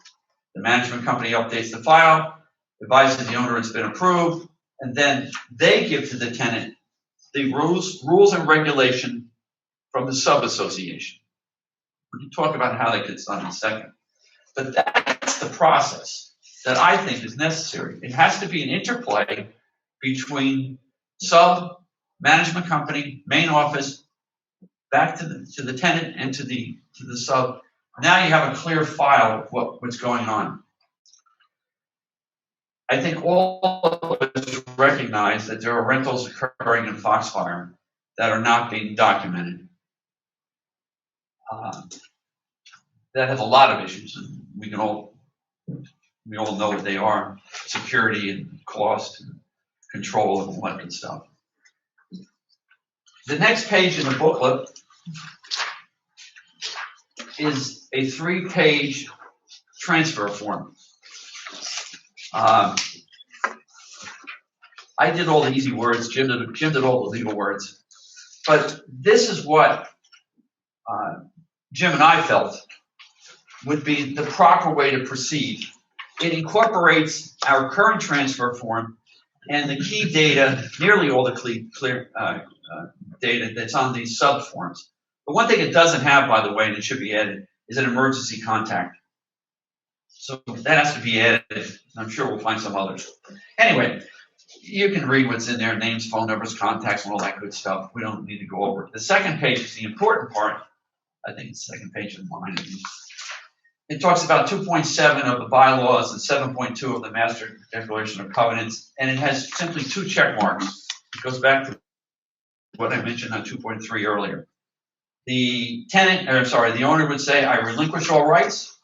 The management company updates the file, advises the owner it's been approved, and then they give to the tenant the rules and regulation from the sub-association. We can talk about how that gets done in a second. But that's the process that I think is necessary. It has to be an interplay between sub, management company, main office, back to the tenant and to the sub. Now you have a clear file of what's going on. I think all of us recognize that there are rentals occurring in Foxfire that are not being documented. That has a lot of issues, and we all know what they are: security and cost and control and all that good stuff. The next page in the booklet is a 3-page transfer form. I did all the easy words. Jim did all the legal words. But this is what Jim and I felt would be the proper way to proceed. It incorporates our current transfer form and the key data, nearly all the clear data that's on these sub forms. But one thing it doesn't have, by the way, and it should be added, is an emergency contact. So that has to be added. I'm sure we'll find some others. Anyway, you can read what's in there, names, phone numbers, contacts, and all that good stuff. We don't need to go over it. The second page is the important part. I think it's the second page of mine. It talks about 2.7 of the bylaws and 7.2 of the Master Declaration of Covenants, and it has simply 2 check marks. It goes back to what I mentioned on 2.3 earlier. The owner would say, I relinquish all rights,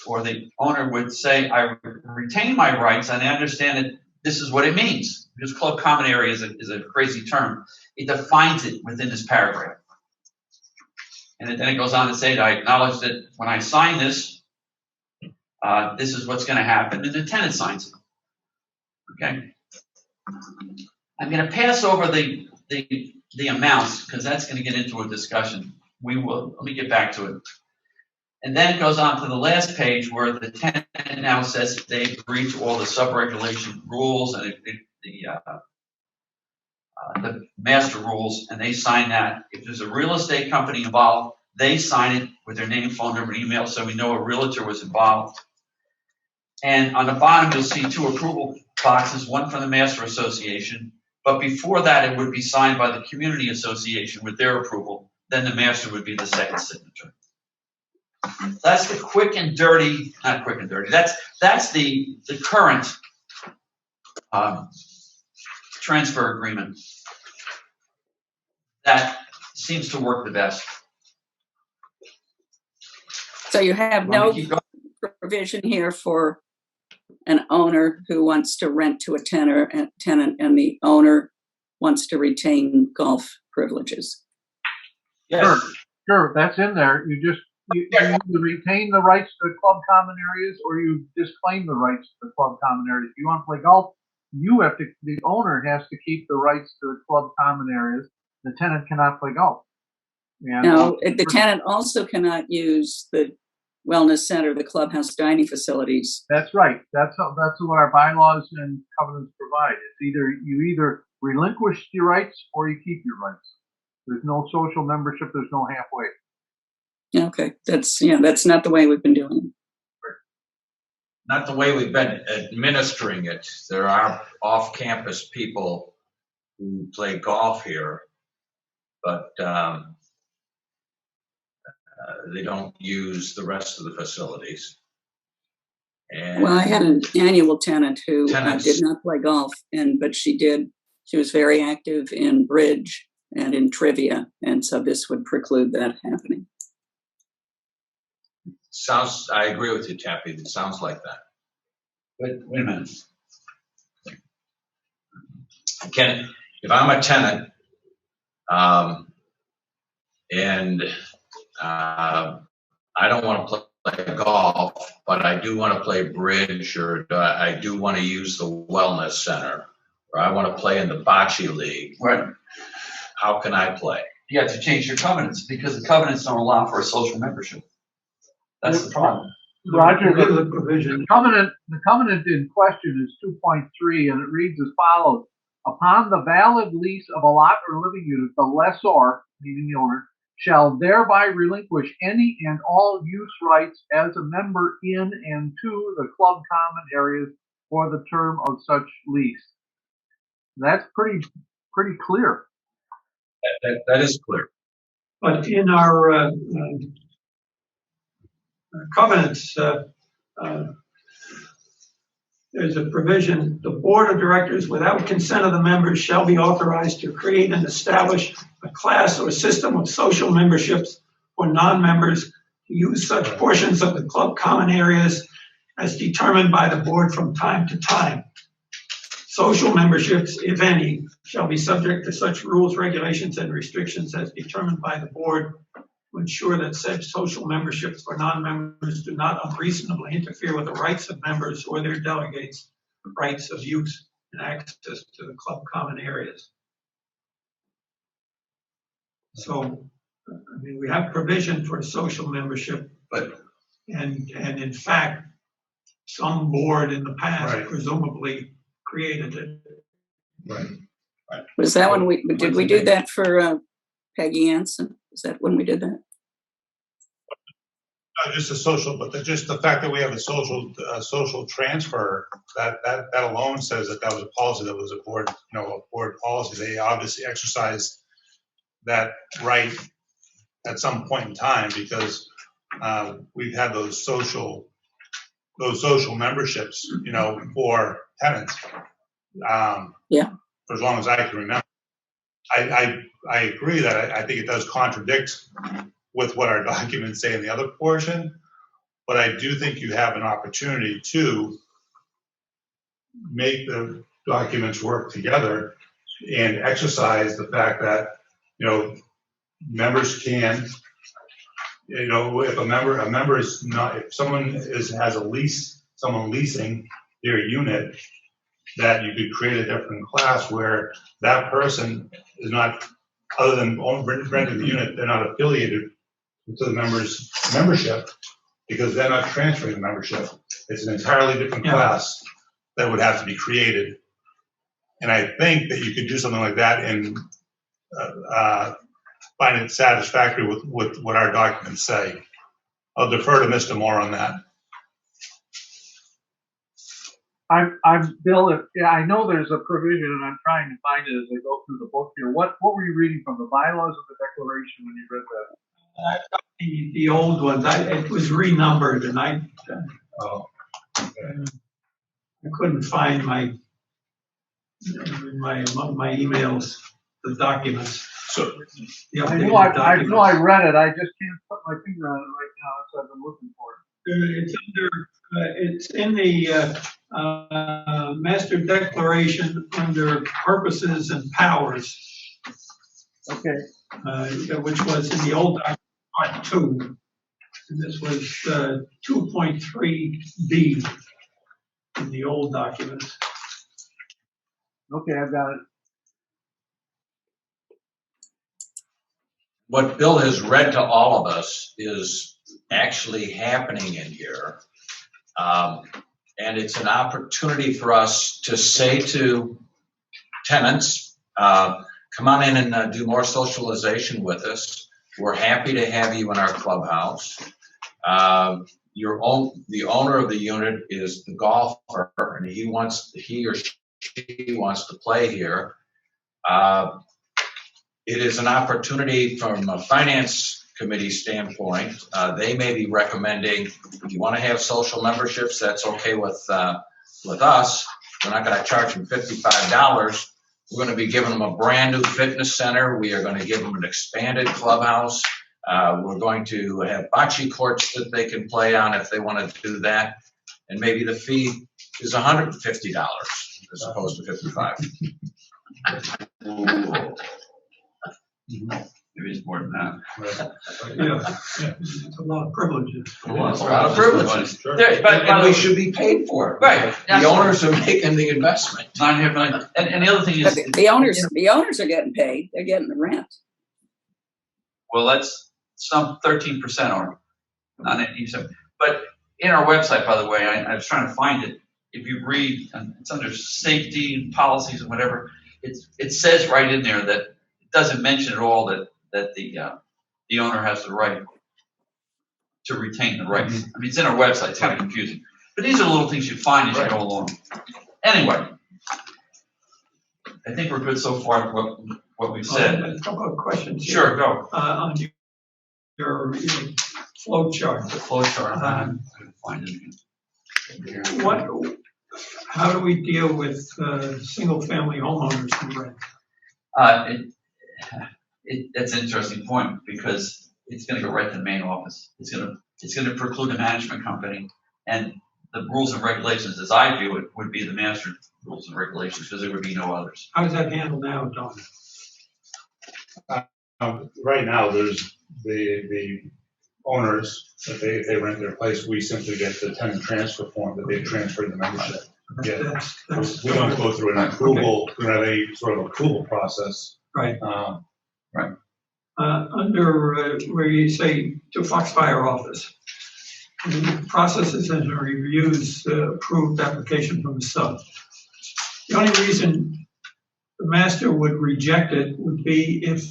or the owner would say, I retain my rights, and I understand that this is what it means. Because club common area is a crazy term. It defines it within this paragraph. And then it goes on to say that I acknowledge that when I sign this, this is what's going to happen, and the tenant signs it. Okay? I'm going to pass over the amounts because that's going to get into a discussion. Let me get back to it. And then it goes on to the last page where the tenant now says that they agree to all the sub-regulation rules and the master rules, and they sign that. If there's a real estate company involved, they sign it with their name, phone number, and email, so we know a realtor was involved. And on the bottom, you'll see 2 approval boxes, one from the master association, but before that, it would be signed by the community association with their approval. Then the master would be the second signature. That's the quick and dirty, not quick and dirty. That's the current transfer agreement that seems to work the best. So you have no provision here for an owner who wants to rent to a tenant and the owner wants to retain golf privileges. Yes. Sure, that's in there. You either retain the rights to the club common areas or you disclaim the rights to the club common areas. If you want to play golf, the owner has to keep the rights to the club common areas. The tenant cannot play golf. And no, the tenant also cannot use the wellness center, the clubhouse dining facilities. That's right. That's what our bylaws and covenants provide. It's you relinquish your rights or you keep your rights. There's no social membership. There's no halfway. Okay, that's not the way we've been doing it. Not the way we've been administering it. There are off-campus people who play golf here, but they don't use the rest of the facilities. And well, I had an annual tenant who did not play golf, but she did. She was very active in bridge and in trivia, and so this would preclude that happening. I agree with you, Tappy. It sounds like that. Wait a minute. If I'm a tenant, and I don't want to play golf, but I do want to play bridge, or I do want to use the wellness center, or I want to play in the bocce league. Right. How can I play? You have to change your covenants because the covenants don't allow for a social membership. That's the problem. Roger, the covenant in question is 2.3, and it reads as follows. Upon the valid lease of a lot or living unit, the lessor, meaning the owner, shall thereby relinquish any and all use rights as a member in and to the club common areas for the term of such lease. That's pretty clear. That is clear. But in our covenants, there's a provision, the board of directors, without consent of the members, shall be authorized to create and establish a class or system of social memberships for non-members to use such portions of the club common areas as determined by the board from time to time. Social memberships, if any, shall be subject to such rules, regulations, and restrictions as determined by the board to ensure that said social memberships for non-members do not unreasonably interfere with the rights of members or their delegates' rights of use and access to the club common areas. So, I mean, we have provision for social membership, and in fact, some board in the past presumably created it. Right. Was that when did we do that for Peggy Anson? Is that when we did that? Just a social, but just the fact that we have a social transfer, that alone says that was a policy that was a board policy. They obviously exercised that right at some point in time because we've had those social memberships, for tenants. For as long as I can remember. I agree that I think it does contradict with what our documents say in the other portion, but I do think you have an opportunity to make the documents work together and exercise the fact that, members can, if a member is not, if someone has a lease, someone leasing their unit, that you could create a different class where that person is not, other than renting the unit, they're not affiliated to the member's membership because they're not transferring the membership. It's an entirely different class that would have to be created. And I think that you could do something like that and find it satisfactory with what our documents say. I'll defer to Mr. Moore on that. Bill, I know there's a provision, and I'm trying to find it as I go through the book here. What were you reading from, the bylaws of the declaration when you read that? The old ones, it was renumbered, and I couldn't find among my emails, the documents. So I know I read it. I just can't put my finger on it right now, so I've been looking for it. It's in the Master Declaration under Purposes and Powers. Okay. Which was in the old document, Part 2. And this was 2.3B in the old document. Okay, I've got it. What Bill has read to all of us is actually happening in here. And it's an opportunity for us to say to tenants, come on in and do more socialization with us. We're happy to have you in our clubhouse. The owner of the unit is the golfer, and he or she wants to play here. It is an opportunity from a finance committee standpoint. They may be recommending, if you want to have social memberships, that's okay with us. We're not going to charge them $55. We're going to be giving them a brand new fitness center. We are going to give them an expanded clubhouse. We're going to have bocce courts that they can play on if they want to do that. And maybe the fee is $150 as opposed to $55. Maybe it's more than that. It's a lot of privileges. It's a lot of privileges. Sure. But we should be paid for it. Right. The owners are making the investment. And the other thing is, the owners are getting paid. They're getting the rent. well, that's some 13% are not 87. But in our website, by the way, I was trying to find it. If you read, it's under safety and policies and whatever. It says right in there that it doesn't mention at all that the owner has the right to retain the rights. I mean, it's in our website. It's kind of confusing. But these are little things you find as you go along. Anyway, I think we're good so far with what we've said. A couple of questions. Sure, go. On your flow chart. The flow chart. I couldn't find it again. How do we deal with single-family homeowners who rent? That's an interesting point because it's going to go right to the main office. It's going to preclude a management company, and the rules and regulations, as I view it, would be the master rules and regulations because there would be no others. How is that handled now, Don? Right now, there's the owners, if they rent their place, we simply get the tenant transfer form that they transfer the membership. Yeah. We don't go through an approval, we don't have any sort of approval process. Right. Right. Under where you say to Foxfire office, processes and reviews approved application from the sub. The only reason the master would reject it would be if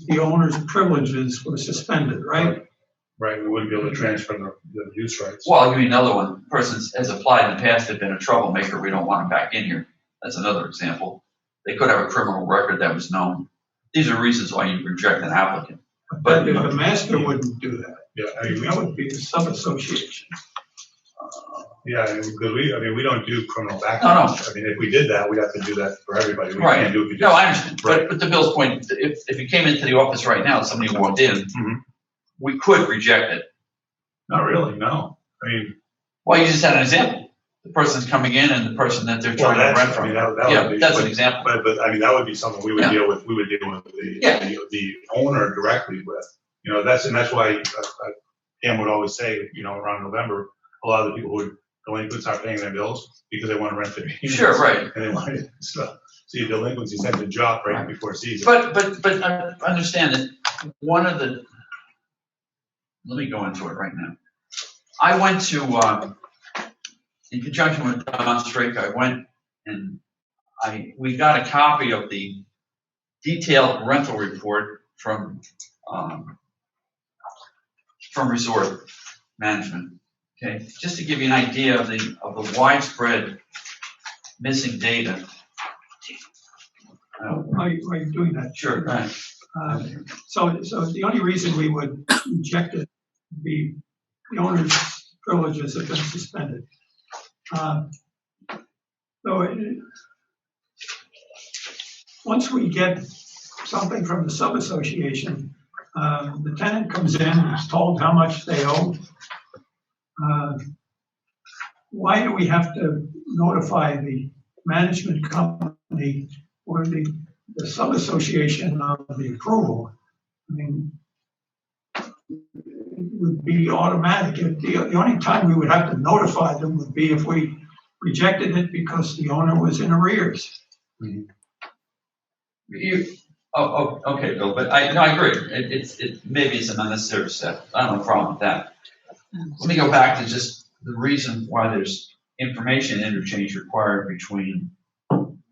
the owner's privileges were suspended, right? Right, we wouldn't be able to transfer the use rights. Well, I'll give you another one. Person has applied in the past, they've been a troublemaker, we don't want them back in here. That's another example. They could have a criminal record that was known. These are reasons why you reject an applicant. But the master wouldn't do that. Yeah, I mean, That would be the sub-association. yeah, because we don't do criminal background. I mean, if we did that, we'd have to do that for everybody. We can't do it. If you No, just- I understand. Right. But to Bill's point, if you came into the office right now, somebody walked in, we could reject it. Not really, no. I mean, Well, you just had an example. The person's coming in and the person that they're trying to rent from. Yeah, that's an example. But I mean, that would be something we would Yeah. deal with. We would deal with the owner directly with. You know, that's why Pam would always say, you know, around November, a lot of the people who delinquents aren't paying their bills because they want to rent their units. Sure, right. And they want to see delinquencies tend to drop right before season. But I understand that one of the, let me go into it right now. I went to, in conjunction with Don Strake, I went and we got a copy of the detailed rental report from Resort Management. Okay, just to give you an idea of the widespread missing data. Why are you doing that? Sure, right. So the only reason we would reject it would be the owner's privileges have been suspended. Once we get something from the sub-association, the tenant comes in, is told how much they owe. Why do we have to notify the management company or the sub-association of the approval? I mean, it would be automatic. The only time we would have to notify them would be if we rejected it because the owner was in arrears. Okay, Bill, but I agree. Maybe it's an unnecessary step. I don't have a problem with that. Let me go back to just the reason why there's information interchange required between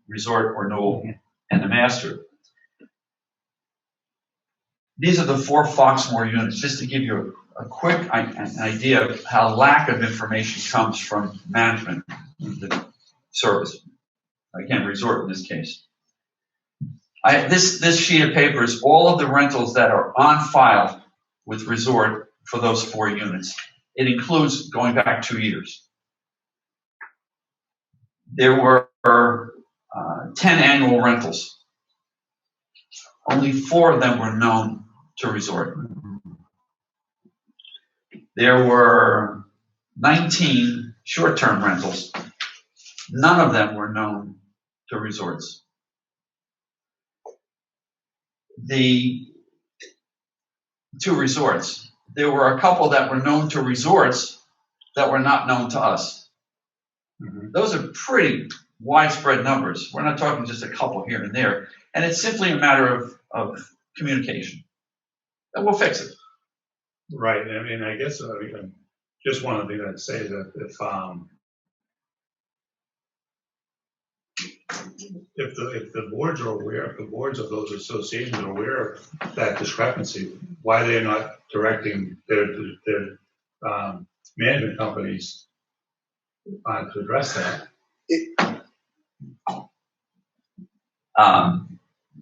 Resort or Knoll and the master. These are the 4 Foxmore units, just to give you a quick an idea of how lack of information comes from management, the service. Again, Resort in this case. This sheet of paper is all of the rentals that are on file with Resort for those 4 units. It includes going back 2 years. There were 10 annual rentals. Only 4 of them were known to Resort. There were 19 short-term rentals. None of them were known to Resorts. To Resorts. There were a couple that were known to Resorts that were not known to us. Those are pretty widespread numbers. We're not talking just a couple here and there. And it's simply a matter of communication. And we'll fix it. Right. I mean, I guess just one of the things I'd say is that if the boards are aware, if the boards of those associations are aware of that discrepancy, why they're not directing their management companies to address that.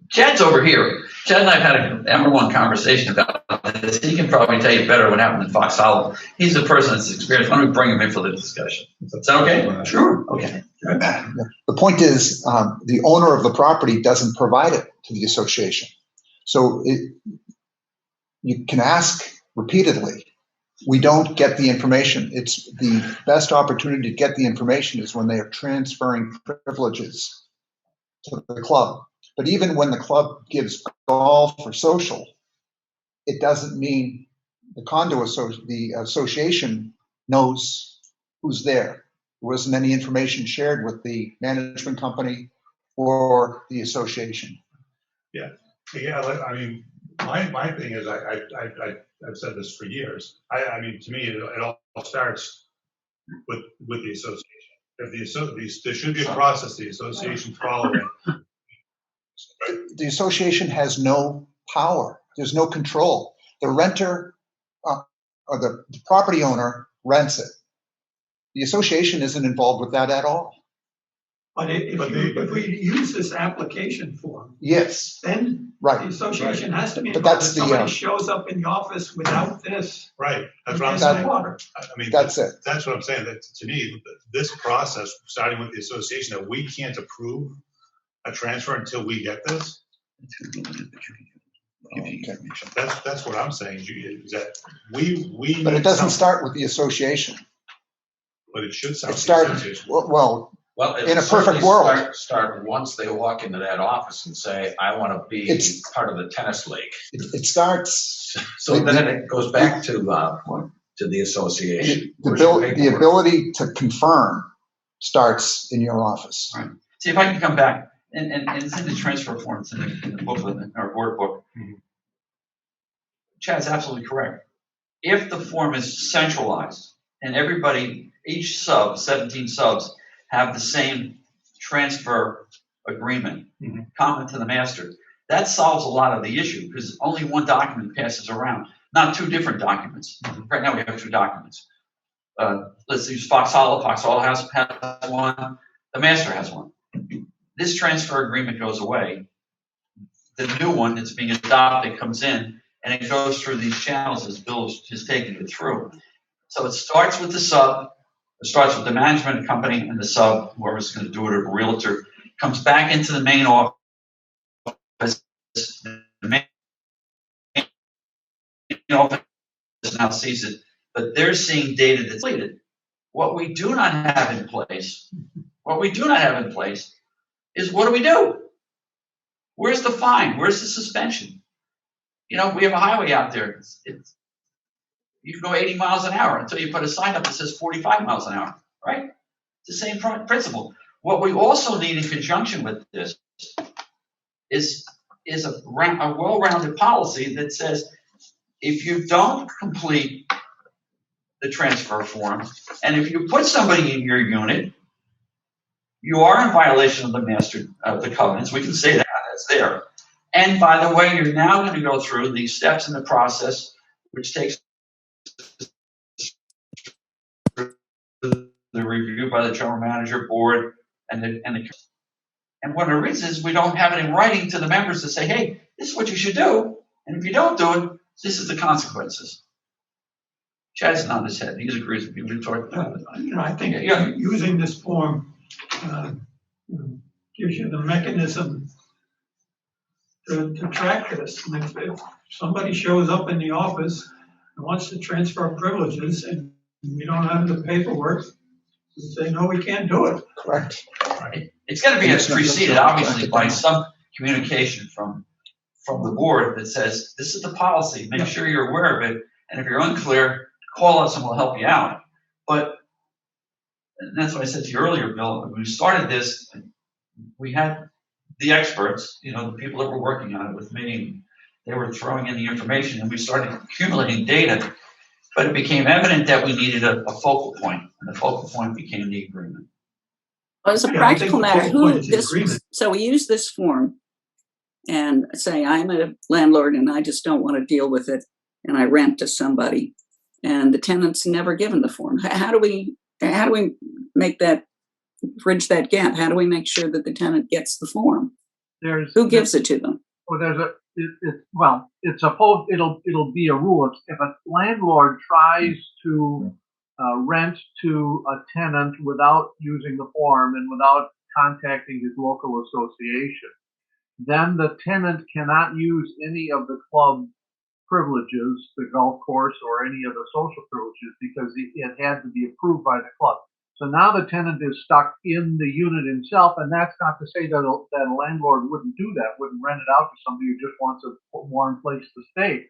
Chad's over here. Chad and I have had an hour-long conversation about this. He can probably tell you better what happened in Fox Hollow. He's the person that's experienced. Why don't we bring him in for the discussion? Is that okay? Sure. Okay. The point is, the owner of the property doesn't provide it to the association. So you can ask repeatedly. We don't get the information. It's the best opportunity to get the information is when they are transferring privileges to the club. But even when the club gives golf or social, it doesn't mean the association knows who's there. There wasn't any information shared with the management company or the association. Yeah. I mean, my thing is, I've said this for years. I mean, to me, it all starts with the association. There should be a process the association following. The association has no power. There's no control. The renter or the property owner rents it. The association isn't involved with that at all. But if we use this application form, Yes, then the right. association has to be But involved. that's If the, somebody shows up in the office without this, Right, that's we what I'm can't saying. water. I mean, That's it. that's what I'm saying, that to me, this process, starting with the association, that we can't approve a transfer until we get this, Okay. that's what I'm saying, is that we. But it need doesn't some- start with the association. But it should start It with the starts, association. well, Well, it in a certainly perfect world. start once they walk into that office and say, I want to be It's- part of the tennis league. it starts, So then it goes back to the association. Where's your the paperwork? ability to confirm starts in your office. Right. See, if I can come back, and it's in the transfer form, it's in the booklet, in our board book. Chad's absolutely correct. If the form is centralized and everybody, each sub, 17 subs, have the same transfer agreement, common to the master, that solves a lot of the issue because only one document passes around, not two different documents. Right now we have two documents. Let's use Fox Hollow. Fox Hollow has one. The master has one. This transfer agreement goes away. The new one that's being adopted comes in, and it goes through these channels as Bill has taken it through. So it starts with the sub, it starts with the management company and the sub, whoever's going to do it, a realtor, comes back into the main office. The main office now sees it, but they're seeing data that's deleted. What we do not have in place is what do we do? Where's the fine? Where's the suspension? You know, we have a highway out there. You can go 80 miles an hour until you put a sign up that says 45 miles an hour, right? It's the same principle. What we also need in conjunction with this is a well-rounded policy that says if you don't complete the transfer form, and if you put somebody in your unit, you are in violation of the covenants. We can say that, that's there. And by the way, you're now going to go through these steps in the process, which takes the review by the general manager board and one of the reasons is we don't have it in writing to the members to say, hey, this is what you should do. And if you don't do it, this is the consequences. Chad's nodding his head. He agrees with me. We've talked about it. You know, I think using this form gives you the mechanism to track this. And if somebody shows up in the office and wants to transfer privileges and we don't have the paperwork, we say, no, we can't do it. Correct. Right. It's got to be preceded, obviously, by some communication from the board that says, this is the policy. Make sure you're aware of it. And if you're unclear, call us and we'll help you out. But and that's what I said to you earlier, Bill. When we started this, we had the experts, you know, the people that were working on it with me. They were throwing in the information and we started accumulating data. But it became evident that we needed a focal point, and the focal point became the agreement. Well, as a practical matter, so we use this form and say, I'm a landlord and I just don't want to deal with it, and I rent to somebody, and the tenant's never given the form. How do we make that, bridge that gap? How do we make sure that the tenant gets the form? Who gives it to them? Well, it's supposed it'll be a rule. If a landlord tries to rent to a tenant without using the form and without contacting his local association, then the tenant cannot use any of the club privileges, the golf course, or any of the social privileges because it had to be approved by the club. So now the tenant is stuck in the unit himself, and that's not to say that a landlord wouldn't do that, wouldn't rent it out to somebody who just wants a warm place to stay.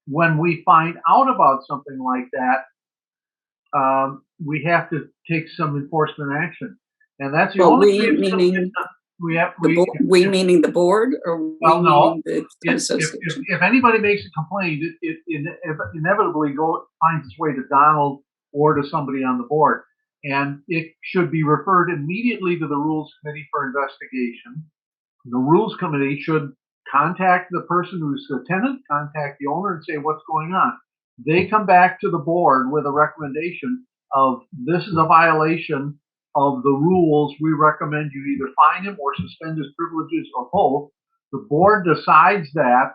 When we find out about something like that, we have to take some enforcement action, and that's the only. We meaning the board, or meaning the association? If anybody makes a complaint, it inevitably finds its way to Donald or to somebody on the board. And it should be referred immediately to the Rules Committee for investigation. The Rules Committee should contact the person who's the tenant, contact the owner and say what's going on. They come back to the board with a recommendation of this is a violation of the rules. We recommend you either fine him or suspend his privileges or both. The board decides that,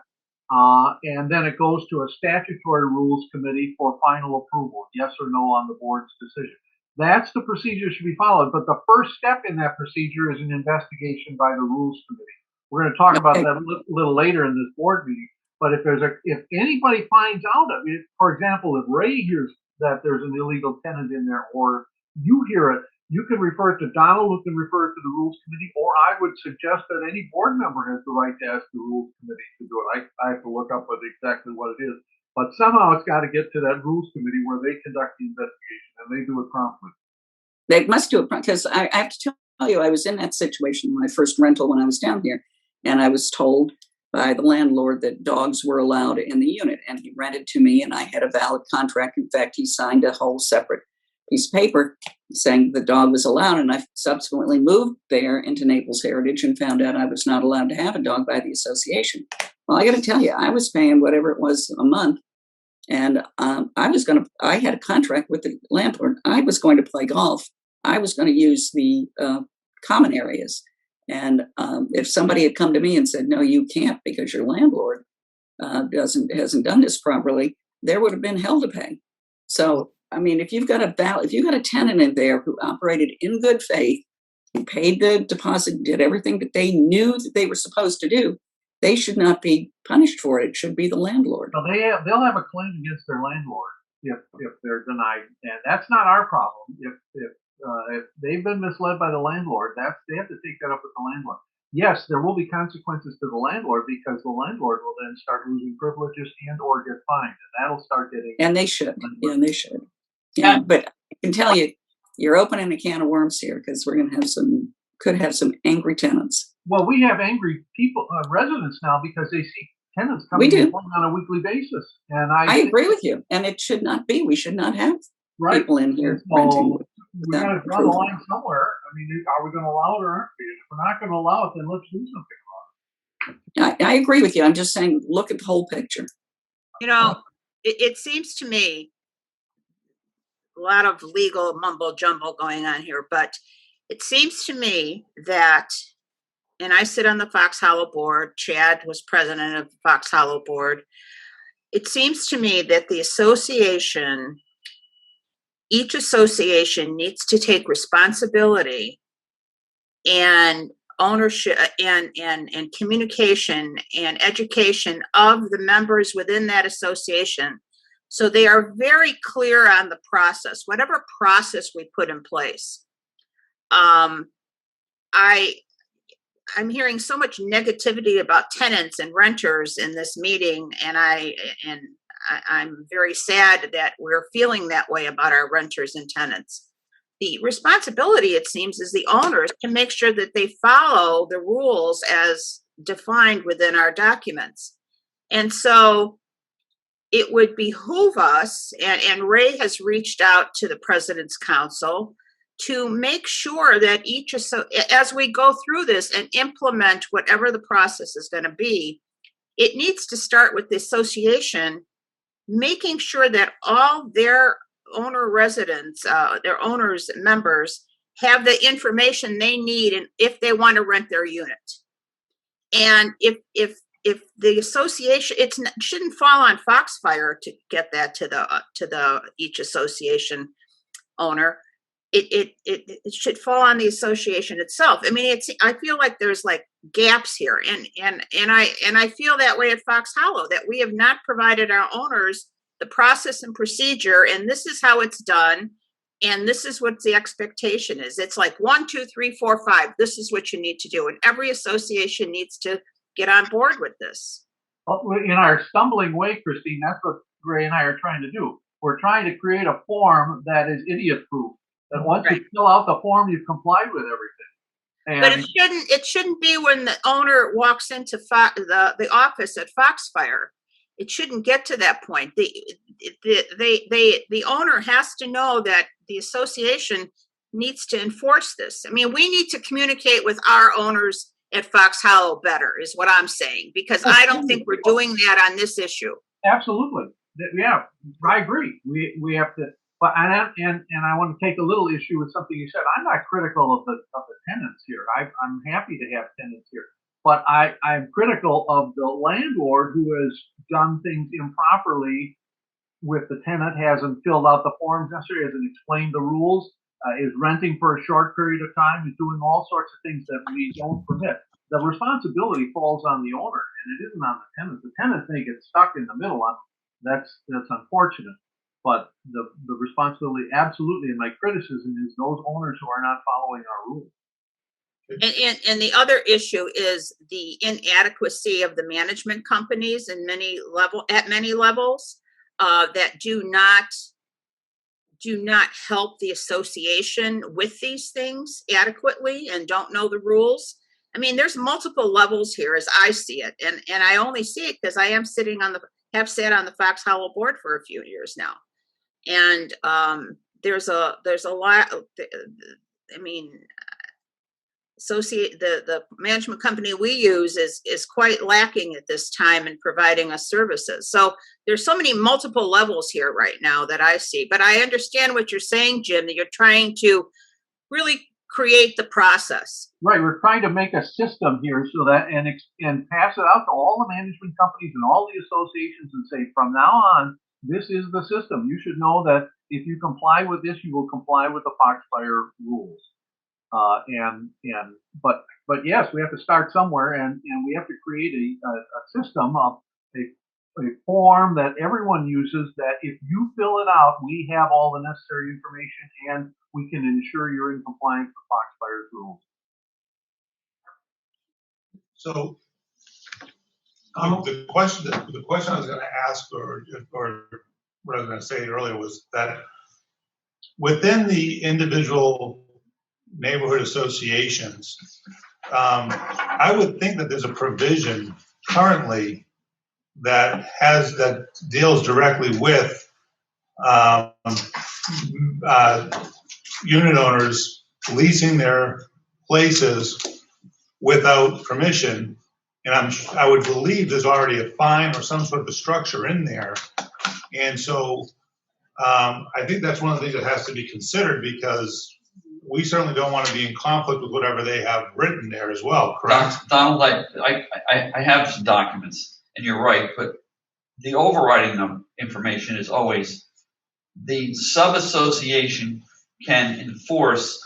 and then it goes to a statutory rules committee for final approval, yes or no on the board's decision. That's the procedure should be followed. But the first step in that procedure is an investigation by the rules committee. We're going to talk about that a little later in this board meeting. But if anybody finds out of it, for example, if Ray hears that there's an illegal tenant in there, or you hear it, you can refer it to Donald, who can refer it to the rules committee, or I would suggest that any board member has the right to ask the rules committee to do it. I have to look up exactly what it is. But somehow it's got to get to that rules committee where they conduct the investigation, and they do it promptly. They must do it because I have to tell you, I was in that situation in my first rental when I was down here, and I was told by the landlord that dogs were allowed in the unit, and he rented to me, and I had a valid contract. In fact, he signed a whole separate piece of paper saying the dog was allowed, and I subsequently moved there into Naples Heritage and found out I was not allowed to have a dog by the association. Well, I got to tell you, I was paying whatever it was a month, and I had a contract with the landlord. I was going to play golf. I was going to use the common areas. And if somebody had come to me and said, no, you can't because your landlord hasn't done this properly, there would have been hell to pay. So, I mean, if you've got a tenant in there who operated in good faith, who paid the deposit, did everything that they knew that they were supposed to do, they should not be punished for it. It should be the landlord. So they'll have a claim against their landlord if they're denied, and that's not our problem. If they've been misled by the landlord, they have to take that up with the landlord. Yes, there will be consequences to the landlord because the landlord will then start losing privileges and or get fined, and that'll start getting. And they should. Yeah, they should. Yeah, but I can tell you, you're opening a can of worms here because we're going to could have some angry tenants. Well, we have angry people, residents now because they see tenants coming in on a weekly basis, and I agree with you. And it should not be. We should not have people in here renting. We got to draw the line somewhere. I mean, are we going to allow it or aren't we? If we're not going to allow it, then let's do something about it. I agree with you. I'm just saying, look at the whole picture. You know, it seems to me a lot of legal mumbo jumbo going on here, but it seems to me that, and I sit on the Fox Hollow board, Chad was president of the Fox Hollow board. It seems to me that each association needs to take responsibility and ownership and communication and education of the members within that association. So they are very clear on the process, whatever process we put in place. I'm hearing so much negativity about tenants and renters in this meeting, and I'm very sad that we're feeling that way about our renters and tenants. The responsibility, it seems, is the owners to make sure that they follow the rules as defined within our documents. And so it would behoove us, and Ray has reached out to the President's Council to make sure that as we go through this and implement whatever the process is going to be, it needs to start with the association making sure that all their owner residents, their owners, members, have the information they need and if they want to rent their unit. And if the association, it shouldn't fall on Foxfire to get that to the each association owner. It should fall on the association itself. I mean, I feel like there's like gaps here, and I feel that way at Fox Hollow, that we have not provided our owners the process and procedure, and this is how it's done, and this is what the expectation is. It's like 1, 2, 3, 4, 5. This is what you need to do, and every association needs to get on board with this. Well, in our stumbling way, Christine, that's what Ray and I are trying to do. We're trying to create a form that is idiot-proof. That once you fill out the form, you've complied with everything. And but it shouldn't be when the owner walks into the office at Foxfire. It shouldn't get to that point. The owner has to know that the association needs to enforce this. I mean, we need to communicate with our owners at Fox Hollow better, is what I'm saying, because I don't think we're doing that on this issue. Absolutely. Yeah, I agree. We have to, but and I want to take a little issue with something you said. I'm not critical of the tenants here. I'm happy to have tenants here, but I'm critical of the landlord who has done things improperly with the tenant, hasn't filled out the forms necessary, hasn't explained the rules, is renting for a short period of time, is doing all sorts of things that we don't permit. The responsibility falls on the owner, and it isn't on the tenant. The tenant may get stuck in the middle. That's unfortunate. But the responsibility, absolutely, and my criticism is those owners who are not following our rules. And the other issue is the inadequacy of the management companies at many levels that do not help the association with these things adequately and don't know the rules. I mean, there's multiple levels here as I see it, and I only see it because I have sat on the Fox Hollow board for a few years now, and there's a lot. I mean, the management company we use is quite lacking at this time in providing us services. So there's so many multiple levels here right now that I see. But I understand what you're saying, Jim, that you're trying to really create the process. Right, we're trying to make a system here so that and pass it out to all the management companies and all the associations and say, from now on, this is the system. You should know that if you comply with this, you will comply with the Foxfire rules. But yes, we have to start somewhere, and we have to create a system of a form that everyone uses, that if you fill it out, we have all the necessary information and we can ensure you're in compliance with Foxfire's rules. So the question I was going to ask, or what I was going to say earlier, was that within the individual neighborhood associations, I would think that there's a provision currently that deals directly with unit owners leasing their places without permission, and I would believe there's already a fine or some sort of a structure in there, and so I think that's one of the things that has to be considered, because we certainly don't want to be in conflict with whatever they have written there as well, correct? Donald, I have some documents, and you're right, but the overriding information is always the sub-association can enforce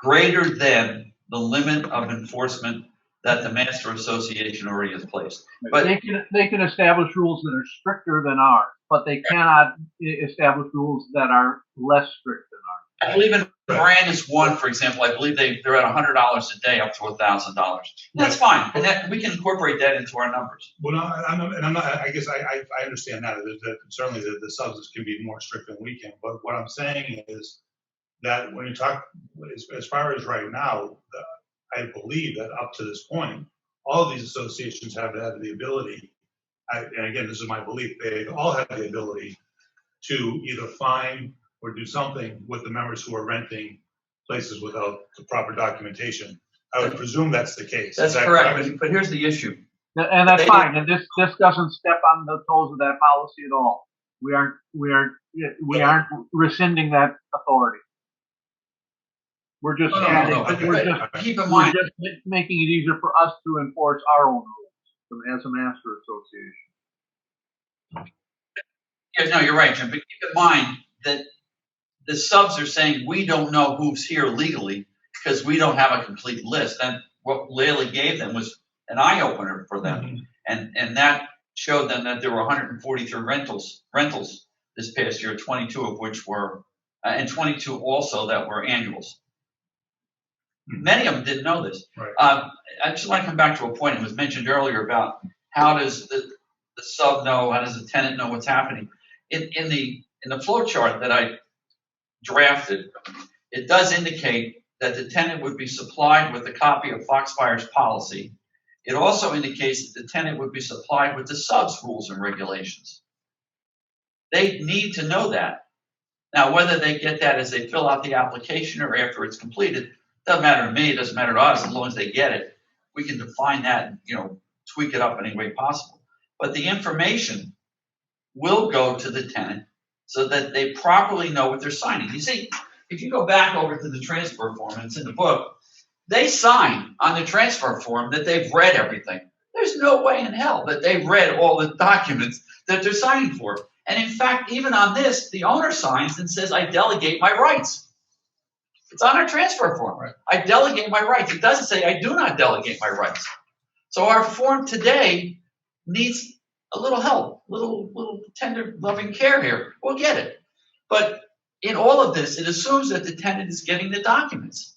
greater than the limit of enforcement that the master association already has placed. But they can establish rules that are stricter than ours, but they cannot establish rules that are less strict than ours. I believe in Brandis One, for example, I believe they're at $100 a day up to $1,000. That's fine, and that we can incorporate that into our numbers. Well, no, I'm not. I guess I understand that. Certainly the subs can be more strict than we can. But what I'm saying is that when you talk, as far as right now, I believe that up to this point, all of these associations have had the ability, and again, this is my belief, they all have the ability to either fine or do something with the members who are renting places without the proper documentation. I would presume that's the case. That's correct. But here's the issue. And that's fine. And this doesn't step on the toes of that policy at all. We aren't rescinding that authority. We're just keep in mind, we're just making it easier for us to enforce our own rules as a master association. Yeah, no, you're right, Jim. But keep in mind that the subs are saying we don't know who's here legally because we don't have a complete list. And what Laley gave them was an eye opener for them, and that showed them that there were 143 rentals this past year, 22 of which were, and 22 also that were annuals. Many of them didn't know this. Right. I just want to come back to a point that was mentioned earlier about how does the sub know, how does the tenant know what's happening. In the flow chart that I drafted, it does indicate that the tenant would be supplied with a copy of Foxfire's policy. It also indicates that the tenant would be supplied with the sub's rules and regulations. They need to know that. Now, whether they get that as they fill out the application or after it's completed, doesn't matter to me, it doesn't matter to us, as long as they get it. We can define that and, tweak it up any way possible. But the information will go to the tenant so that they properly know what they're signing. You see, if you go back over to the transfer form, and it's in the book, they sign on the transfer form that they've read everything. There's no way in hell that they've read all the documents that they're signing for. And in fact, even on this, the owner signs and says, I delegate my rights. It's on our transfer form. Right? I delegate my rights. It doesn't say I do not delegate my rights. So our form today needs a little help, little tender, loving care here. We'll get it. But in all of this, it assumes that the tenant is getting the documents.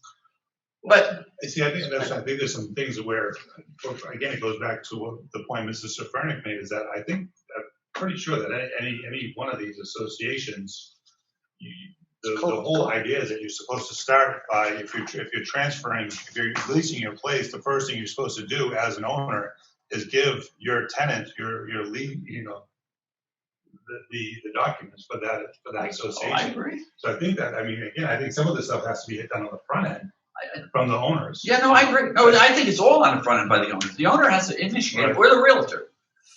But see, I think there's some things where, again, it goes back to what the point Mrs. Sofronic made, is that I'm pretty sure that any one of these associations, the whole idea is that you're supposed to start by, if you're transferring, if you're leasing your place, the first thing you're supposed to do as an owner is give your tenant your lead, the documents for that association. I agree. So I think that, again, I think some of this stuff has to be done on the front end from the owners. Yeah, no, I agree. No, I think it's all on the front end by the owners. The owner has to initiate it. We're the realtor.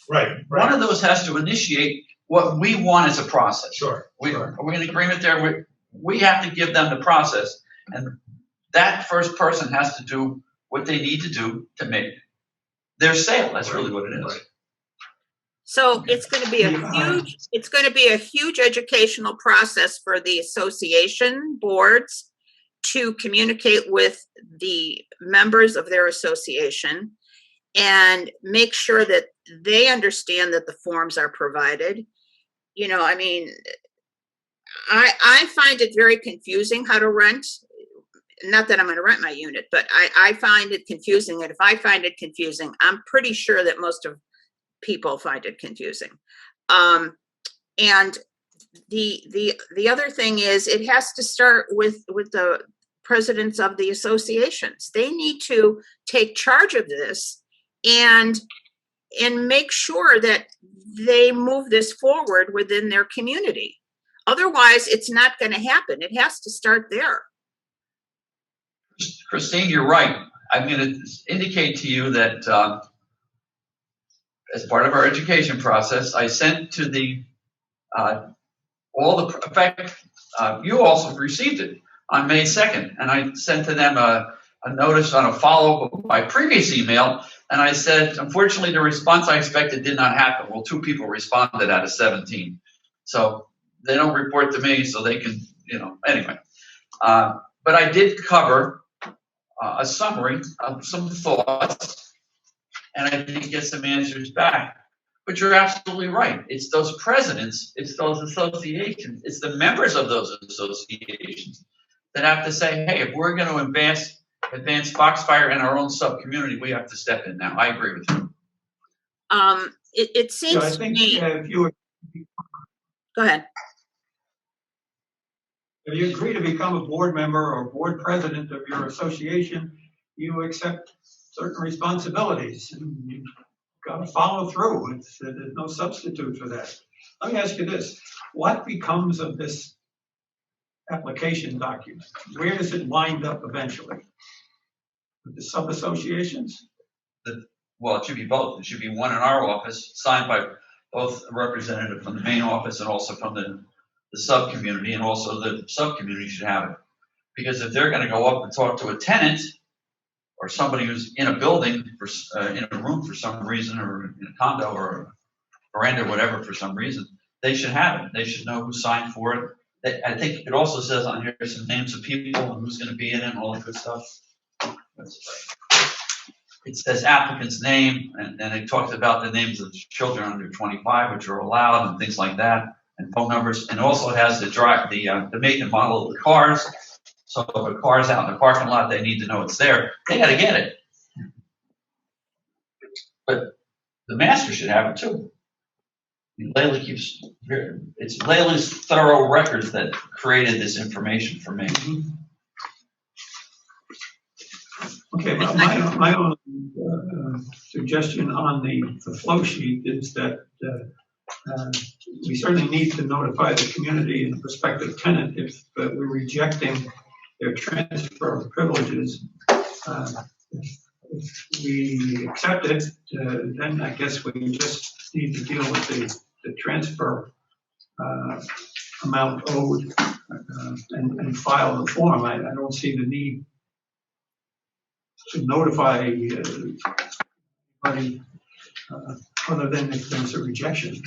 Right. One of those has to initiate what we want as a process. Sure. We're in agreement there. We have to give them the process, and that first person has to do what they need to do to make their sale. That's really what it is. Right. So it's going to be a huge educational process for the association boards to communicate with the members of their association and make sure that they understand that the forms are provided. I find it very confusing how to rent. Not that I'm going to rent my unit, but I find it confusing. And if I find it confusing, I'm pretty sure that most of people find it confusing. And the other thing is, it has to start with the presidents of the associations. They need to take charge of this and make sure that they move this forward within their community. Otherwise, it's not going to happen. It has to start there. Christine, you're right. I'm going to indicate to you that as part of our education process, I sent to the in fact, you also received it on May 2nd, and I sent to them a notice on a follow-up of my previous email, and I said, unfortunately, the response I expected did not happen. Well, 2 people responded out of 17. So they don't report to me, so they can, anyway. But I did cover a summary of some thoughts, and I did get some answers back. But you're absolutely right. It's those presidents, it's those associations, it's the members of those associations that have to say, hey, if we're going to advance Foxfire in our own sub-community, we have to step in now. I agree with you. It seems to me. Go ahead. If you agree to become a board member or board president of your association, you accept certain responsibilities. You've got to follow through. There's no substitute for that. Let me ask you this. What becomes of this application document? Where does it wind up eventually? With the sub-associations? Well, it should be both. It should be one in our office, signed by both a representative from the main office and also from the sub-community, and also the sub-community should have it. Because if they're going to go up and talk to a tenant or somebody who's in a building, in a room for some reason, or in a condo or a veranda or whatever for some reason, they should have it. They should know who signed for it. I think it also says on here some names of people and who's going to be in it and all that good stuff. It says applicant's name, and then it talks about the names of children under 25, which are allowed, and things like that, and phone numbers. And also it has the make and model of the cars. So if a car's out in the parking lot, they need to know it's there. They got to get it. But the master should have it too. Layla it's Layla's thorough records that created this information for me. Okay, well, my own suggestion on the flow sheet is that we certainly need to notify the community and prospective tenant if we're rejecting their transfer of privileges. If we accept it, then I guess we just need to deal with the the transfer amount owed and file the form. I don't see the need to notify anybody other than if there's a rejection.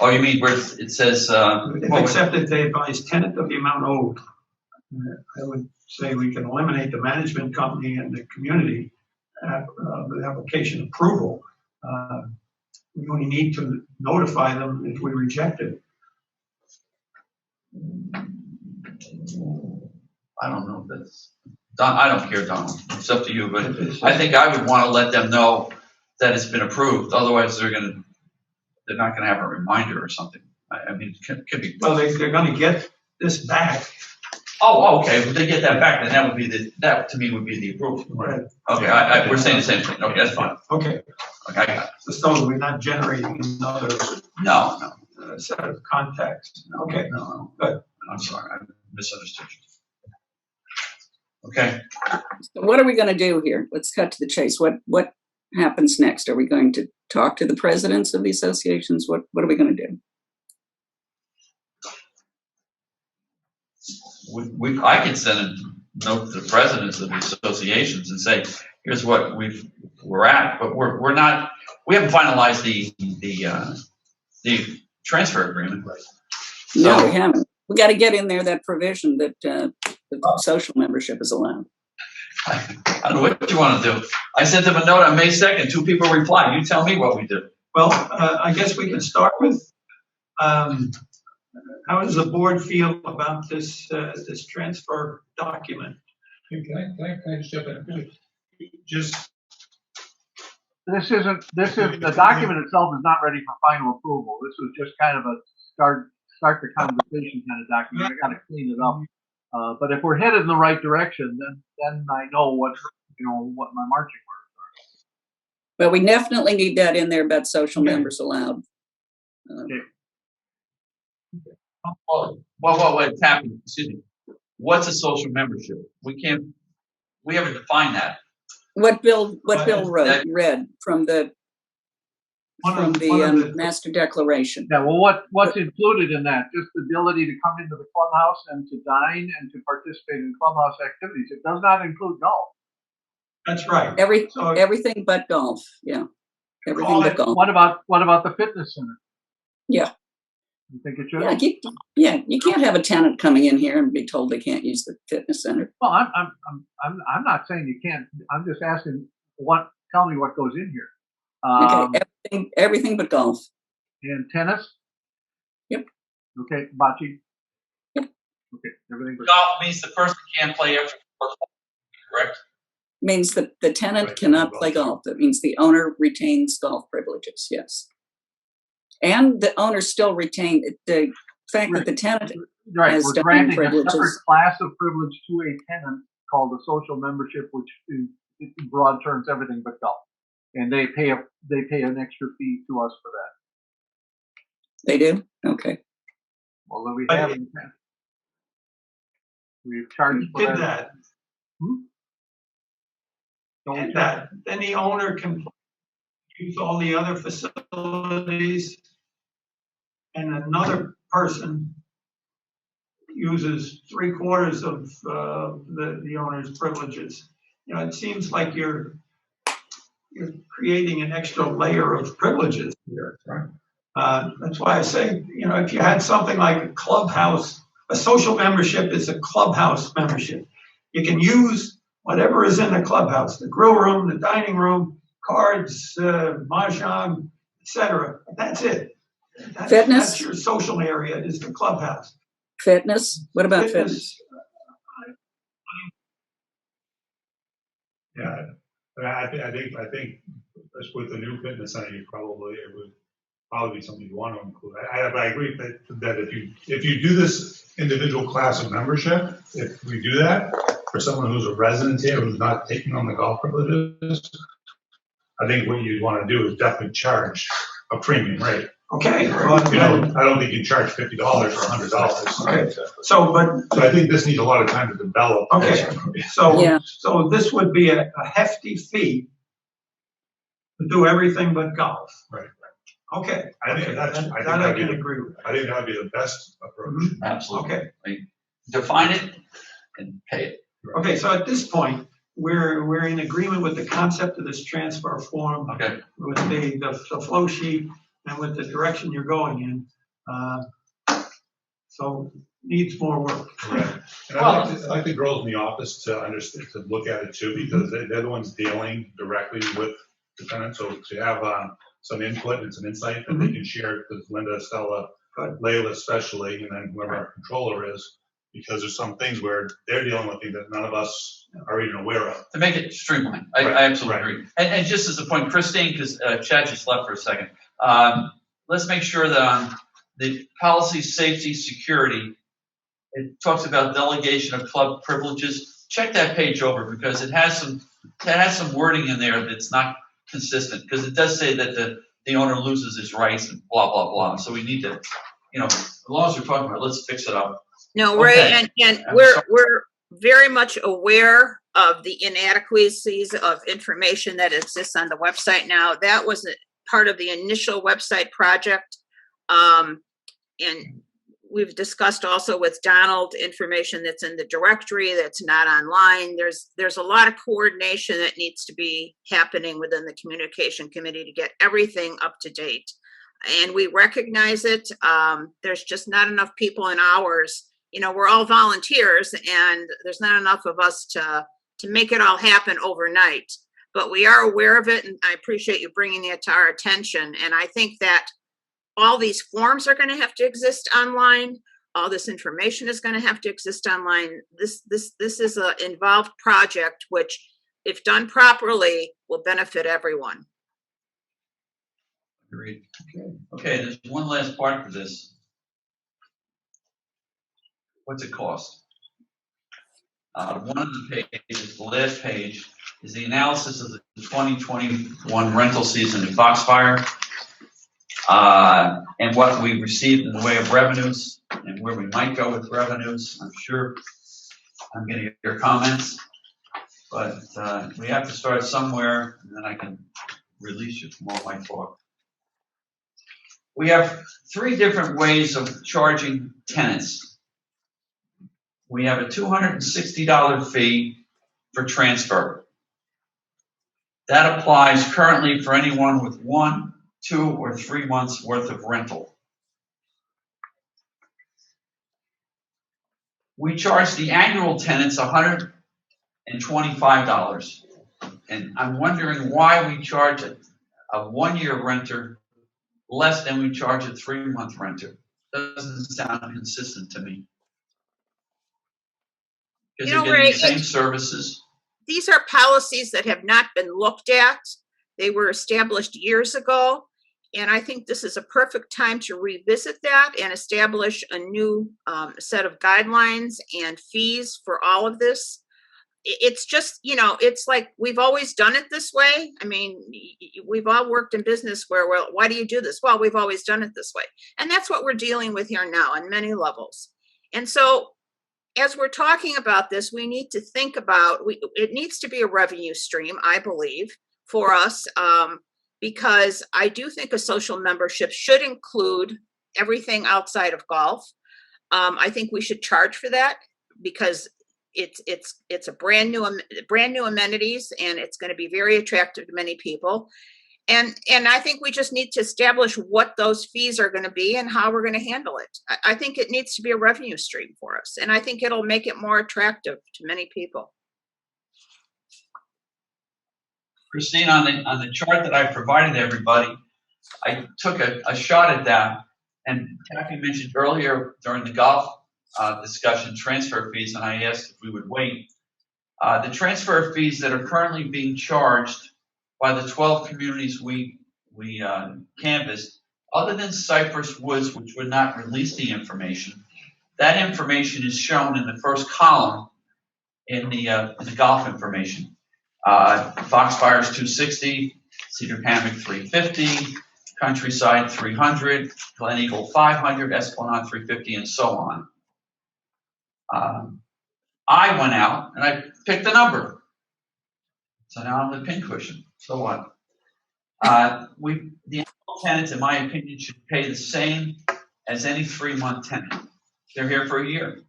Oh, you mean where it says, If accepted, they advise tenant of the amount owed. I would say we can eliminate the management company and the community with application approval. We only need to notify them if we reject it. I don't know if that's, Don, I don't care, Donald. It's up to you, but I think I would want to let them know that it's been approved. Otherwise, they're not gonna have a reminder or something. I mean, it could be. Well, they're gonna get this back. Oh, okay. If they get that back, then that would be that to me would be the approval. Right. Okay, we're saying the same thing. Okay, that's fine. Okay. Okay, I got it. So we're not generating another No. set of contacts. Okay. No. Good. I'm sorry, I misunderstood you. Okay. So what are we going to do here? Let's cut to the chase. What happens next? Are we going to talk to the presidents of the associations? What are we going to do? I can send a note to the presidents of the associations and say, here's what we're at, but we haven't finalized the transfer agreement. No, So- we haven't. We got to get in there that provision that the social membership is allowed. I don't know what you want to do. I sent them a note on May 2nd. 2 people replied. You tell me what we do. Well, I guess we can start with, how does the board feel about this transfer document? Can I just jump in? The document itself is not ready for final approval. This was just kind of a start the conversation kind of document. I got to clean it up. But if we're headed in the right direction, then I know what my marching orders are. But we definitely need that in there about social members allowed. Okay. What's happening? Excuse me. What's a social membership? We haven't defined that. What Bill read from the master declaration. Yeah, well, what's included in that? Just the ability to come into the clubhouse and to dine and to participate in clubhouse activities. It does not include golf. That's right. Everything but golf. Yeah. Everything but golf. What about the fitness center? Yeah. You think it should? Yeah, you can't have a tenant coming in here and be told they can't use the fitness center. Well, I'm not saying you can't. I'm just asking tell me what goes in here. Okay, everything but golf. And tennis? Yep. Okay, bocce? Yep. Okay, everything but golf means the person can't play after, correct? Means that the tenant cannot play golf. That means the owner retains golf privileges, yes. And the owner still retains the fact that the tenant has we're dining granting a privileges. separate class of privilege to a tenant called the social membership, which in broad terms everything but golf. And they pay an extra fee to us for that. They do? Okay. Well, then we have we've charged for Did that. And then the owner can use all the other facilities, and another person uses 3/4 of the owner's privileges. It seems like you're creating an extra layer of privileges here. Right. That's why I say, if you had something like a clubhouse, a social membership is a clubhouse membership. You can use whatever is in the clubhouse, the grill room, the dining room, cards, mahjong, etc. That's it. Fitness? That's your social area, is the clubhouse. Fitness? What about fitness? Yeah, I think with the new fitness center, it would probably be something you want to include. I agree that if you do this individual class of membership, if we do that for someone who's a resident here who's not taking on the golf privileges, I think what you'd want to do is definitely charge a premium rate. Okay. I don't think you charge $50 or $100. Right. So I think this needs a lot of time to develop. Okay. So this would be a hefty fee to do everything but golf. Right. Okay. I think That I that'd be can the- agree with. I think that'd be the best approach. Absolutely. Okay. Define it and pay it. Okay, so at this point, we're in agreement with the concept of this transfer form, Okay. with the flow sheet and with the direction you're going in. So needs more work. Correct. And I'd like the girls in the office to understand, to look at it too, because they're the ones dealing directly with the tenant. So to have some input and some insight that they can share, because Linda, Stella, Layla especially, and then whoever our controller is, because there's some things where they're dealing with things that none of us are even aware of. To make it streamlined. I absolutely agree. And just as a point, Christine, because Chad just left for a second, let's make sure that on the policy, safety, security, it talks about delegation of club privileges. Check that page over because it has some wording in there that's not consistent, because it does say that the owner loses his rights and blah, blah, blah. So we need to, as long as we're talking about it, let's fix it up. No, Okay. Ray, and I'm we're sorry. we're very much aware of the inadequacies of information that exists on the website now. That was part of the initial website project. And we've discussed also with Donald information that's in the directory that's not online. There's a lot of coordination that needs to be happening within the communication committee to get everything up to date. And we recognize it. There's just not enough people in hours. We're all volunteers and there's not enough of us to make it all happen overnight, but we are aware of it. And I appreciate you bringing it to our attention. And I think that all these forms are going to have to exist online. All this information is going to have to exist online. This is an involved project, which if done properly will benefit everyone. Agreed. Okay, there's one last part for this. What's it cost? One of the pages, the last page, is the analysis of the 2021 rental season in Foxfire, and what we received in the way of revenues and where we might go with revenues. I'm sure I'm going to get your comments, but we have to start somewhere, and then I can release you from all my talk. We have 3 different ways of charging tenants. We have a $260 fee for transfer. That applies currently for anyone with 1, 2, or 3 months worth of rental. We charge the annual tenants $125. And I'm wondering why we charge a 1-year renter less than we charge a 3-month renter. Doesn't sound consistent to me. Because they're getting Ray, the same services. These are policies that have not been looked at. They were established years ago. And I think this is a perfect time to revisit that and establish a new set of guidelines and fees for all of this. It's just, it's like we've always done it this way. I mean, we've all worked in business where, well, why do you do this? Well, we've always done it this way. And that's what we're dealing with here now on many levels. And so as we're talking about this, we need to think about, it needs to be a revenue stream, I believe, for us, because I do think a social membership should include everything outside of golf. I think we should charge for that because it's a brand new amenities, and it's going to be very attractive to many people. And I think we just need to establish what those fees are going to be and how we're going to handle it. I think it needs to be a revenue stream for us, and I think it'll make it more attractive to many people. Christine, on the chart that I provided everybody, I took a shot at that, and Kathy mentioned earlier during the golf discussion transfer fees, and I asked if we would wait. The transfer fees that are currently being charged by the 12 communities we canvassed, other than Cypress Woods, which would not release the information, that information is shown in the first column in the golf information. Foxfire's $260, Cedar Hammock $350, Countryside $300, Glen Eagle $500, Esplanade $350, and so on. I went out and I picked a number. So now I'm the pincushion. So what? The tenants, in my opinion, should pay the same as any 3-month tenant. They're here for a year.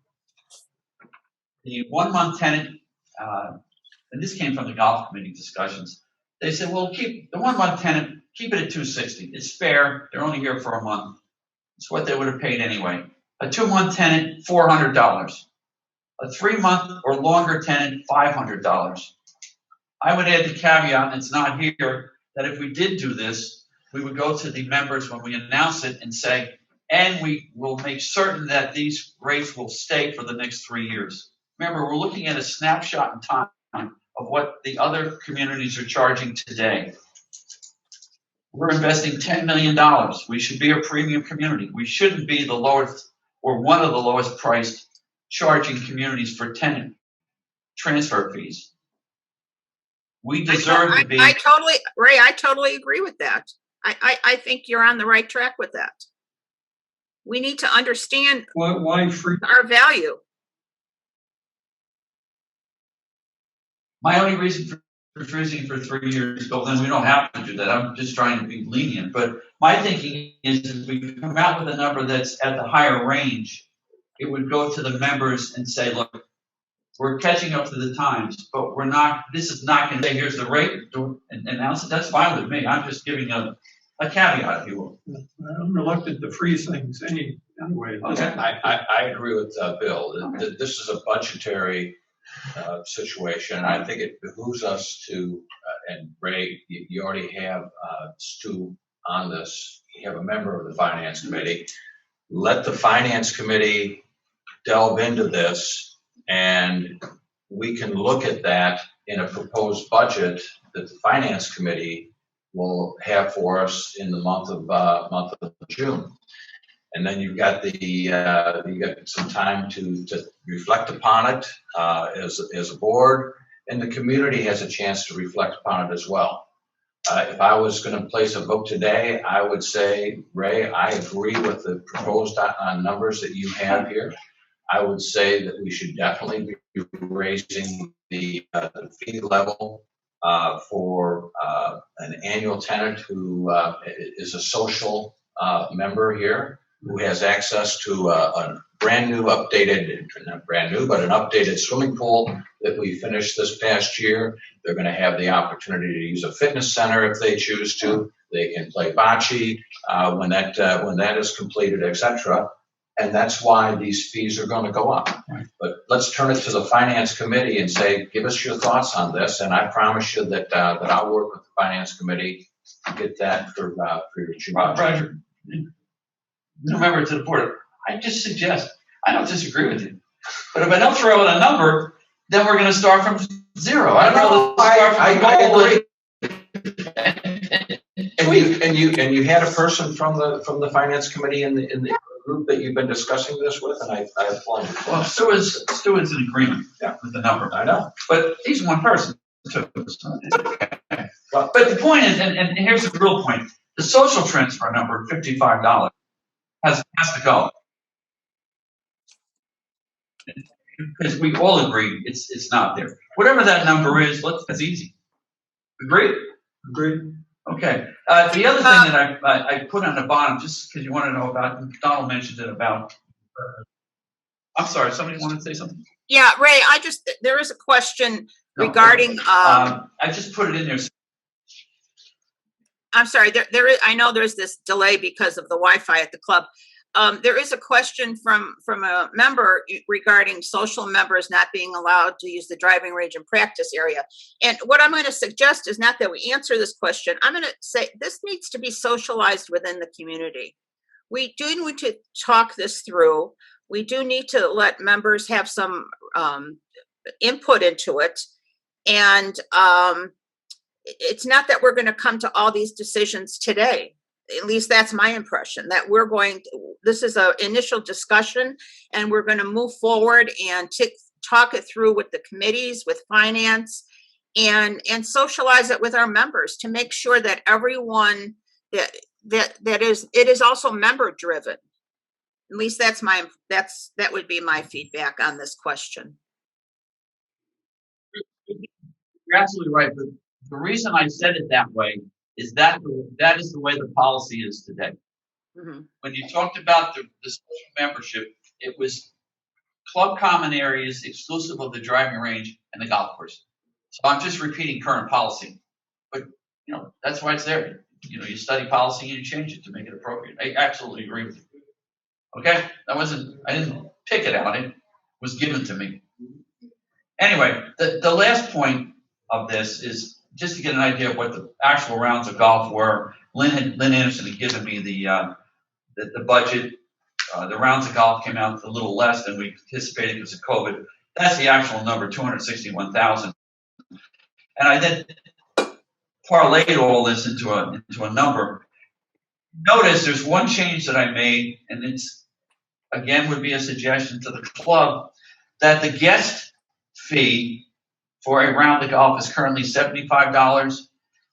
The 1-month tenant, and this came from the golf committee discussions, they said, well, keep the 1-month tenant, keep it at $260. It's fair. They're only here for a month. It's what they would have paid anyway. A 2-month tenant, $400. A 3-month or longer tenant, $500. I would add the caveat, and it's not here, that if we did do this, we would go to the members when we announce it and say, and we will make certain that these rates will stay for the next 3 years. Remember, we're looking at a snapshot in time of what the other communities are charging today. We're investing $10 million. We should be a premium community. We shouldn't be the lowest or one of the lowest priced charging communities for tenant transfer fees. We deserve to be. I totally agree with that. I think you're on the right track with that. We need to understand Why free? our value. My only reason for freezing for 3 years, well, then we don't have to do that. I'm just trying to be lenient. But my thinking is if we come out with a number that's at the higher range, it would go to the members and say, look, we're catching up to the times, but we're not, this is not going to say, here's the rate, and announce it. That's fine with me. I'm just giving a caveat, if you will. I'm reluctant to freeze things anyway. Okay. I agree with Bill. This is a budgetary situation. I think it behooves us to, and Ray, you already have Stu on this. You have a member of the Finance Committee. Let the Finance Committee delve into this, and we can look at that in a proposed budget that the Finance Committee will have for us in the month of June. And then you've got you got some time to reflect upon it as a board, and the community has a chance to reflect upon it as well. If I was going to place a vote today, I would say, Ray, I agree with the proposed numbers that you have here. I would say that we should definitely be raising the fee level for an annual tenant who is a social member here, who has access to a brand new updated, not brand new, but an updated swimming pool that we finished this past year. They're going to have the opportunity to use a fitness center if they choose to. They can play bocce when that is completed, etc. And that's why these fees are going to go up. Right. But let's turn it to the Finance Committee and say, give us your thoughts on this. And I promise you that I'll work with the Finance Committee to get that for your June. Roger, member to the board, I just suggest, I don't disagree with you, but if I don't throw out a number, then we're going to start from zero. I agree. And you had a person from the Finance Committee in the group that you've been discussing this with, and I applaud you. Well, Stu is in agreement with the number. I know, but he's one person too. Okay. But the point is, and here's the real point: the social transfer number, $55, has to go. Because we all agree it's not there. Whatever that number is, that's easy. Agreed? Agreed. Okay. The other thing that I put on the bottom, just because you want to know about, Donald mentioned it about. I'm sorry. Somebody wanted to say something? Yeah, Ray. There is a question regarding. I just put it in there. I'm sorry. There is. I know there's this delay because of the Wi-Fi at the club. There is a question from a member regarding social members not being allowed to use the driving range and practice area. And what I'm going to suggest is not that we answer this question. I'm going to say this needs to be socialized within the community. We do need to talk this through. We do need to let members have some input into it. And it's not that we're going to come to all these decisions today. At least that's my impression, that this is an initial discussion, and we're going to move forward and talk it through with the committees, with finance, and socialize it with our members to make sure that everyone it is also member driven. At least that would be my feedback on this question. You're absolutely right, but the reason I said it that way is that is the way the policy is today. Mhm. When you talked about the social membership, it was club common areas exclusive of the driving range and the golf course. So I'm just repeating current policy, but you know, that's why it's there. You know, you study policy and you change it to make it appropriate. I absolutely agree with you. Okay, I didn't pick it out. It was given to me. Anyway, the last point of this is just to get an idea of what the actual rounds of golf were. Lynn Anderson had given me the budget. The rounds of golf came out a little less than we anticipated because of COVID. That's the actual number, 261,000. And I then parlayed all this into a number. Notice there's one change that I made, and it's again would be a suggestion to the club that the guest fee for a round of golf is currently $75.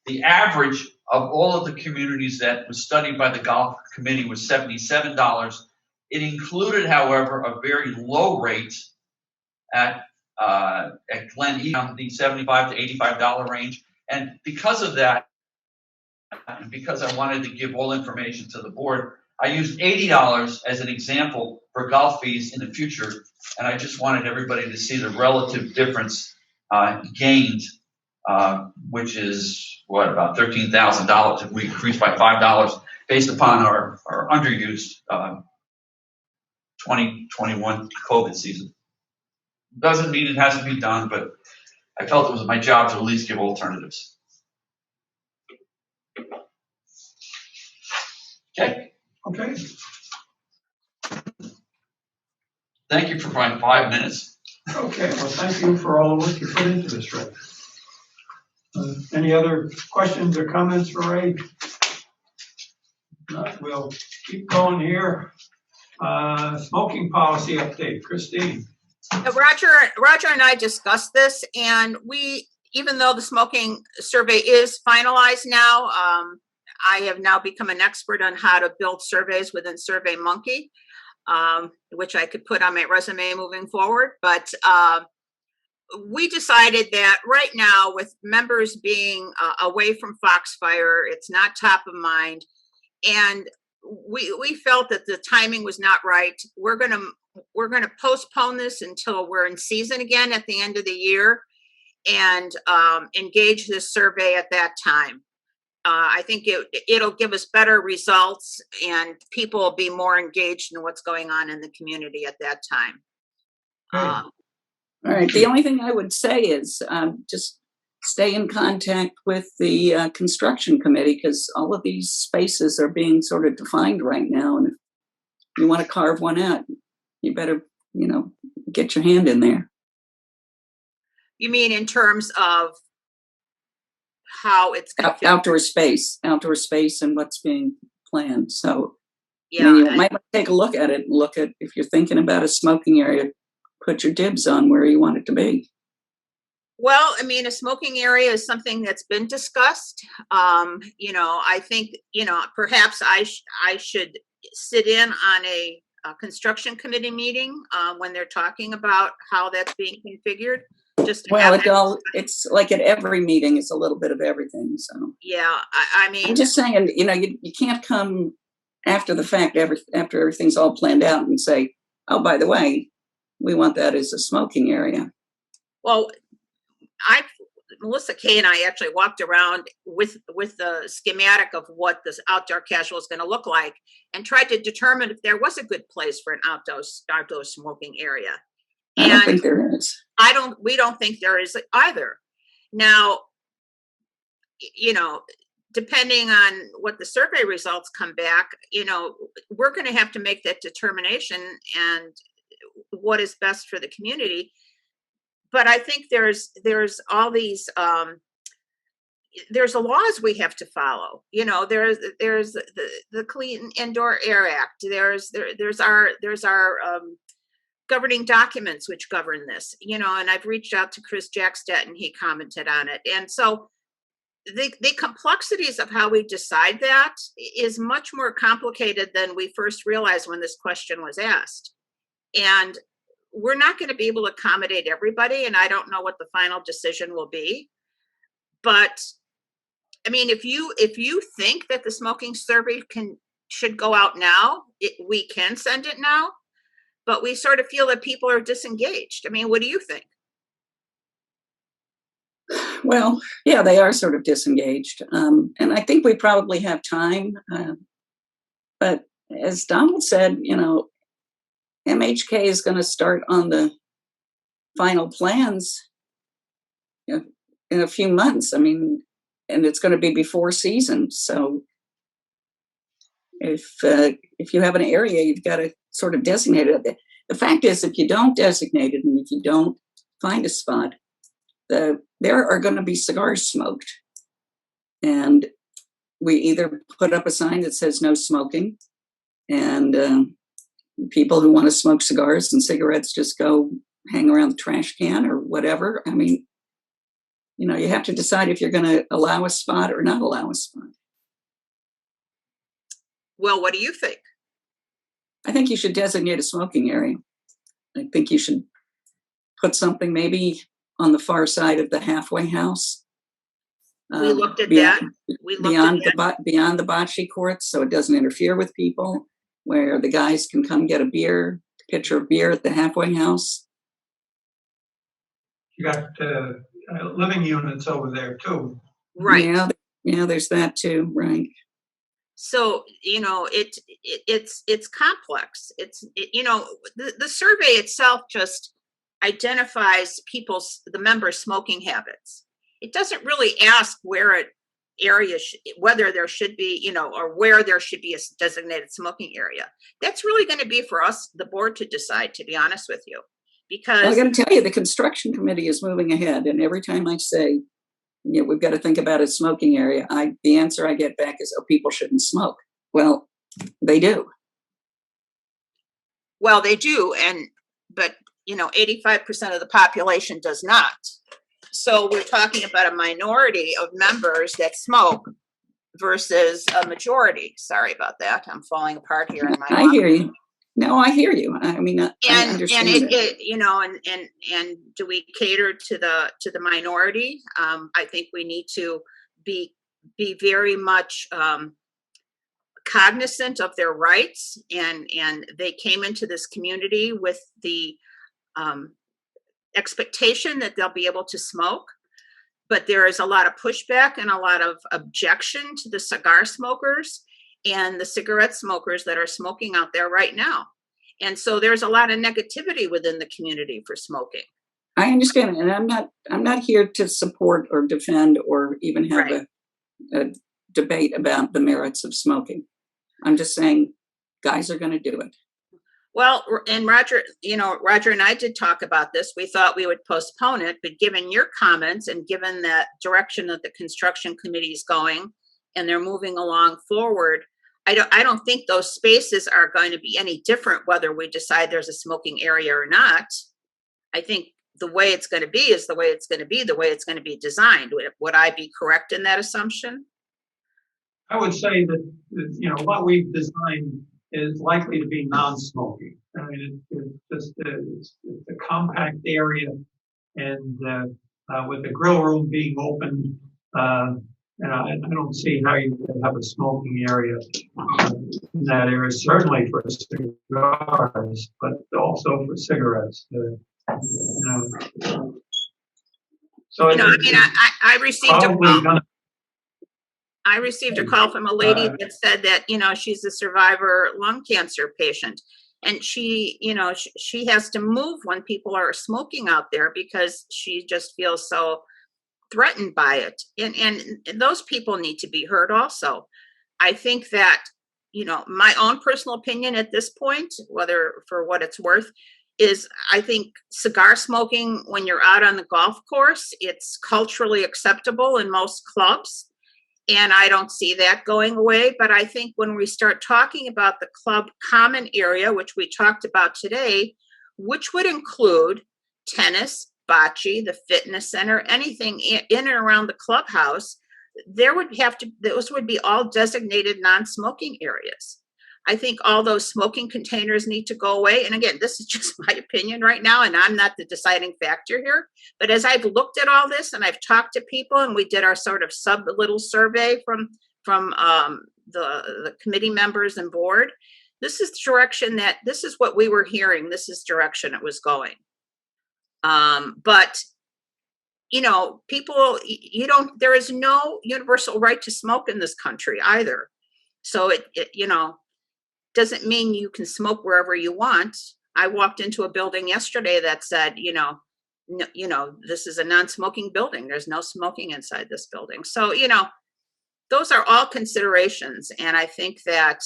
The average of all of the communities that was studied by the golf committee was $77. It included, however, a very low rate at Glen Eagles, the $75 to $85 range. And because of that, and because I wanted to give all information to the board, I used $80 as an example for golf fees in the future. And I just wanted everybody to see the relative difference gained, which is what, about $13,000 if we increase by $5 based upon our underused 2021 COVID season. Doesn't mean it has to be done, but I felt it was my job to at least give alternatives. Okay. Okay. Thank you for my 5 minutes. Okay, well, thank you for all the work you put into this, Rick. Any other questions or comments for Ray? No, we'll keep going here. Smoking policy update, Christine. Roger and I discussed this, and even though the smoking survey is finalized now, I have now become an expert on how to build surveys within SurveyMonkey, which I could put on my resume moving forward. But we decided that right now, with members being away from Foxfire, it's not top of mind, and we felt that the timing was not right. We're gonna postpone this until we're in season again at the end of the year, and engage this survey at that time. I think it'll give us better results, and people will be more engaged in what's going on in the community at that time. All right. The only thing I would say is just stay in contact with the construction committee, because all of these spaces are being sort of defined right now. And if you want to carve one out, you better, get your hand in there. You mean in terms of how it's outdoor space and what's being planned. So yeah, you might take a look at it and look at, if you're thinking about a smoking area, put your dibs on where you want it to be. Well, I mean, a smoking area is something that's been discussed. I think, perhaps I should sit in on a construction committee meeting when they're talking about how that's being configured. It's like at every meeting, it's a little bit of everything. So yeah, I mean, I'm just saying, you can't come after the fact, after everything's all planned out, and say, oh, by the way, we want that as a smoking area. Well, Melissa Kay and I actually walked around with the schematic of what this outdoor casual is going to look like, and tried to determine if there was a good place for an outdoor smoking area. I don't think there is. We don't think there is either. Now, depending on what the survey results come back, we're going to have to make that determination and what is best for the community. But I think there's all these there's laws we have to follow. There's the Clean Indoor Air Act. There's our governing documents which govern this. And I've reached out to Chris Jackstedt and he commented on it. And so the complexities of how we decide that is much more complicated than we first realized when this question was asked. And we're not going to be able to accommodate everybody, and I don't know what the final decision will be. But I mean, if you think that the smoking survey should go out now, we can send it now, but we sort of feel that people are disengaged. I mean, what do you think? Well, yeah, they are sort of disengaged. And I think we probably have time. But as Donald said, MHK is going to start on the final plans in a few months. I mean, and it's going to be before season. So if you have an area, you've got to sort of designate it. The fact is, if you don't designate it and if you don't find a spot, there are going to be cigars smoked. And we either put up a sign that says no smoking, and people who want to smoke cigars and cigarettes just go hang around the trash can or whatever. I mean, you have to decide if you're going to allow a spot or not allow a spot. Well, what do you think? I think you should designate a smoking area. I think you should put something maybe on the far side of the halfway house. We looked at that. Beyond the bocce courts, so it doesn't interfere with people, where the guys can come get a pitcher of beer at the halfway house. You got living units over there too. Right. Yeah, there's that too, right. So, it's complex. The survey itself just identifies the members' smoking habits. It doesn't really ask where whether there should be, or where there should be a designated smoking area. That's really going to be for us, the board, to decide, to be honest with you. Because I got to tell you, the construction committee is moving ahead. And every time I say, we've got to think about a smoking area, the answer I get back is, people shouldn't smoke. Well, they do. Well, they do. But 85% of the population does not. So we're talking about a minority of members that smoke versus a majority. Sorry about that. I'm falling apart here. I hear you. No, I hear you. I mean, I understand and do we cater to the minority? I think we need to be very much cognizant of their rights, and they came into this community with the expectation that they'll be able to smoke, but there is a lot of pushback and a lot of objection to the cigar smokers and the cigarette smokers that are smoking out there right now. And so there's a lot of negativity within the community for smoking. I understand, and I'm not here to support or defend or even have a debate about the merits of smoking. I'm just saying, guys are going to do it. Well, and Roger and I did talk about this. We thought we would postpone it, but given your comments and given that direction that the construction committee is going and they're moving along forward, I don't think those spaces are going to be any different whether we decide there's a smoking area or not. I think the way it's going to be is the way it's going to be, the way it's going to be designed. Would I be correct in that assumption? I would say that, what we've designed is likely to be non-smoking. I mean, it's a compact area, and with the grill room being opened, I don't see how you can have a smoking area in that area, certainly for cigars, but also for cigarettes. So I received a call. I received a call from a lady that said that, she's a survivor lung cancer patient, and she has to move when people are smoking out there because she just feels so threatened by it. And those people need to be heard also. I think that, my own personal opinion at this point, whether for what it's worth, is I think cigar smoking when you're out on the golf course, it's culturally acceptable in most clubs. And I don't see that going away. But I think when we start talking about the club common area, which we talked about today, which would include tennis, bocce, the fitness center, anything in and around the clubhouse, those would be all designated non-smoking areas. I think all those smoking containers need to go away. And again, this is just my opinion right now, and I'm not the deciding factor here. But as I've looked at all this and I've talked to people, and we did our sort of little survey from the committee members and board, this is the direction that, this is what we were hearing. This is direction it was going. But you know, people, there is no universal right to smoke in this country either. So it you know, doesn't mean you can smoke wherever you want. I walked into a building yesterday that said, this is a non-smoking building. There's no smoking inside this building. So, those are all considerations. And I think that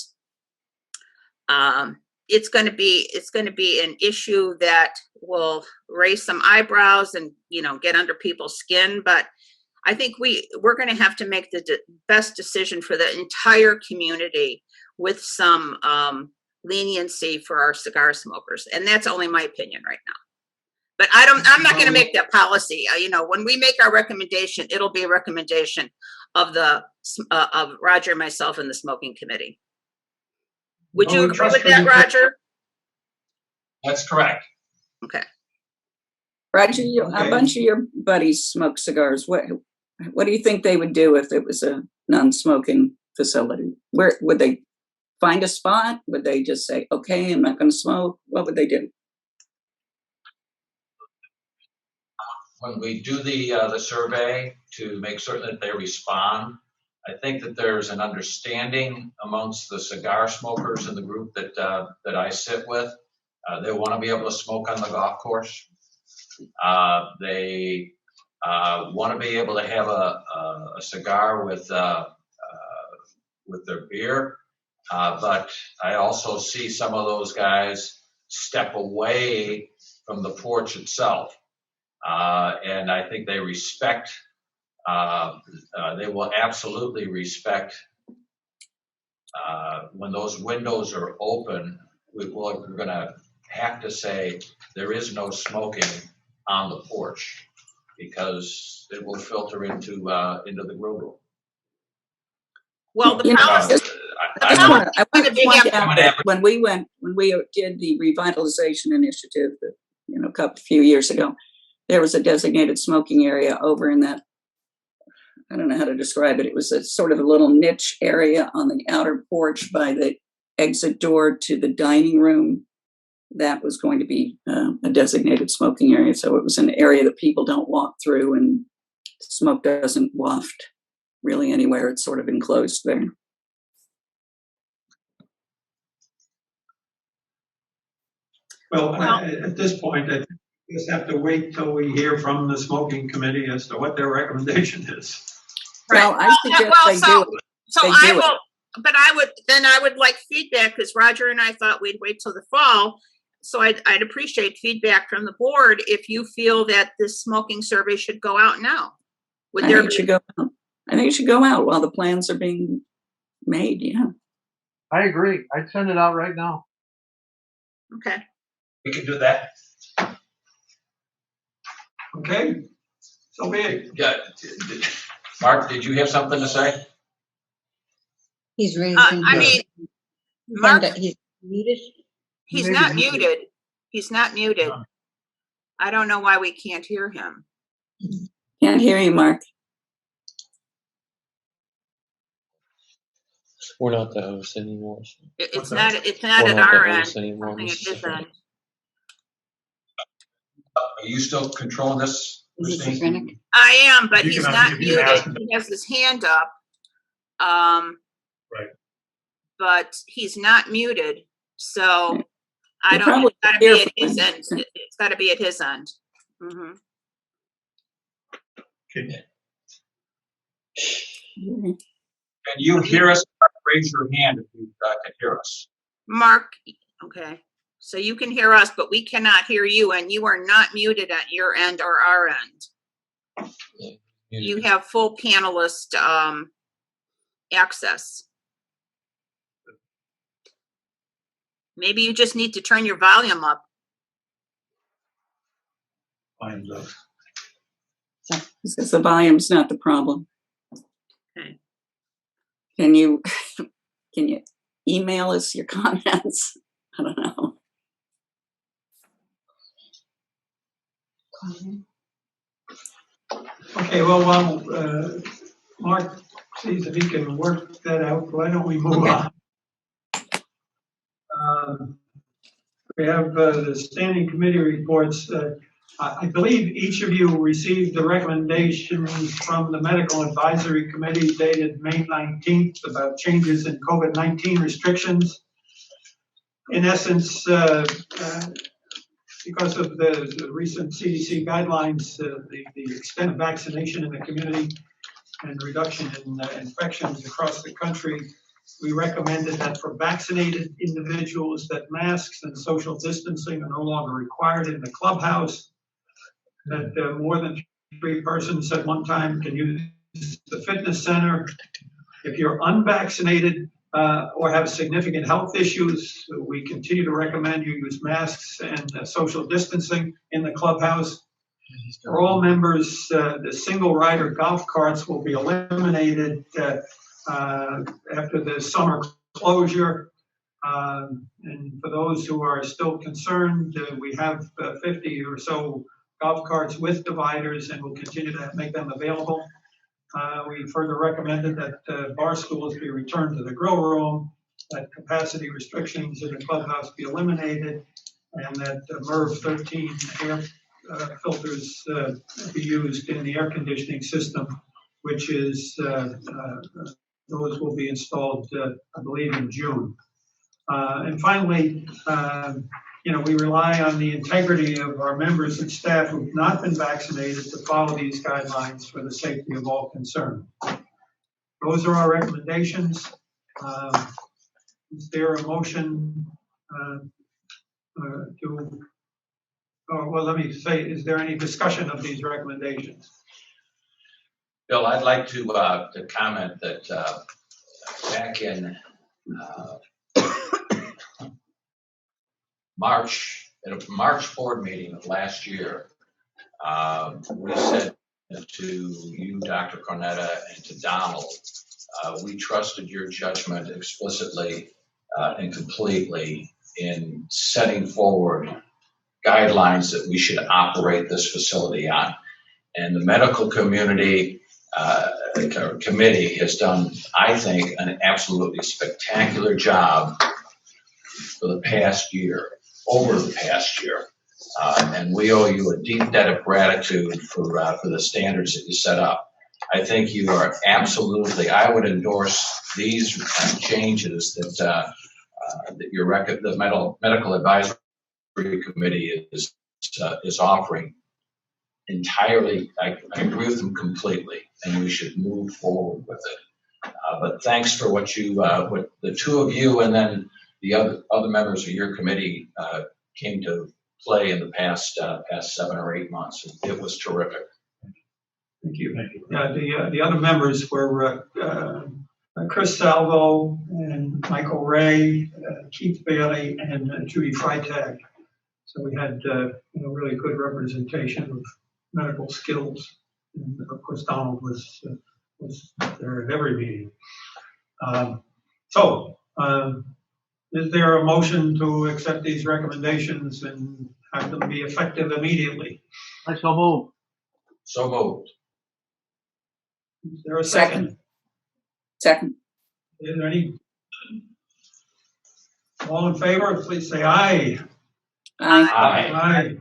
it's going to be an issue that will raise some eyebrows and, get under people's skin. But I think we're going to have to make the best decision for the entire community with some leniency for our cigar smokers. And that's only my opinion right now. But I'm not going to make that policy. When we make our recommendation, it'll be a recommendation of of Roger, myself, and the smoking committee. Would you agree with that, Roger? That's correct. Okay. Roger, a bunch of your buddies smoke cigars. What do you think they would do if it was a non-smoking facility? Where would they find a spot? Would they just say, okay, I'm not going to smoke? What would they do? When we do the survey to make certain that they respond, I think that there's an understanding amongst the cigar smokers in the group that I sit with. They want to be able to smoke on the golf course. They want to be able to have a cigar with their beer. But I also see some of those guys step away from the porch itself. And I think they respect, they will absolutely respect when those windows are open. We're going to have to say there is no smoking on the porch because it will filter into the grill room. Well, the policy. I want to point out that when we did the revitalization initiative, a few years ago, there was a designated smoking area over in that, I don't know how to describe it. It was a sort of a little niche area on the outer porch by the exit door to the dining room. That was going to be a designated smoking area. So it was an area that people don't walk through and smoke doesn't waft really anywhere. It's sort of enclosed there. Well, at this point, I think we just have to wait till we hear from the smoking committee as to what their recommendation is. Well, I suggest they do it. So I will, but I would like feedback because Roger and I thought we'd wait till the fall. So I'd appreciate feedback from the board if you feel that this smoking survey should go out now. I think it should go out. I think it should go out while the plans are being made. Yeah. I agree. I'd send it out right now. Okay. We can do that. Okay. So be it. Yeah. Mark, did you have something to say? He's raising. Mark, he's muted. He's not muted. He's not muted. I don't know why we can't hear him. Can't hear you, Mark. We're not the host anymore. So. It's not at our end. Nothing at his end. Are you still controlling this? I am, but he's not muted. He has his hand up. Right. But he's not muted. So I don't know. It's got to be at his end. It's got to be at his end. Mm-hmm. Can you hear us? Raise your hand if you can hear us. Mark, okay. So you can hear us, but we cannot hear you, and you are not muted at your end or our end. You have full panelist access. Maybe you just need to turn your volume up. Volume's up. Because the volume's not the problem. Okay. Can you email us your comments. I don't know. Okay, well, while Mark sees if he can work that out, why don't we move on? We have the standing committee reports. I believe each of you received the recommendations from the Medical Advisory Committee dated May 19th about changes in COVID-19 restrictions. In essence, because of the recent CDC guidelines, the extent of vaccination in the community and reduction in infections across the country, we recommended that for vaccinated individuals that masks and social distancing are no longer required in the clubhouse, that more than 3 persons at one time can use the fitness center. If you're unvaccinated or have significant health issues, we continue to recommend you use masks and social distancing in the clubhouse. For all members, the single rider golf carts will be eliminated after the summer closure. And for those who are still concerned, we have 50 or so golf carts with dividers, and we'll continue to make them available. We further recommended that bar stools be returned to the grill room, that capacity restrictions in the clubhouse be eliminated, and that MERV 13 air filters be used in the air conditioning system, which is, those will be installed, I believe, in June. And finally, we rely on the integrity of our members and staff who've not been vaccinated to follow these guidelines for the safety of all concerned. Those are our recommendations. Is there a motion well, let me say, is there any discussion of these recommendations? Bill, I'd like to comment that back in March, at a March board meeting of last year, we said to you, Dr. Cornetta, and to Donald, we trusted your judgment explicitly and completely in setting forward guidelines that we should operate this facility on. And the medical community committee has done, I think, an absolutely spectacular job for the past year, over the past year. And we owe you a deep debt of gratitude for the standards that you set up. I think you are absolutely, I would endorse these changes that the medical advisory committee is offering entirely. I agree with them completely, and we should move forward with it. But thanks for what the two of you and then the other members of your committee came to play in the past 7 or 8 months. It was terrific. Thank you. The other members were Chris Salvo and Michael Ray, Keith Bailey, and Judy Freitag. So we had really good representation of medical skills. And of course, Donald was there at every meeting. Is there a motion to accept these recommendations and have them be effective immediately? I so move. So moved. Is there a second? Second. Is there any? All in favor, please say aye. Aye. Aye.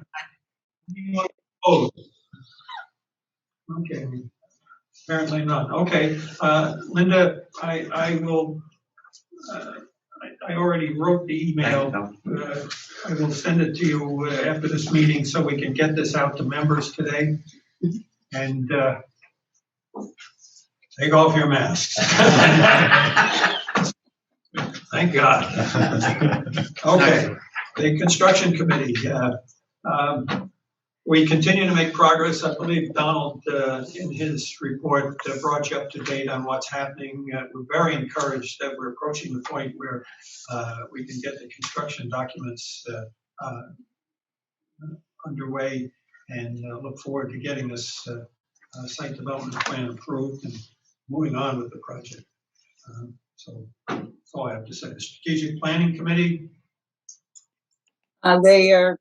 Anyone opposed? Okay. Apparently none. Okay. Linda, I will. I already wrote the email. I will send it to you after this meeting so we can get this out to members today. And take off your masks. Thank God. Okay. The construction committee. We continue to make progress. I believe Donald, in his report, brought you up to date on what's happening. We're very encouraged that we're approaching the point where we can get the construction documents underway and look forward to getting this site development plan approved and moving on with the project. So That's all I have to say. The Strategic Planning Committee, They are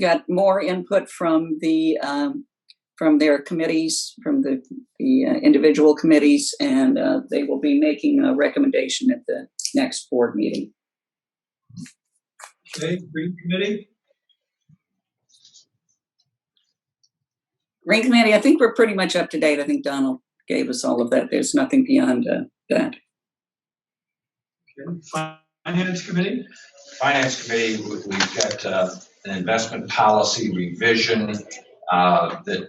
got more input from their committees, from the individual committees, and they will be making a recommendation at the next board meeting. okay, Green Committee, Green Committee, I think we're pretty much up to date. I think Donald gave us all of that. There's nothing beyond that. okay, Finance Committee, Finance Committee, we've got an investment policy revision that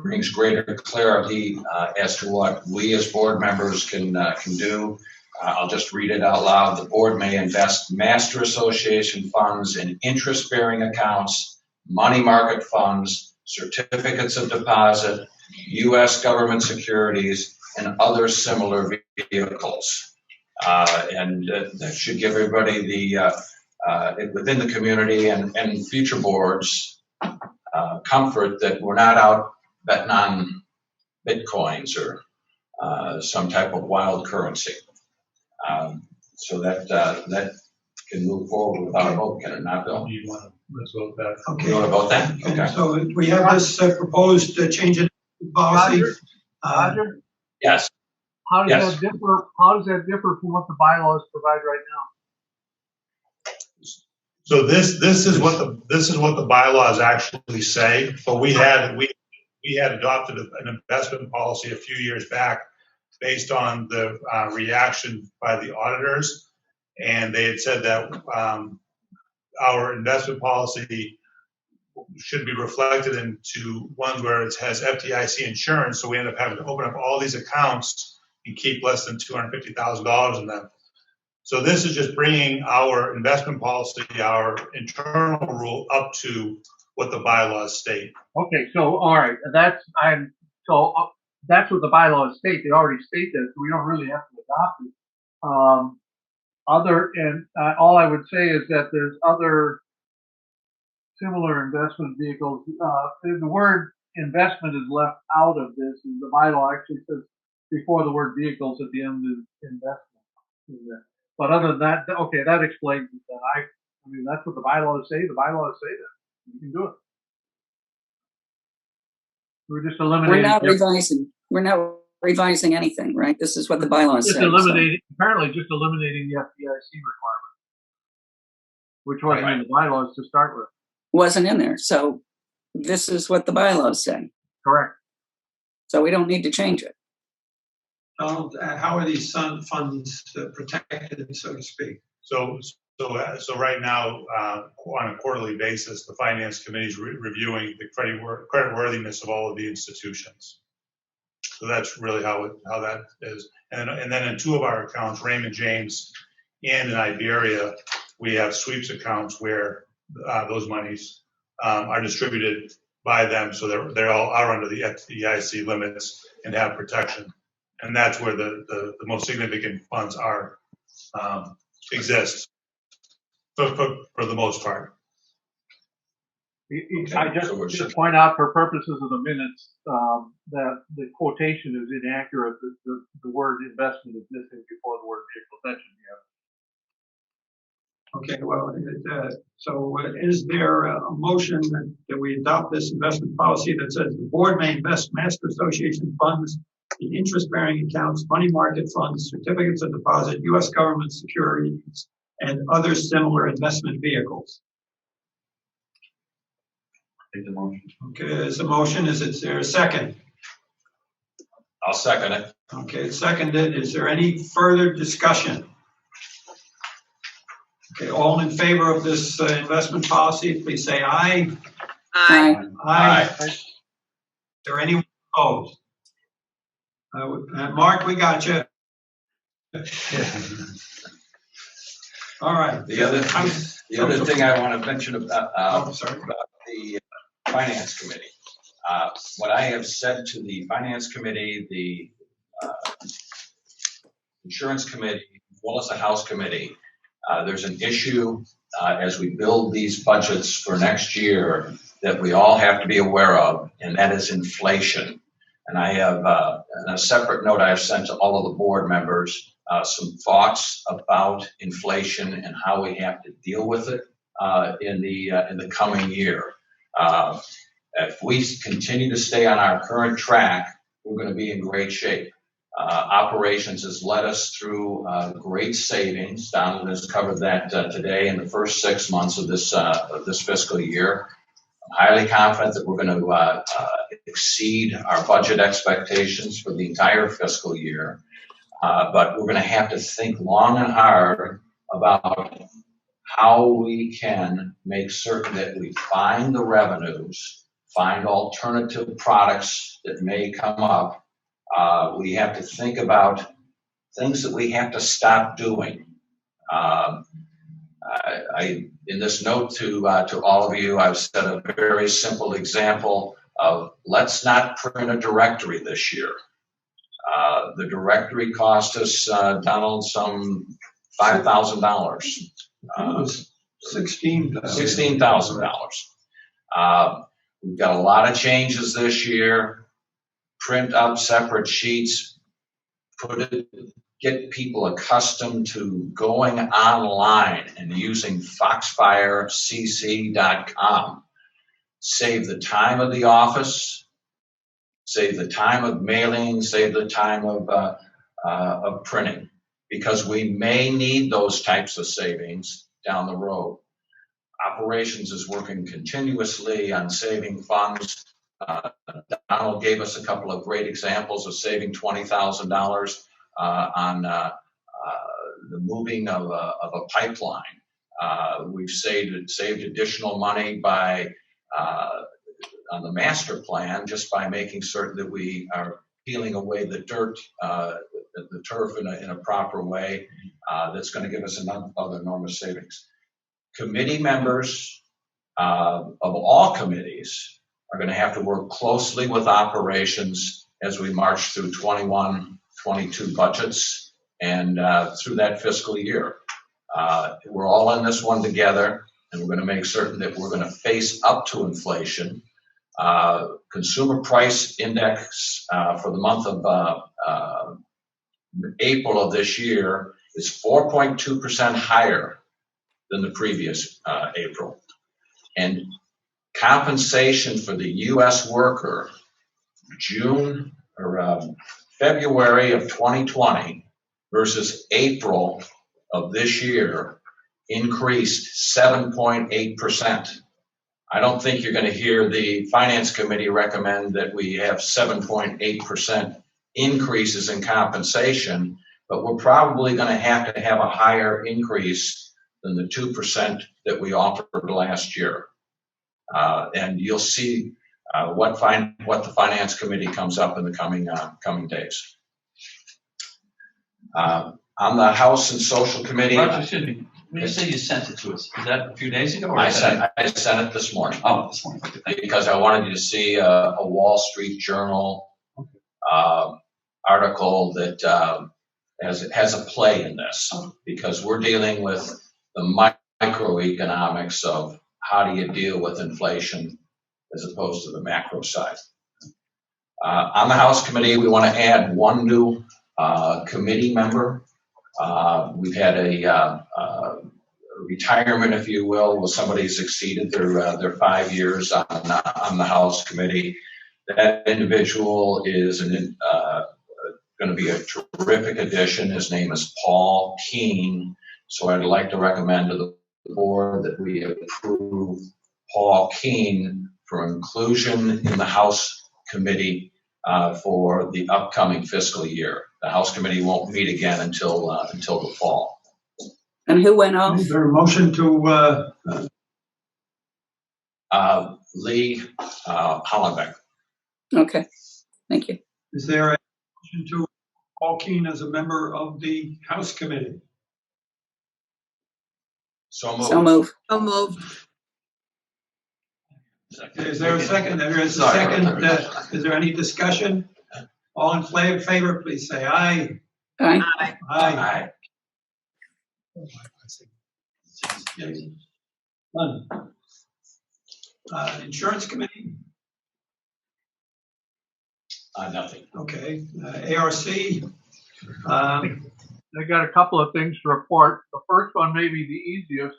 brings greater clarity as to what we as board members can do. I'll just read it out loud. The board may invest master association funds in interest-bearing accounts, money market funds, certificates of deposit, U.S. government securities, and other similar vehicles. And that should give everybody within the community and future boards comfort that we're not out betting on bitcoins or some type of wild currency. So that can move forward without a vote, can it not, Bill? You want to, let's vote that. okay. You want to vote that? And Okay. so we have this proposed change in policy. Roger, Yes. how does Yes. that differ? How does that differ from what the bylaws provide right now? So this is what the bylaws actually say, but we had adopted an investment policy a few years back based on the reaction by the auditors, and they had said that our investment policy should be reflected into ones where it has FDIC insurance, so we end up having to open up all these accounts and keep less than $250,000 in them. So this is just bringing our investment policy, our internal rule, up to what the bylaws state. Okay, so all right, that's what the bylaws state. They already state that, so we don't really have to adopt it. All I would say is that there's other similar investment vehicles. The word investment is left out of this, and the bylaw actually says before the word vehicles at the end is investment. But other than that, okay, that explains it. Then I mean, that's what the bylaws say. The bylaws say that you can do it. We're just eliminating. We're not revising. We're not revising anything, right? This is what the bylaws say. Apparently just eliminating the FDIC requirement, which wasn't in the bylaws to start with. Wasn't in there. So this is what the bylaws say. Correct. So we don't need to change it. Donald, how are these funds protected, so to speak? So right now, on a quarterly basis, the finance committee is reviewing the creditworthiness of all of the institutions. So that's really how that is. And then in two of our accounts, Raymond James and in Iberia, we have sweeps accounts where those monies are distributed by them, so they all are under the FDIC limits and have protection. And that's where the most significant funds are exist for the most part. I just point out for purposes of the minutes that the quotation is inaccurate. The word investment is missing before the word vehicle. That should be out. Okay, well, so is there a motion that we adopt this investment policy that says the board may invest master association funds in interest-bearing accounts, money market funds, certificates of deposit, U.S. government securities, and other similar investment vehicles? Take the motion. Okay, there's a motion. Is there a second? I'll second it. Okay, it's seconded. Is there any further discussion? Okay, all in favor of this investment policy, please say aye. Aye. Aye. Is there anyone opposed? Mark, we got you. All right. The other thing I want to mention about the finance committee. What I have said to the finance committee, the insurance committee, as well as the House committee, there's an issue as we build these budgets for next year that we all have to be aware of, and that is inflation. And I have, in a separate note I have sent to all of the board members, some thoughts about inflation and how we have to deal with it in the coming year. If we continue to stay on our current track, we're going to be in great shape. Operations has led us through great savings. Donald has covered that today in the first 6 months of this fiscal year. I'm highly confident that we're going to exceed our budget expectations for the entire fiscal year. But we're going to have to think long and hard about how we can make certain that we find the revenues, find alternative products that may come up. We have to think about things that we have to stop doing. In this note to all of you, I've set a very simple example of let's not print a directory this year. The directory cost us, Donald, some $5,000. $16,000. We've got a lot of changes this year. Print up separate sheets, get people accustomed to going online and using foxfirecc.com. Save the time of the office, save the time of mailing, save the time of printing, because we may need those types of savings down the road. Operations is working continuously on saving funds. Donald gave us a couple of great examples of saving $20,000 on the moving of a pipeline. We've saved additional money by on the master plan just by making certain that we are peeling away the dirt, the turf in a proper way. That's going to give us another enormous savings. Committee members of all committees are going to have to work closely with operations as we march through 21-22 budgets and through that fiscal year. We're all in this one together, and we're going to make certain that we're going to face up to inflation. Consumer price index for the month of April of this year is 4.2% higher than the previous April. And compensation for the U.S. worker, February of 2020 versus April of this year, increased 7.8%. I don't think you're going to hear the Finance Committee recommend that we have 7.8% increases in compensation, but we're probably going to have a higher increase than the 2% that we offered last year. And you'll see what the Finance Committee comes up in the coming days. On the House and Social Committee. Roger, excuse me. When you say you sent it to us, is that a few days ago? Or I sent it this morning. Oh, this morning. Okay. Because I wanted you to see a Wall Street Journal article that has a play in this, because we're dealing with the microeconomics of how do you deal with inflation as opposed to the macro side. On the House Committee, we want to add one new committee member. We've had a retirement, if you will, where somebody succeeded their 5 years on the House Committee. That individual is going to be a terrific addition. His name is Paul Keene. So I'd like to recommend to the board that we approve Paul Keene for inclusion in the House Committee for the upcoming fiscal year. The House Committee won't meet again until the fall. And who went off? Is there a motion to, Lee Hollenbeck. Okay, thank you. is there a motion to Paul Keene as a member of the House Committee? So moved. So move. So moved. Is there a second? There is a second. Is there any discussion? All in favor, please say aye. Aye. Aye. None. Insurance Committee? Nothing. Okay. ARC? I got a couple of things to report. The first one may be the easiest.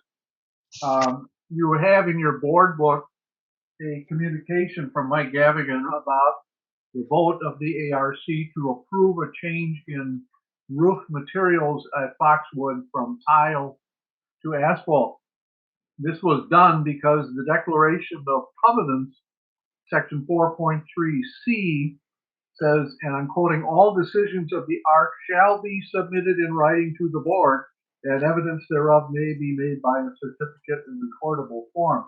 You have in your board book a communication from Mike Gavigan about the vote of the ARC to approve a change in roof materials at Foxwood from tile to asphalt. This was done because the Declaration of Covenants, section 4.3c, says, and I'm quoting, all decisions of the ARC shall be submitted in writing to the board, and evidence thereof may be made by a certificate in recordable form.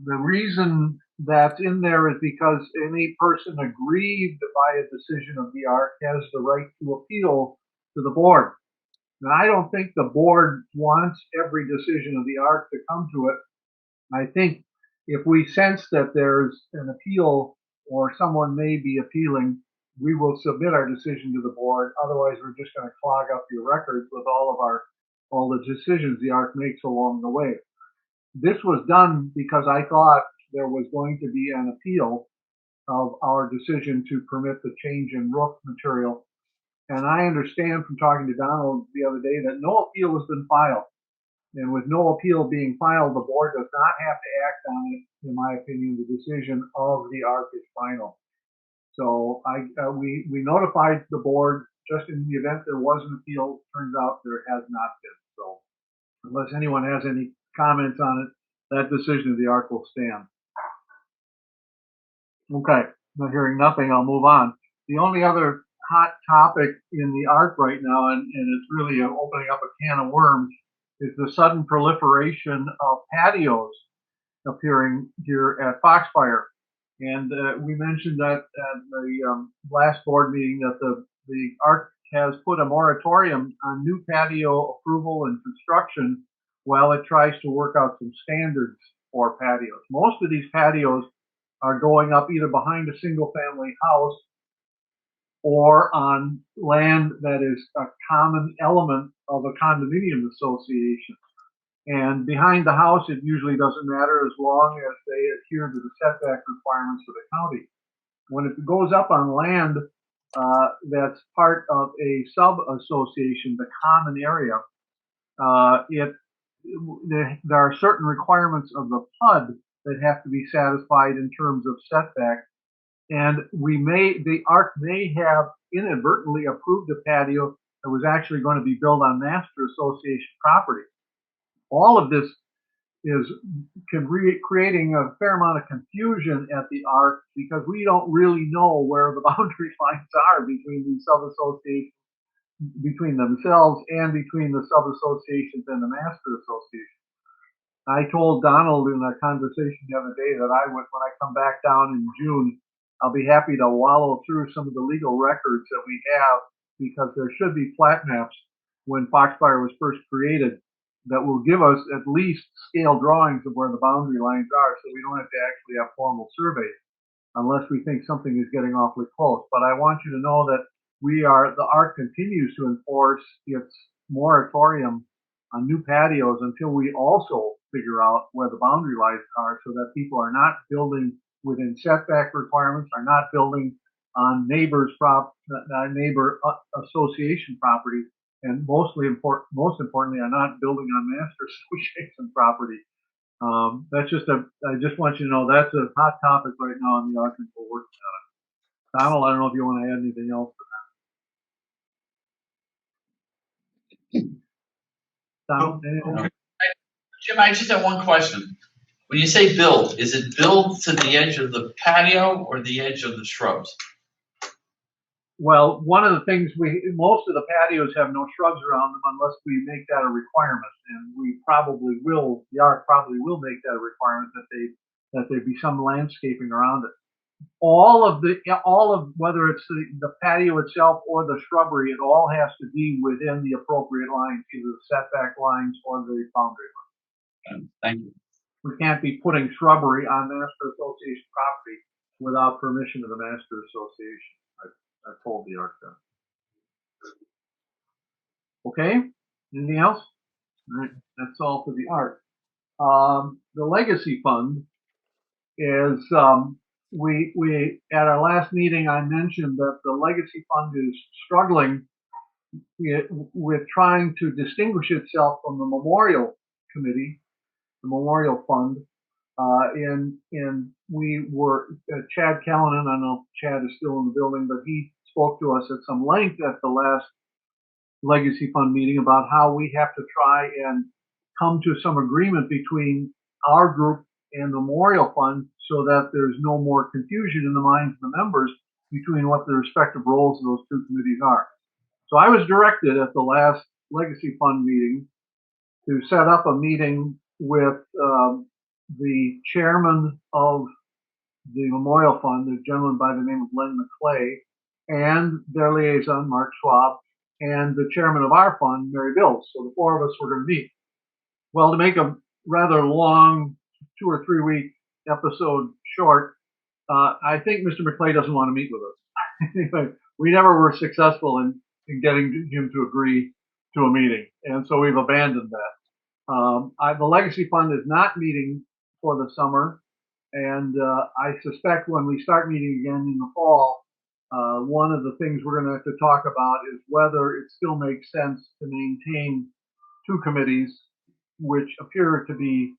The reason that's in there is because any person aggrieved by a decision of the ARC has the right to appeal to the board. Now, I don't think the board wants every decision of the ARC to come to it. I think if we sense that there's an appeal or someone may be appealing, we will submit our decision to the board. Otherwise, we're just going to clog up your records with all the decisions the ARC makes along the way. This was done because I thought there was going to be an appeal of our decision to permit the change in roof material. And I understand from talking to Donald the other day that no appeal has been filed. And with no appeal being filed, the board does not have to act on it. In my opinion, the decision of the ARC is final. So we notified the board just in the event there was an appeal. Turns out there has not been. So unless anyone has any comments on it, that decision of the ARC will stand. Okay, not hearing nothing, I'll move on. The only other hot topic in the ARC right now, and it's really opening up a can of worms, is the sudden proliferation of patios appearing here at Foxfire. And we mentioned that at the last board meeting that the ARC has put a moratorium on new patio approval and construction while it tries to work out some standards for patios. Most of these patios are going up either behind a single family house or on land that is a common element of a condominium association. And behind the house, it usually doesn't matter as long as they adhere to the setback requirements of the county. When it goes up on land that's part of a sub-association, the common area, there are certain requirements of the PUD that have to be satisfied in terms of setback. And the ARC may have inadvertently approved a patio that was actually going to be built on master association property. All of this is creating a fair amount of confusion at the ARC because we don't really know where the boundary lines are between these sub-associations, between themselves and between the sub-associations and the master association. I told Donald in a conversation the other day that when I come back down in June, I'll be happy to wallow through some of the legal records that we have, because there should be plat maps when Foxfire was first created that will give us at least scale drawings of where the boundary lines are, so we don't have to actually have formal surveys unless we think something is getting awfully close. But I want you to know that the ARC continues to enforce its moratorium on new patios until we also figure out where the boundary lines are, so that people are not building within setback requirements, are not building on neighbor association property, and most importantly, are not building on master association property. I just want you to know that's a hot topic right now in the ARC, and we're working on it. Donald, I don't know if you want to add anything else to that. Donald, anything? Jim, I just have one question. When you say build, is it build to the edge of the patio or the edge of the shrubs? Well, one of the things most of the patios have no shrubs around them unless we make that a requirement, and we probably will. The ARC probably will make that a requirement that there be some landscaping around it. All of whether it's the patio itself or the shrubbery, it all has to be within the appropriate lines, either the setback lines or the boundary lines. Thank you. We can't be putting shrubbery on master association property without permission of the master association. I told the ARC that. Okay, anything else? All right, that's all for the ARC. The legacy fund is, we at our last meeting, I mentioned that the legacy fund is struggling with trying to distinguish itself from the Memorial Committee, the Memorial Fund. And we were, Chad Callanan, I don't know if Chad is still in the building, but he spoke to us at some length at the last Legacy Fund meeting about how we have to try and come to some agreement between our group and the Memorial Fund so that there's no more confusion in the minds of the members between what the respective roles of those two committees are. So I was directed at the last Legacy Fund meeting to set up a meeting with the chairman of the Memorial Fund, a gentleman by the name of Len McClay, and their liaison, Mark Schwab, and the chairman of our fund, Mary Bills. So the four of us were going to meet. Well, to make a rather long 2 or 3 week episode short, I think Mr. McClay doesn't want to meet with us. Anyway, we never were successful in getting him to agree to a meeting, and so we've abandoned that. The Legacy Fund is not meeting for the summer, and I suspect when we start meeting again in the fall, one of the things we're going to have to talk about is whether it still makes sense to maintain two committees which appear to be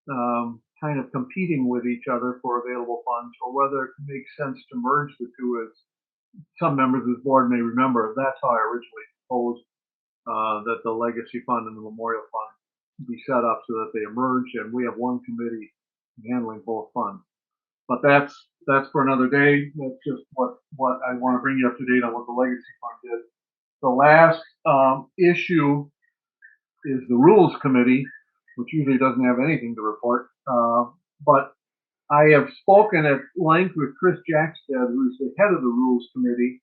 kind of competing with each other for available funds, or whether it makes sense to merge the two, as some members of the board may remember. That's how I originally proposed that the Legacy Fund and the Memorial Fund be set up so that they emerge, and we have one committee handling both funds. But that's for another day. That's just what I want to bring you up to date on what the Legacy Fund did. The last issue is the Rules Committee, which usually doesn't have anything to report. But I have spoken at length with Chris Jackstead, who's the head of the Rules Committee,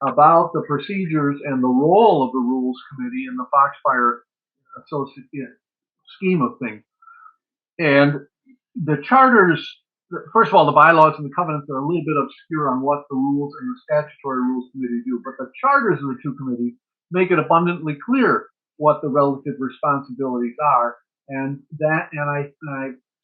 about the procedures and the role of the Rules Committee in the Foxfire scheme of things. And the charters, first of all, the bylaws and the covenants are a little bit obscure on what the rules and the statutory Rules Committee do, but the charters of the two committees make it abundantly clear what the relative responsibilities are. And I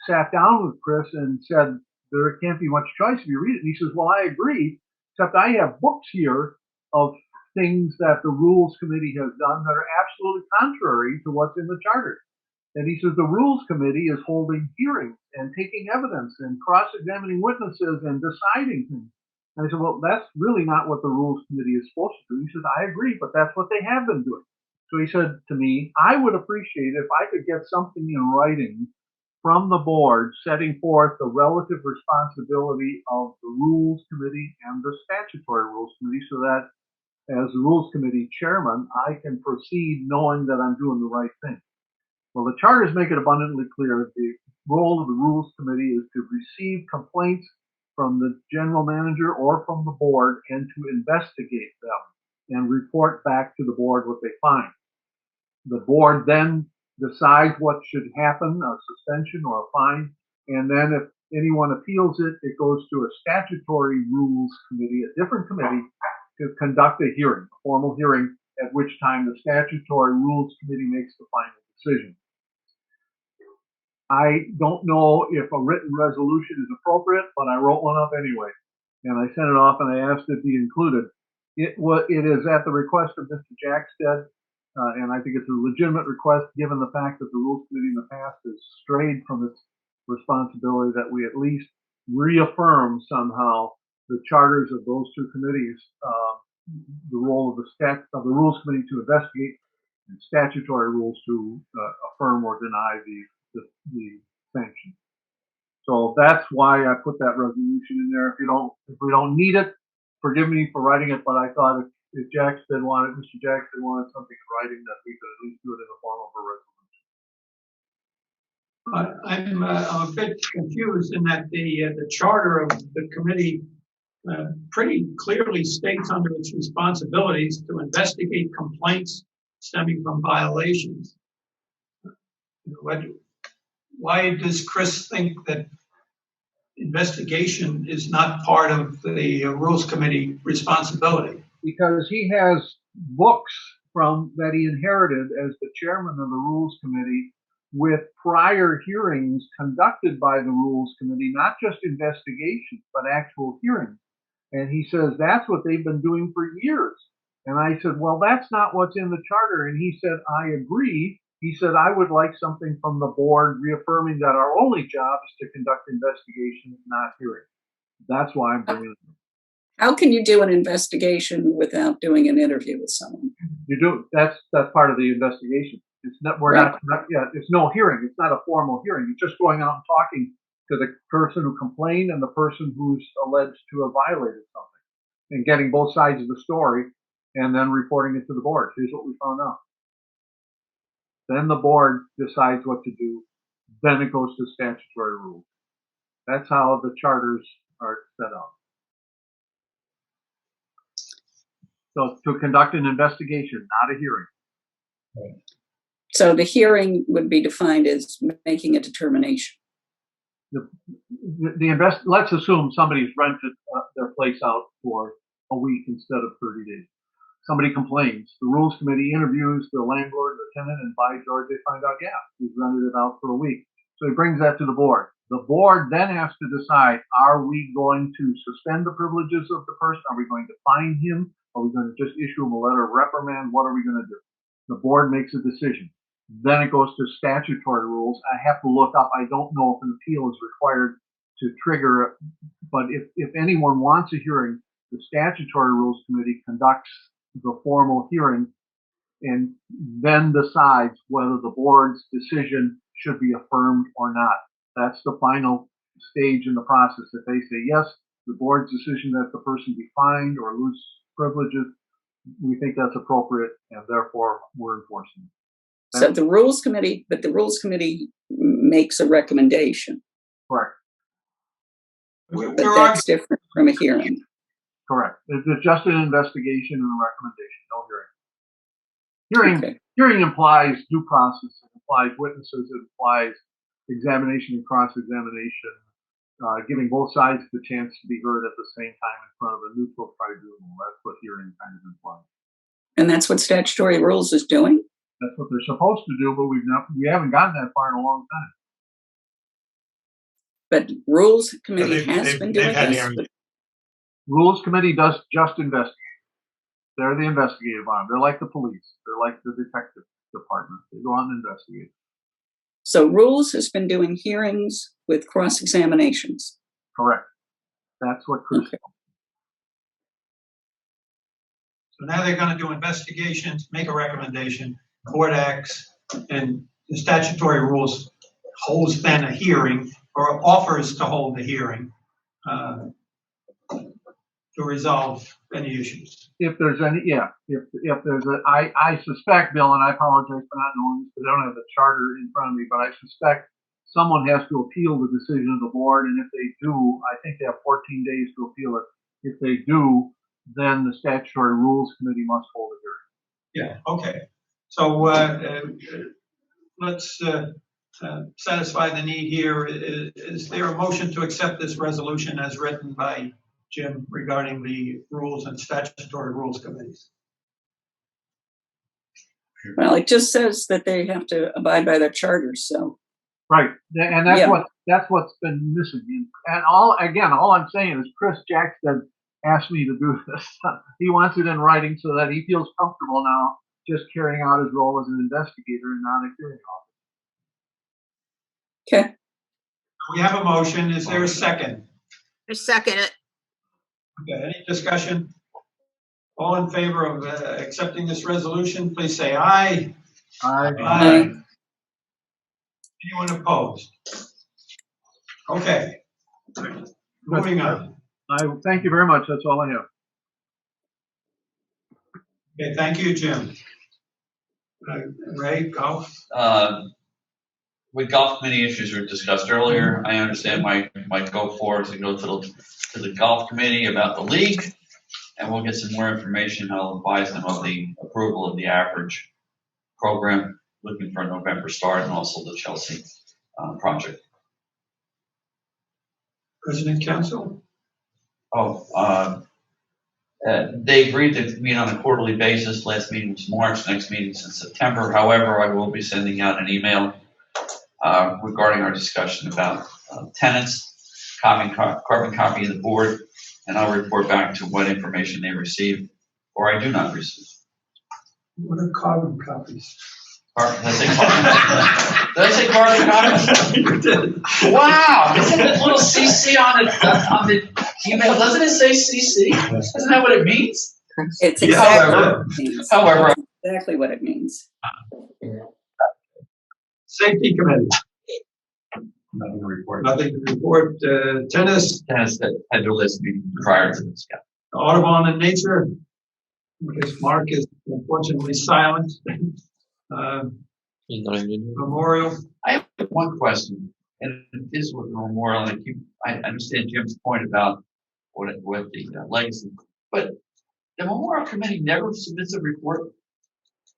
sat down with Chris and said, there can't be much choice if you read it. And he says, well, I agree, except I have books here of things that the Rules Committee has done that are absolutely contrary to what's in the charter. And he says the Rules Committee is holding hearings and taking evidence and cross-examining witnesses and deciding things. And I said, well, that's really not what the Rules Committee is supposed to do. He says, I agree, but that's what they have been doing. So he said to me, I would appreciate if I could get something in writing from the board setting forth the relative responsibility of the Rules Committee and the Statutory Rules Committee, so that as the Rules Committee chairman, I can proceed knowing that I'm doing the right thing. Well, the charters make it abundantly clear that the role of the Rules Committee is to receive complaints from the general manager or from the board and to investigate them and report back to the board what they find. The board then decides what should happen, a suspension or a fine, and then if anyone appeals it, it goes to a statutory Rules Committee, a different committee, to conduct a hearing, a formal hearing, at which time the Statutory Rules Committee makes the final decision. I don't know if a written resolution is appropriate, but I wrote one up anyway, and I sent it off and I asked it be included. It is at the request of Mr. Jackstead, and I think it's a legitimate request given the fact that the Rules Committee in the past has strayed from its responsibility, that we at least reaffirm somehow the charters of those two committees, the role of the Rules Committee to investigate and statutory rules to affirm or deny the sanction. So that's why I put that resolution in there. If we don't need it, forgive me for writing it, but I thought if Mr. Jackstead wanted something in writing, that we could at least do it in the form of a resolution. I'm a bit confused in that the charter of the committee pretty clearly states under its responsibilities to investigate complaints stemming from violations. Why does Chris think that investigation is not part of the Rules Committee responsibility? Because he has books that he inherited as the chairman of the Rules Committee with prior hearings conducted by the Rules Committee, not just investigations, but actual hearings. And he says that's what they've been doing for years. And I said, well, that's not what's in the charter. And he said, I agree. He said, I would like something from the board reaffirming that our only job is to conduct investigations, not hearings. That's why I'm bringing it up. How can you do an investigation without doing an interview with someone? You do. That's part of the investigation. It's not. We're not. Yeah. It's no hearing. It's not a formal hearing. You're just going out and talking to the person who complained and the person who's alleged to have violated something, and getting both sides of the story, and then reporting it to the board. Here's what we found out. Then the board decides what to do. Then it goes to statutory rules. That's how the charters are set up. So to conduct an investigation, not a hearing. So the hearing would be defined as making a determination. Let's assume somebody's rented their place out for a week instead of 30 days. Somebody complains. The rules committee interviews the landlord, the tenant, and by George, they find out, yeah, he's rented it out for a week. So he brings that to the board. The board then has to decide, are we going to suspend the privileges of the person? Are we going to fine him? Are we going to just issue him a letter of reprimand? What are we going to do? The board makes a decision. Then it goes to statutory rules. I have to look up. I don't know if an appeal is required to trigger it. But if anyone wants a hearing, the statutory rules committee conducts the formal hearing and then decides whether the board's decision should be affirmed or not. That's the final stage in the process. If they say yes, the board's decision that the person be fined or lose privileges, we think that's appropriate, and therefore we're enforcing it. So the rules committee, but the rules committee makes a recommendation. Correct. But that's different from a hearing. Correct. It's just an investigation and a recommendation, no hearing. Hearing implies due process. It implies witnesses. It implies examination and cross-examination, giving both sides the chance to be heard at the same time in front of a neutral tribunal. That's what hearing kind of implies. And that's what statutory rules is doing? That's what they're supposed to do, but we haven't gotten that far in a long time. But rules committee has been doing this. Rules committee does just investigate. They're the investigative arm. They're like the police. They're like the detective department. They go out and investigate. So rules has been doing hearings with cross-examinations. Correct. That's what Chris. So now they're going to do investigations, make a recommendation, court acts, and the statutory rules holds then a hearing or offers to hold a hearing to resolve any issues. If there's any, yeah, if there's I suspect, Bill, and I apologize for not knowing this, because I don't have the charter in front of me, but I suspect someone has to appeal the decision of the board, and if they do, I think they have 14 days to appeal it. If they do, then the statutory rules committee must hold a hearing. Yeah, okay. So let's satisfy the need here. Is there a motion to accept this resolution as written by Jim regarding the rules and statutory rules committees? Well, it just says that they have to abide by their charters, so. Right, and that's what's been missing. And all I'm saying is Chris Jackstead asked me to do this. He wants it in writing so that he feels comfortable now just carrying out his role as an investigator and not a hearing officer. Okay. We have a motion. Is there a second? I second it. Okay, any discussion? All in favor of accepting this resolution, please say aye. Aye. Aye. Anyone opposed? Okay. Moving on. I thank you very much. That's all I have. Okay, thank you, Jim. Ray, golf? With golf committee issues were discussed earlier, I understand my go forward to go to the golf committee about the league, and we'll get some more information. I'll advise them of the approval of the average program, looking for a November start, and also the Chelsea project. President Council? They agreed to meet on a quarterly basis. Last meeting was March, next meeting's in September. However, I will be sending out an email regarding our discussion about tenants, carbon copy of the board, and I'll report back to what information they received. or I do not receive. What are carbon copies? Did I say carbon? Did I say carbon copies? You did. Wow, isn't it a little CC on the email? Doesn't it say CC? Isn't that what it means? It's However, exactly what it means. Safety Committee, Nothing to report. nothing to report. Tennis, Dennis had to list me prior to this. Yeah. Audubon and Nature. I guess Mark is unfortunately silent. He's not even. Memorial. I have one question, and this is with the memorial. And I understand Jim's point about what the legacy, but the memorial committee never submits a report.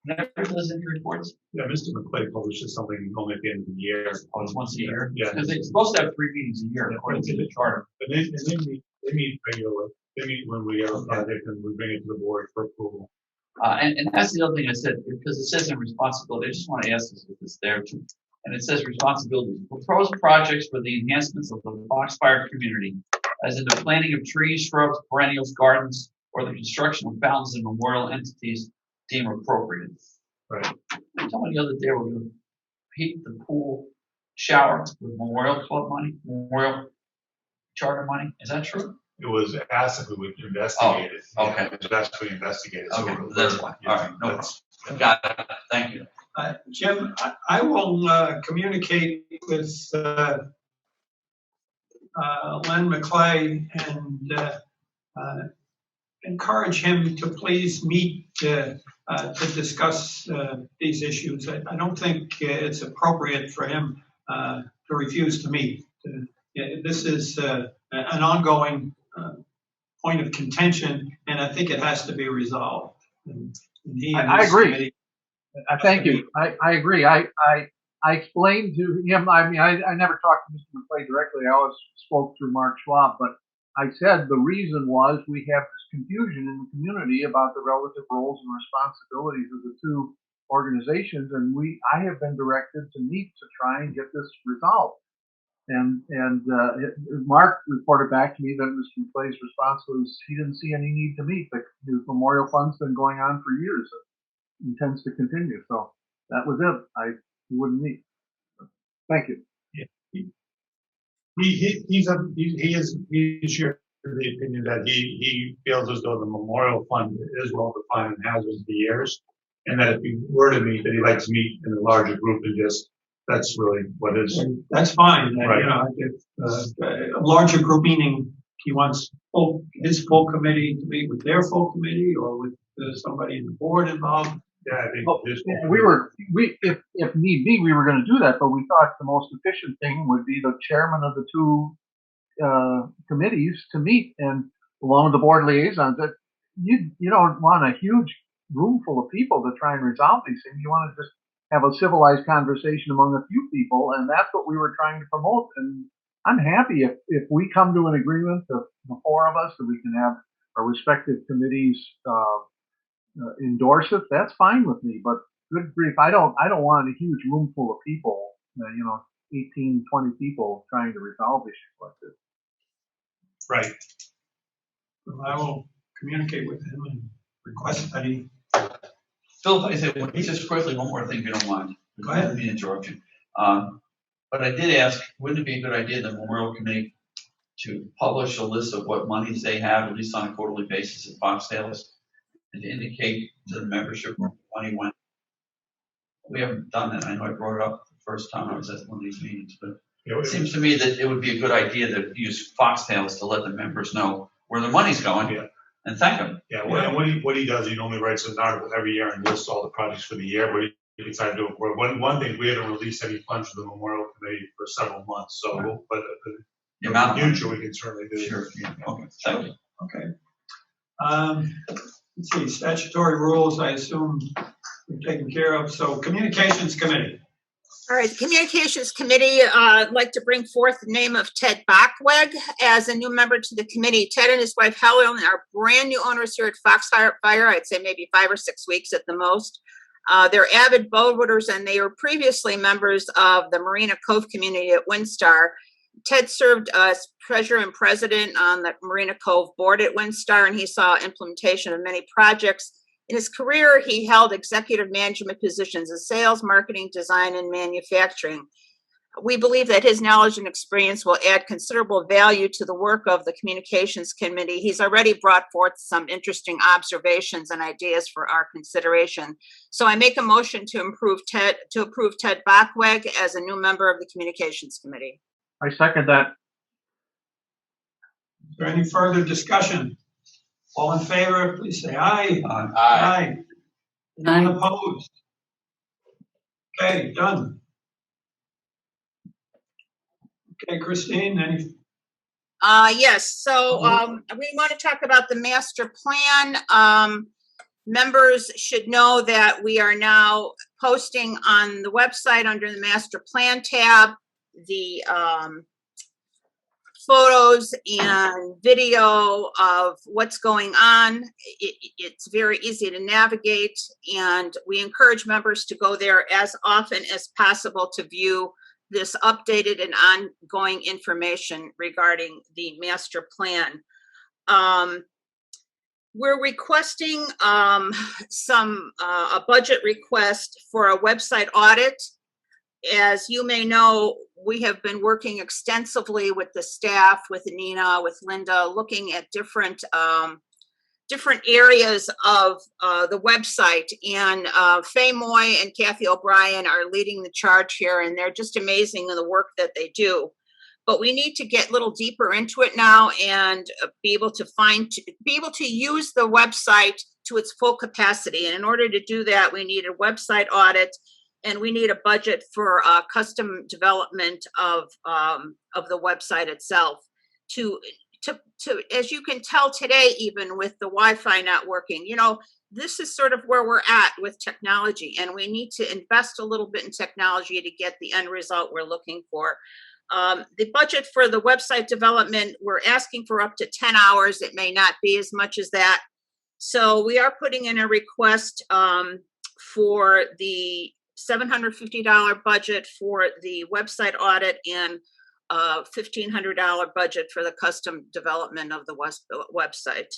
Never does any reports. Yeah, Mr. McClay publishes something only at the end of the year. Oh, it's once a year. Yeah. Because they're supposed to have 3 meetings a year according to the charter. But they meet regularly. They meet when we have a project and we bring it to the board for approval. And that's the other thing I said, because it says in responsibility, I just want to ask this if it's there too. And it says responsibility, propose projects for the enhancements of the Foxfire community, as in the planting of trees, shrubs, perennials, gardens, or the construction of fountains and memorial entities deem appropriate. Right. I told me the other day we're going to heat the pool shower with Memorial Club money, Memorial Charter money. Is that true? It was asked if we would investigate it. Okay. It was actually investigated. So Okay, we're- that's fine. All right, no problem. Got it. Thank you. Jim, I will communicate with Len McClay and encourage him to please meet to discuss these issues. I don't think it's appropriate for him to refuse to meet. This is an ongoing point of contention, and I think it has to be resolved. And he and I his agree. committee- Thank you. I agree. I explained to him, I mean, I never talked to Mr. McClay directly. I always spoke through Mark Schwab, but I said the reason was we have this confusion in the community about the relative roles and responsibilities of the two organizations, and I have been directed to meet to try and get this resolved. And Mark reported back to me that Mr. McClay's response was he didn't see any need to meet. The memorial fund's been going on for years. It intends to continue. So that was it. He wouldn't meet. Thank you. He shared the opinion that he feels as though the memorial fund is well defined and has over the years, and that if he were to meet, that he'd like to meet in a larger group and just that's really what is. That's fine. Right. You know, if, a larger group meaning he wants his full committee to meet with their full committee or with somebody in the board involved. Yeah, I think if need be, we were going to do that, but we thought the most efficient thing would be the chairman of the two committees to meet, and along with the board liaisons. That you don't want a huge room full of people to try and resolve these things. You want to just have a civilized conversation among a few people, and that's what we were trying to promote. And I'm happy if we come to an agreement, the four of us, that we can have our respective committees endorse it. That's fine with me. But good grief, I don't want a huge room full of people, 18, 20 people trying to resolve issues like this. Right. So I will communicate with him and request that he. Philip, I said, just quickly, one more thing, if you don't mind. Go ahead. Let me interrupt you. But I did ask, wouldn't it be a good idea, the Memorial Committee, to publish a list of what monies they have, at least on a quarterly basis at Foxtails, and to indicate to the membership where money went? We haven't done that. I know I brought it up the first time I was at one of these meetings, but it seems to me that it would be a good idea to use Foxtails to let the members know where the money's going and thank them. Yeah, what he does, he normally writes an article every year and lists all the projects for the year, but he decided to do it. One thing, we haven't released any funds to the Memorial Committee for several months, so, but in the future, we can certainly do it. Sure, okay, thank you. Okay. Let's see, statutory rules, I assume we're taken care of. So Communications Committee. All right, the Communications Committee, I'd like to bring forth the name of Ted Bachweg as a new member to the committee. Ted and his wife Helen are brand new owners here at Foxfire. I'd say maybe 5 or 6 weeks at the most. They're avid boaters, and they were previously members of the Marina Cove community at Windstar. Ted served as treasurer and president on the Marina Cove board at WinStar, and he saw implementation of many projects. In his career, he held executive management positions in sales, marketing, design, and manufacturing. We believe that his knowledge and experience will add considerable value to the work of the Communications Committee. He's already brought forth some interesting observations and ideas for our consideration. So I make a motion to approve Ted Bachweg as a new member of the Communications Committee. I second that. Is there any further discussion? All in favor, please say aye. Aye. Anyone opposed? Okay, done. Okay, Christine, any? Yes, so we want to talk about the master plan. Members should know that we are now posting on the website under the master plan tab the photos and video of what's going on. It's very easy to navigate, and we encourage members to go there as often as possible to view this updated and ongoing information regarding the master plan. We're requesting a budget request for a website audit. As you may know, we have been working extensively with the staff, with Nina, with Linda, looking at different areas of the website. And Faye Moy and Kathy O'Brien are leading the charge here, and they're just amazing in the work that they do. But we need to get a little deeper into it now and be able to use the website to its full capacity. And in order to do that, we need a website audit, and we need a budget for custom development of the website itself. To as you can tell today, even with the Wi-Fi not working, this is sort of where we're at with technology, and we need to invest a little bit in technology to get the end result we're looking for. The budget for the website development, we're asking for up to 10 hours. It may not be as much as that. So we are putting in a request for the $750 budget for the website audit and $1,500 budget for the custom development of the website.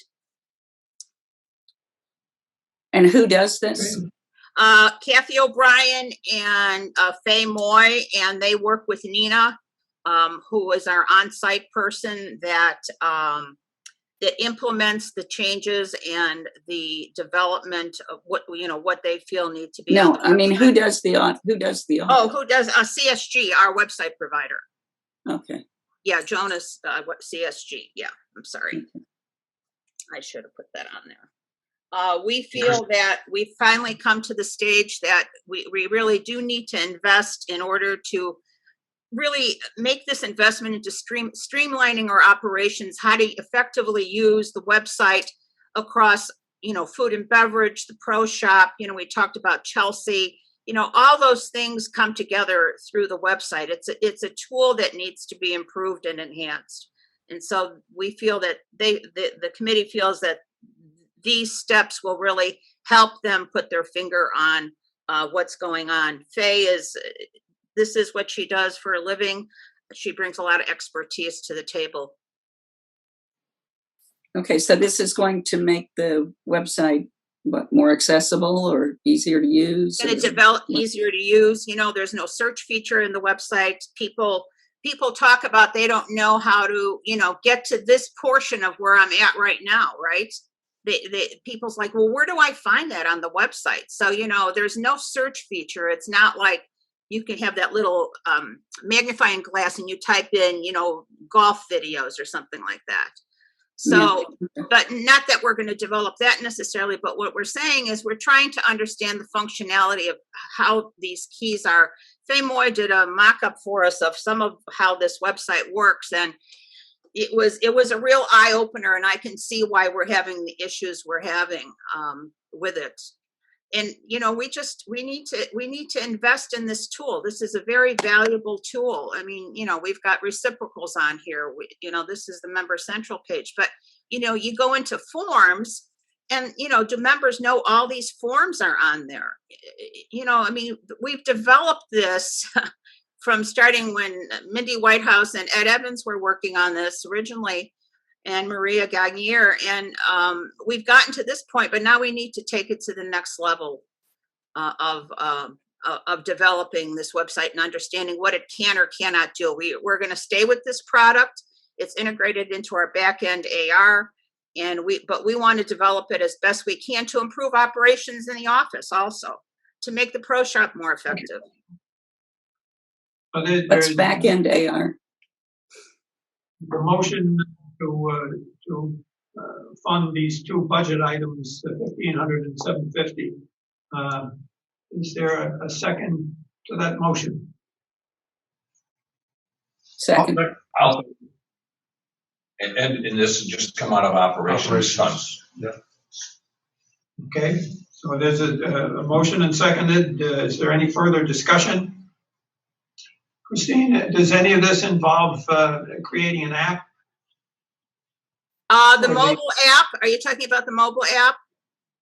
And who does this? Kathy O'Brien and Faye Moy, and they work with Nina, who is our on-site person that implements the changes and the development of what they feel need to be. No, I mean, who does the audit? Oh, who does CSG, our website provider. Okay. Yeah, Jonas, CSG. Yeah, I'm sorry. I should have put that on there. We feel that we've finally come to the stage that we really do need to invest in order to really make this investment into streamlining our operations, how to effectively use the website across, food and beverage, the pro shop, we talked about Chelsea, all those things come together through the website. It's a tool that needs to be improved and enhanced. And so we feel that the committee feels that these steps will really help them put their finger on what's going on. This is what she does for a living. She brings a lot of expertise to the table. Okay, so this is going to make the website more accessible or easier to use? And it's easier to use. There's no search feature in the website. People talk about they don't know how to, get to this portion of where I'm at right now, right? People's like, well, where do I find that on the website? So, there's no search feature. It's not like you can have that little magnifying glass and you type in, golf videos or something like that. So, but not that we're going to develop that necessarily, but what we're saying is we're trying to understand the functionality of how these keys are. Faye Moy did a mock-up for us of some of how this website works, and it was a real eye-opener, and I can see why we're having the issues we're having with it. And we need to invest in this tool. This is a very valuable tool. I mean, we've got reciprocals on here. This is the Member Central page, but you go into forms, and do members know all these forms are on there? I mean, we've developed this from starting when Mindy Whitehouse and Ed Evans were working on this originally, and Maria Gagnier, and we've gotten to this point, but now we need to take it to the next level of developing this website and understanding what it can or cannot do. We're going to stay with this product. It's integrated into our back-end AR, but we want to develop it as best we can to improve operations in the office also, to make the pro shop more effective. What's back-end AR? The motion to fund these two budget items, 1,500 and 750. Is there a second to that motion? Second. And this has just come out of operations funds. Yeah. Okay, so there's a motion and seconded. Is there any further discussion? Christine, does any of this involve creating an app? The mobile app, are you talking about the mobile app?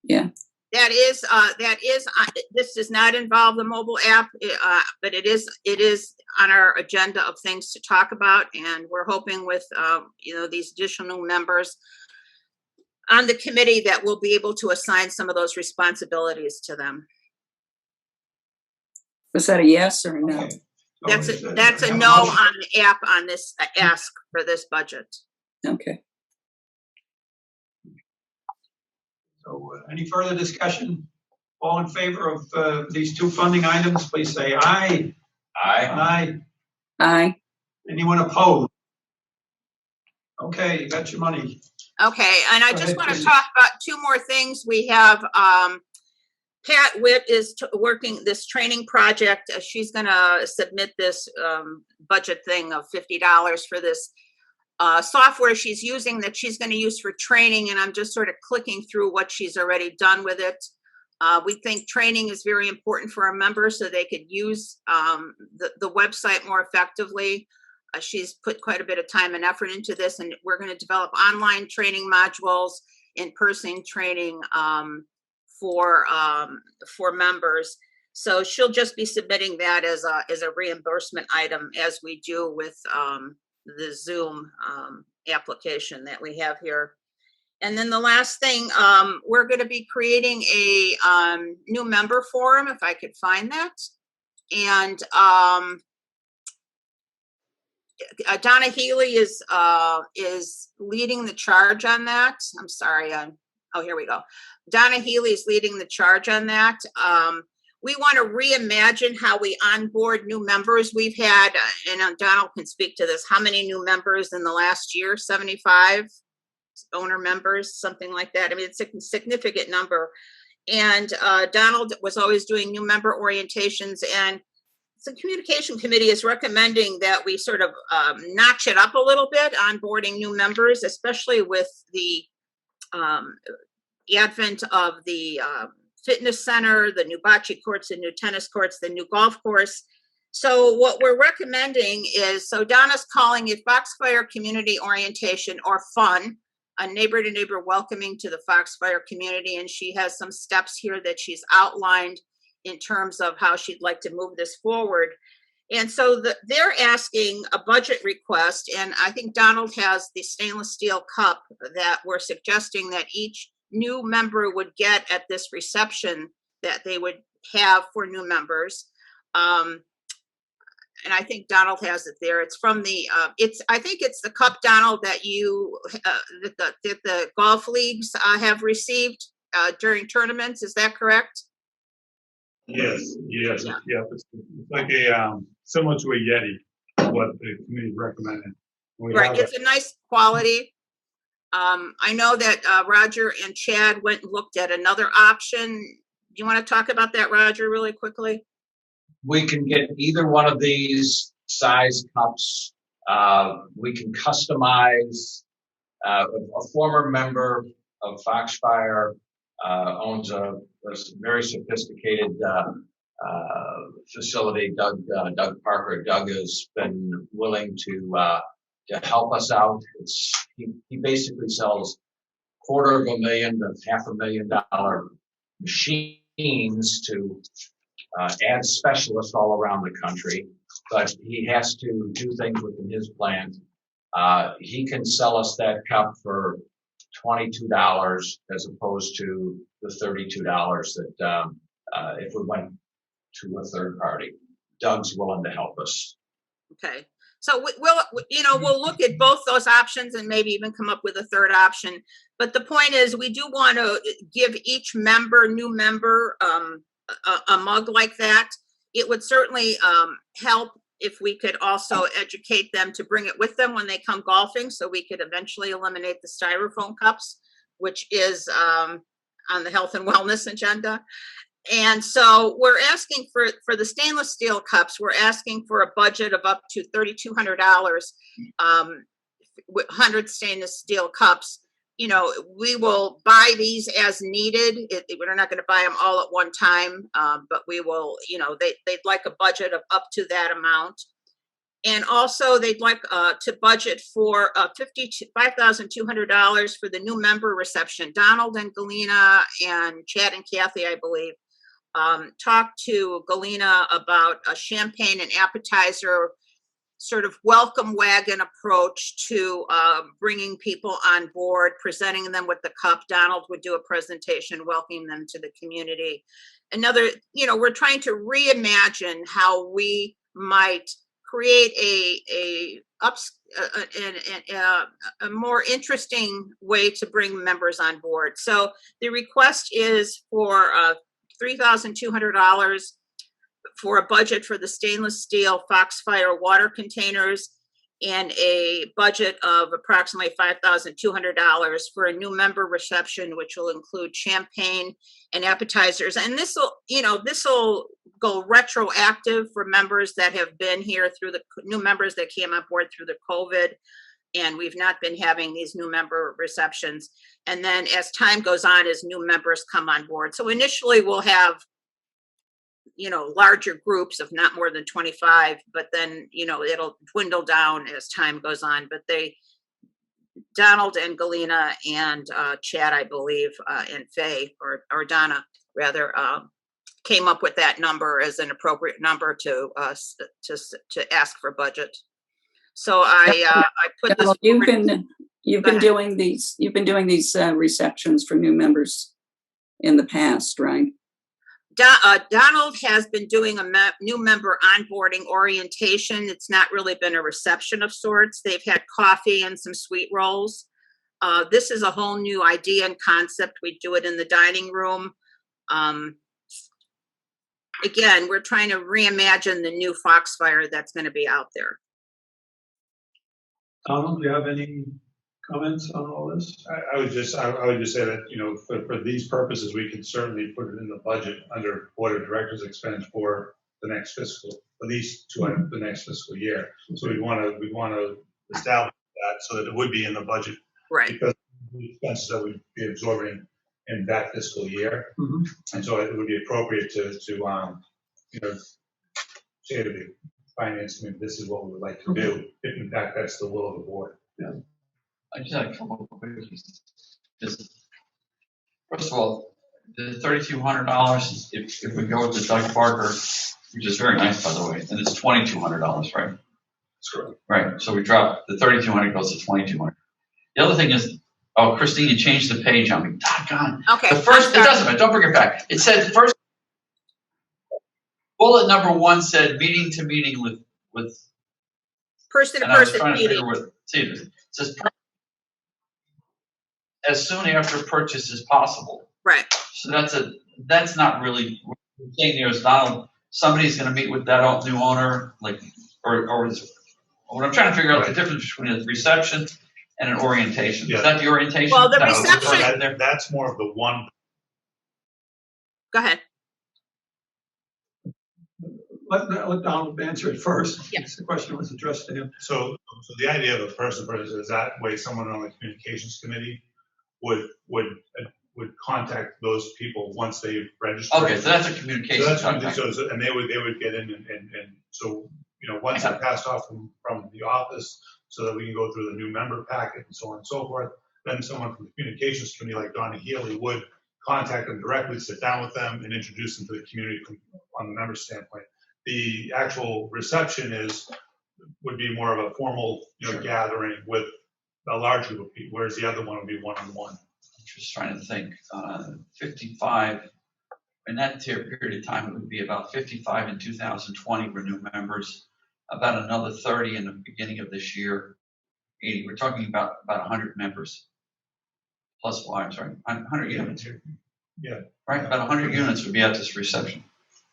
Yeah. That is, this does not involve the mobile app, but it is on our agenda of things to talk about. And we're hoping with, these additional members on the committee that we'll be able to assign some of those responsibilities to them. Was that a yes or a no? Okay. That's a no on the app on this ask for this budget. Okay. So any further discussion? All in favor of these two funding items, please say aye. Aye. Aye. Aye. Anyone opposed? Okay, you got your money. Okay, and I Go just ahead, want to Chrissy. talk about two more things. We have Pat Witt is working this training project. She's going to submit this budget thing of $50 for this software she's using that she's going to use for training, and I'm just sort of clicking through what she's already done with it. We think training is very important for our members so they could use the website more effectively. She's put quite a bit of time and effort into this, and we're going to develop online training modules, in-person training for members. So she'll just be submitting that as a reimbursement item, as we do with the Zoom application that we have here. And then the last thing, we're going to be creating a new member forum, if I could find that. And Donna Healy is leading the charge on that. I'm sorry. Oh, here we go. Donna Healy is leading the charge on that. We want to reimagine how we onboard new members. We've had, and Donald can speak to this, how many new members in the last year? 75 owner members, something like that. I mean, it's a significant number. And Donald was always doing new member orientations, and the communication committee is recommending that we sort of notch it up a little bit, onboarding new members, especially with the advent of the fitness center, the new bocce courts, the new tennis courts, the new golf course. So what we're recommending is, so Donna's calling it Foxfire Community Orientation, or FUN, a neighbor-to-neighbor welcoming to the Foxfire community. And she has some steps here that she's outlined in terms of how she'd like to move this forward. And so they're asking a budget request, and I think Donald has the stainless steel cup that we're suggesting that each new member would get at this reception that they would have for new members. And I think Donald has it there. It's from the, I think it's the cup, Donald, that that the golf leagues have received during tournaments. Is that correct? Yes. It's like a, similar to a Yeti, what the committee recommended. Right, it's a nice quality. I know that Roger and Chad went and looked at another option. Do you want to talk about that, Roger, really quickly? We can get either one of these size cups. We can customize. A former member of Foxfire owns a very sophisticated facility. Doug Parker. Doug has been willing to help us out. He basically sells $250,000 to $500,000 machines to ad specialists all around the country. but he has to do things within his plans. He can sell us that cup for $22 as opposed to the $32 that if we went to a third party. Doug's willing to help us. Okay. So we'll look at both those options and maybe even come up with a third option. But the point is, we do want to give each new member, a mug like that. It would certainly help if we could also educate them to bring it with them when they come golfing, so we could eventually eliminate the styrofoam cups, which is on the health and wellness agenda. And so we're asking for the stainless steel cups, we're asking for a budget of up to $3,200, 100 stainless steel cups. You know, we will buy these as needed. We're not going to buy them all at one time, but we will, you know, they'd like a budget of up to that amount. And also they'd like to budget for $5,200 for the new member reception. Donald and Galena and Chad and Kathy, I believe, talked to Galena about a champagne and appetizer sort of welcome wagon approach to bringing people on board, presenting them with the cup. Donald would do a presentation welcoming them to the community. Another, you know, we're trying to reimagine how we might create a more interesting way to bring members on board. So the request is for $3,200 for a budget for the stainless steel Foxfire water containers, and a budget of approximately $5,200 for a new member reception, which will include champagne and appetizers. And this will go retroactive for members that have been here through the new members that came on board through the COVID. And we've not been having these new member receptions. And then as time goes on, as new members come on board. So initially we'll have, you know, larger groups of not more than 25, but then, you know, it'll dwindle down as time goes on. But Donald and Galena and Chad, I believe, and Faye, or Donna rather, came up with that number as an appropriate number to ask for budget. So I put this. You've been doing these receptions for new members in the past, right? Donald has been doing a new member onboarding orientation. It's not really been a reception of sorts. They've had coffee and some sweet rolls. This is a whole new idea and concept. We do it in the dining room. Again, we're trying to reimagine the new Foxfire that's going to be out there. Donald, do you have any comments on all this? I would just say that, you know, for these purposes, we could certainly put it in the budget under Board of Directors expense for the next fiscal, at least the next fiscal year. So we want to establish that so that it would be in the budget, right? Because the expenses that we'd be absorbing in that fiscal year, and so it would be appropriate to you know, say to the finance committee, this is what we would like to do, if in fact that's the will of the board. Yeah. I just had a couple of quickies. Just first of all, the $3,200. If we go with the Doug Parker, which is very nice, by the way, and it's $2,200, right? That's correct. Right. So we drop the $3,200 goes to $2,200. The other thing is, oh, Christine, you changed the page on me. Doggone. Okay. The first, it doesn't matter. Don't bring it back. It said first. Bullet number 1 said meeting to meeting with person to person meeting. It says as soon after purchase as possible. Right. So that's not really what we're saying here is Donald, somebody's going to meet with that new owner, like, or what I'm trying to figure out the difference between a reception and an orientation. Yeah. Is that the orientation? Well, the reception. That's more of the one. Go ahead. Let Donald answer it first. Yes. The question was addressed to him. So the idea of a person is that way someone on the communications committee would contact those people once they've registered. Okay, so that's a communication. So and they would get in and so, you know, once I passed off from the office so that we can go through the new member packet and so on and so forth, then someone from the communications committee like Donna Healy would contact them directly, sit down with them and introduce them to the community on the member standpoint. the actual reception would be more of a formal, gathering with a large group of people, whereas the other one would be one-on-one. Just trying to think, 55, in that period of time, it would be about 55 in 2020 were new members, about another 30 in the beginning of this year. 80, we're talking about 100 members. Plus, well, I'm sorry, 100 units here. Yeah. Right, about 100 units would be at this reception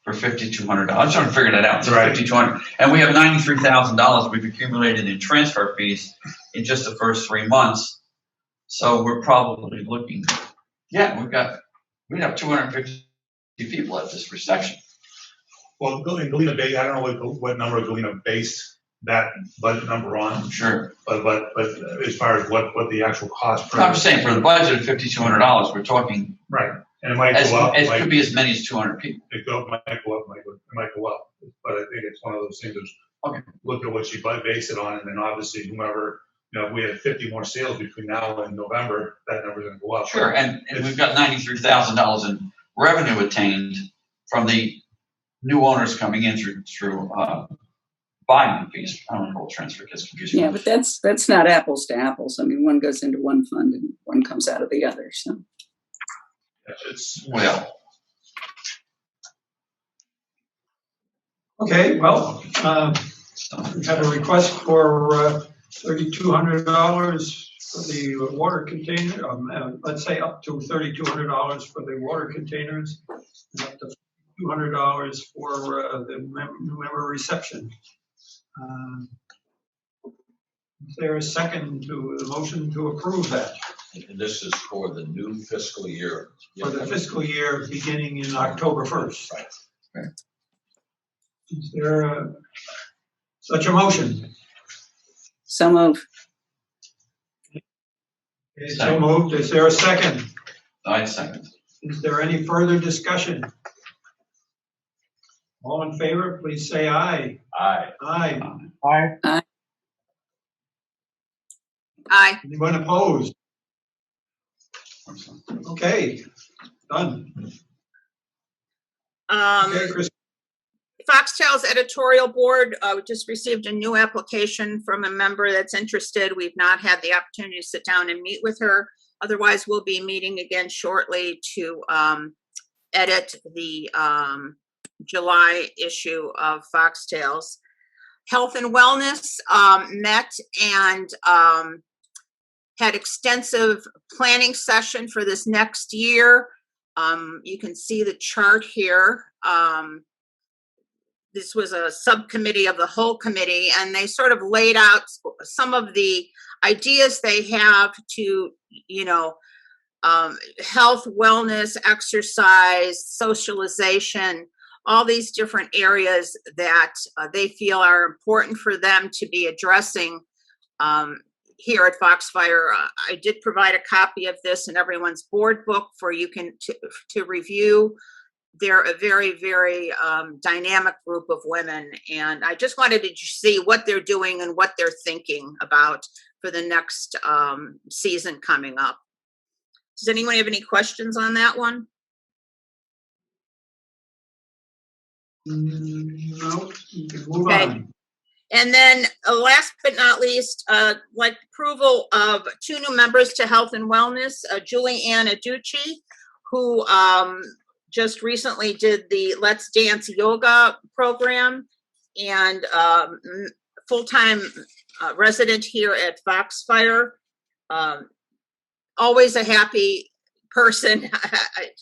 for $5,200. I'm trying to figure that out. So Right. $5,200, and we have $93,000 we've accumulated in transfer fees in just the first 3 months. So we're probably looking, we'd have 250 people at this reception. Well, Galena Bay, I don't know what number Galena based that budget number on. Sure. But as far as what the actual cost. I'm saying for the budget of $5,200, we're talking. Right. And it might go up. It could be as many as 200 people. It might go up, it might go up. But I think it's one of those things is look at what you base it on, and then obviously whomever, if we have 50 more sales between now and November, that number's going to go up. Sure, and we've got $93,000 in revenue attained from the new owners coming in through buying fees. I don't know what transfer gets confusing. Yeah, but that's not apples to apples. I mean, one goes into one fund and one comes out of the other. So. Okay, well, we've had a request for $3,200 for the water container. Let's say up to $3,200 for the water containers, and up to $200 for the new member reception. Is there a second to the motion to approve that? And this is for the new fiscal year. For the fiscal year beginning in October 1st. Right. Okay. Is there such a motion? So moved. Okay, so moved. Is there a second? I second. Is there any further discussion? All in favor, please say aye. Aye. Aye. Aye. Aye. Aye. Anyone opposed? Okay, done. Okay, Chris. Foxtel's editorial board just received a new application from a member that's interested. We've not had the opportunity to sit down and meet with her. Otherwise, we'll be meeting again shortly to edit the July issue of Foxtails. Health and Wellness met and had extensive planning session for this next year. You can see the chart here. This was a subcommittee of the whole committee, and they sort of laid out some of the ideas they have to, health, wellness, exercise, socialization, all these different areas that they feel are important for them to be addressing here at Foxfire. I did provide a copy of this in everyone's board book for you to review. They're a very, very dynamic group of women, and I just wanted to see what they're doing and what they're thinking about for the next season coming up. Does anyone have any questions on that one? No, you can move Okay. on. And then last but not least, like approval of 2 new members to Health and Wellness, Julie Ann Aducci, who just recently did the Let's Dance yoga program, and full-time resident here at Foxfire. Always a happy person.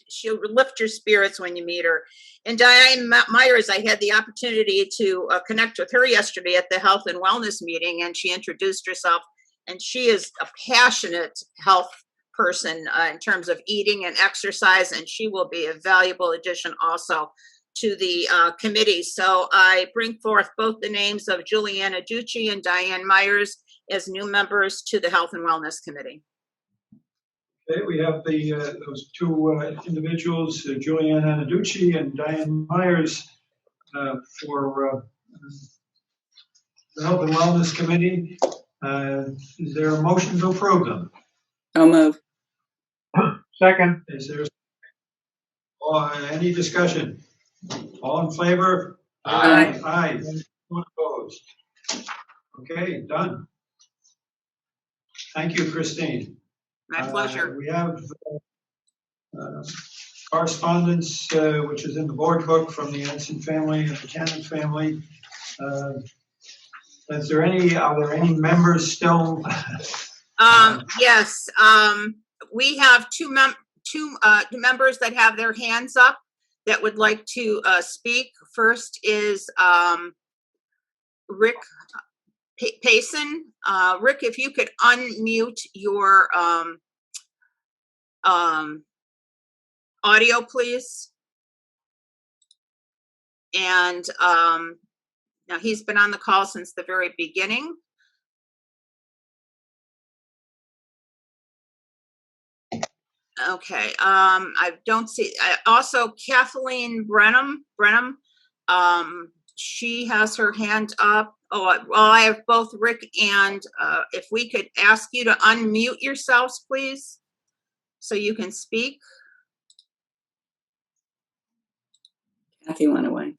She'll lift your spirits when you meet her. And Diane Myers, I had the opportunity to connect with her yesterday at the Health and Wellness meeting, and she introduced herself, and she is a passionate health person in terms of eating and exercise, and she will be a valuable addition also to the committee. So I bring forth both the names of Juliana Ducci and Diane Myers as new members to the Health and Wellness Committee. Okay, we have those 2 individuals, Juliana Aducci and Diane Myers, for the Health and Wellness Committee. Is there a motion to approve them? So moved. Second. Is there any discussion? All in favor, Aye. Aye. Anyone opposed? Okay, done. Thank you, Christine. My pleasure. We have correspondence, which is in the board book from the Ensign family and the Cannon family. Are there any members still? Yes, we have two members that have their hands up that would like to speak. First is Rick Payson. Rick, if you could unmute your audio, please. And now he's been on the call since the very beginning. Okay, I don't see, also Kathleen Brenham, she has her hand up. Oh, well, I have both Rick and if we could ask you to unmute yourselves, please, so you can speak. Kathy went away.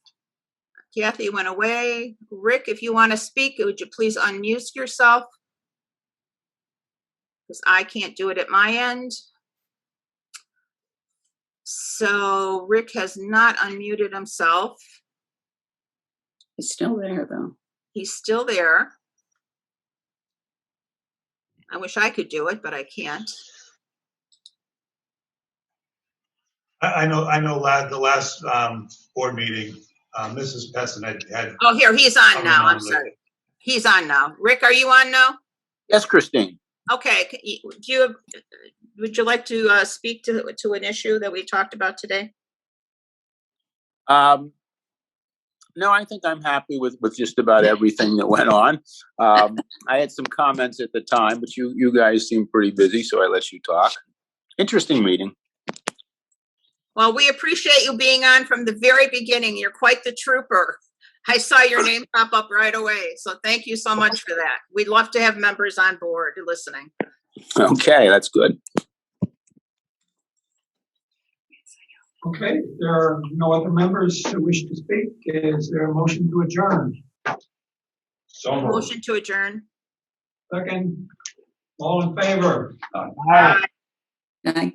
Kathy went away. Rick, if you want to speak, would you please unmute yourself? Because I can't do it at my end. So Rick has not unmuted himself. He's still there, though. He's still there. I wish I could do it, but I can't. I know, the last board meeting, Mrs. Pessin had. Oh, here, he's on now. I'm sorry. He's on now. Rick, are you on now? Yes, Christine. Okay. Would you like to speak to an issue that we talked about today? No, I think I'm happy with just about everything that went on. I had some comments at the time, but you guys seem pretty busy, so I let you talk. Interesting meeting. Well, we appreciate you being on from the very beginning. You're quite the trooper. I saw your name pop up right away. So thank you so much for that. We'd love to have members on board listening. Okay, that's good. Okay, if there are no other members who wish to speak, is there a motion to adjourn? So Motion to adjourn. Second, all in favor? Aye. Aye.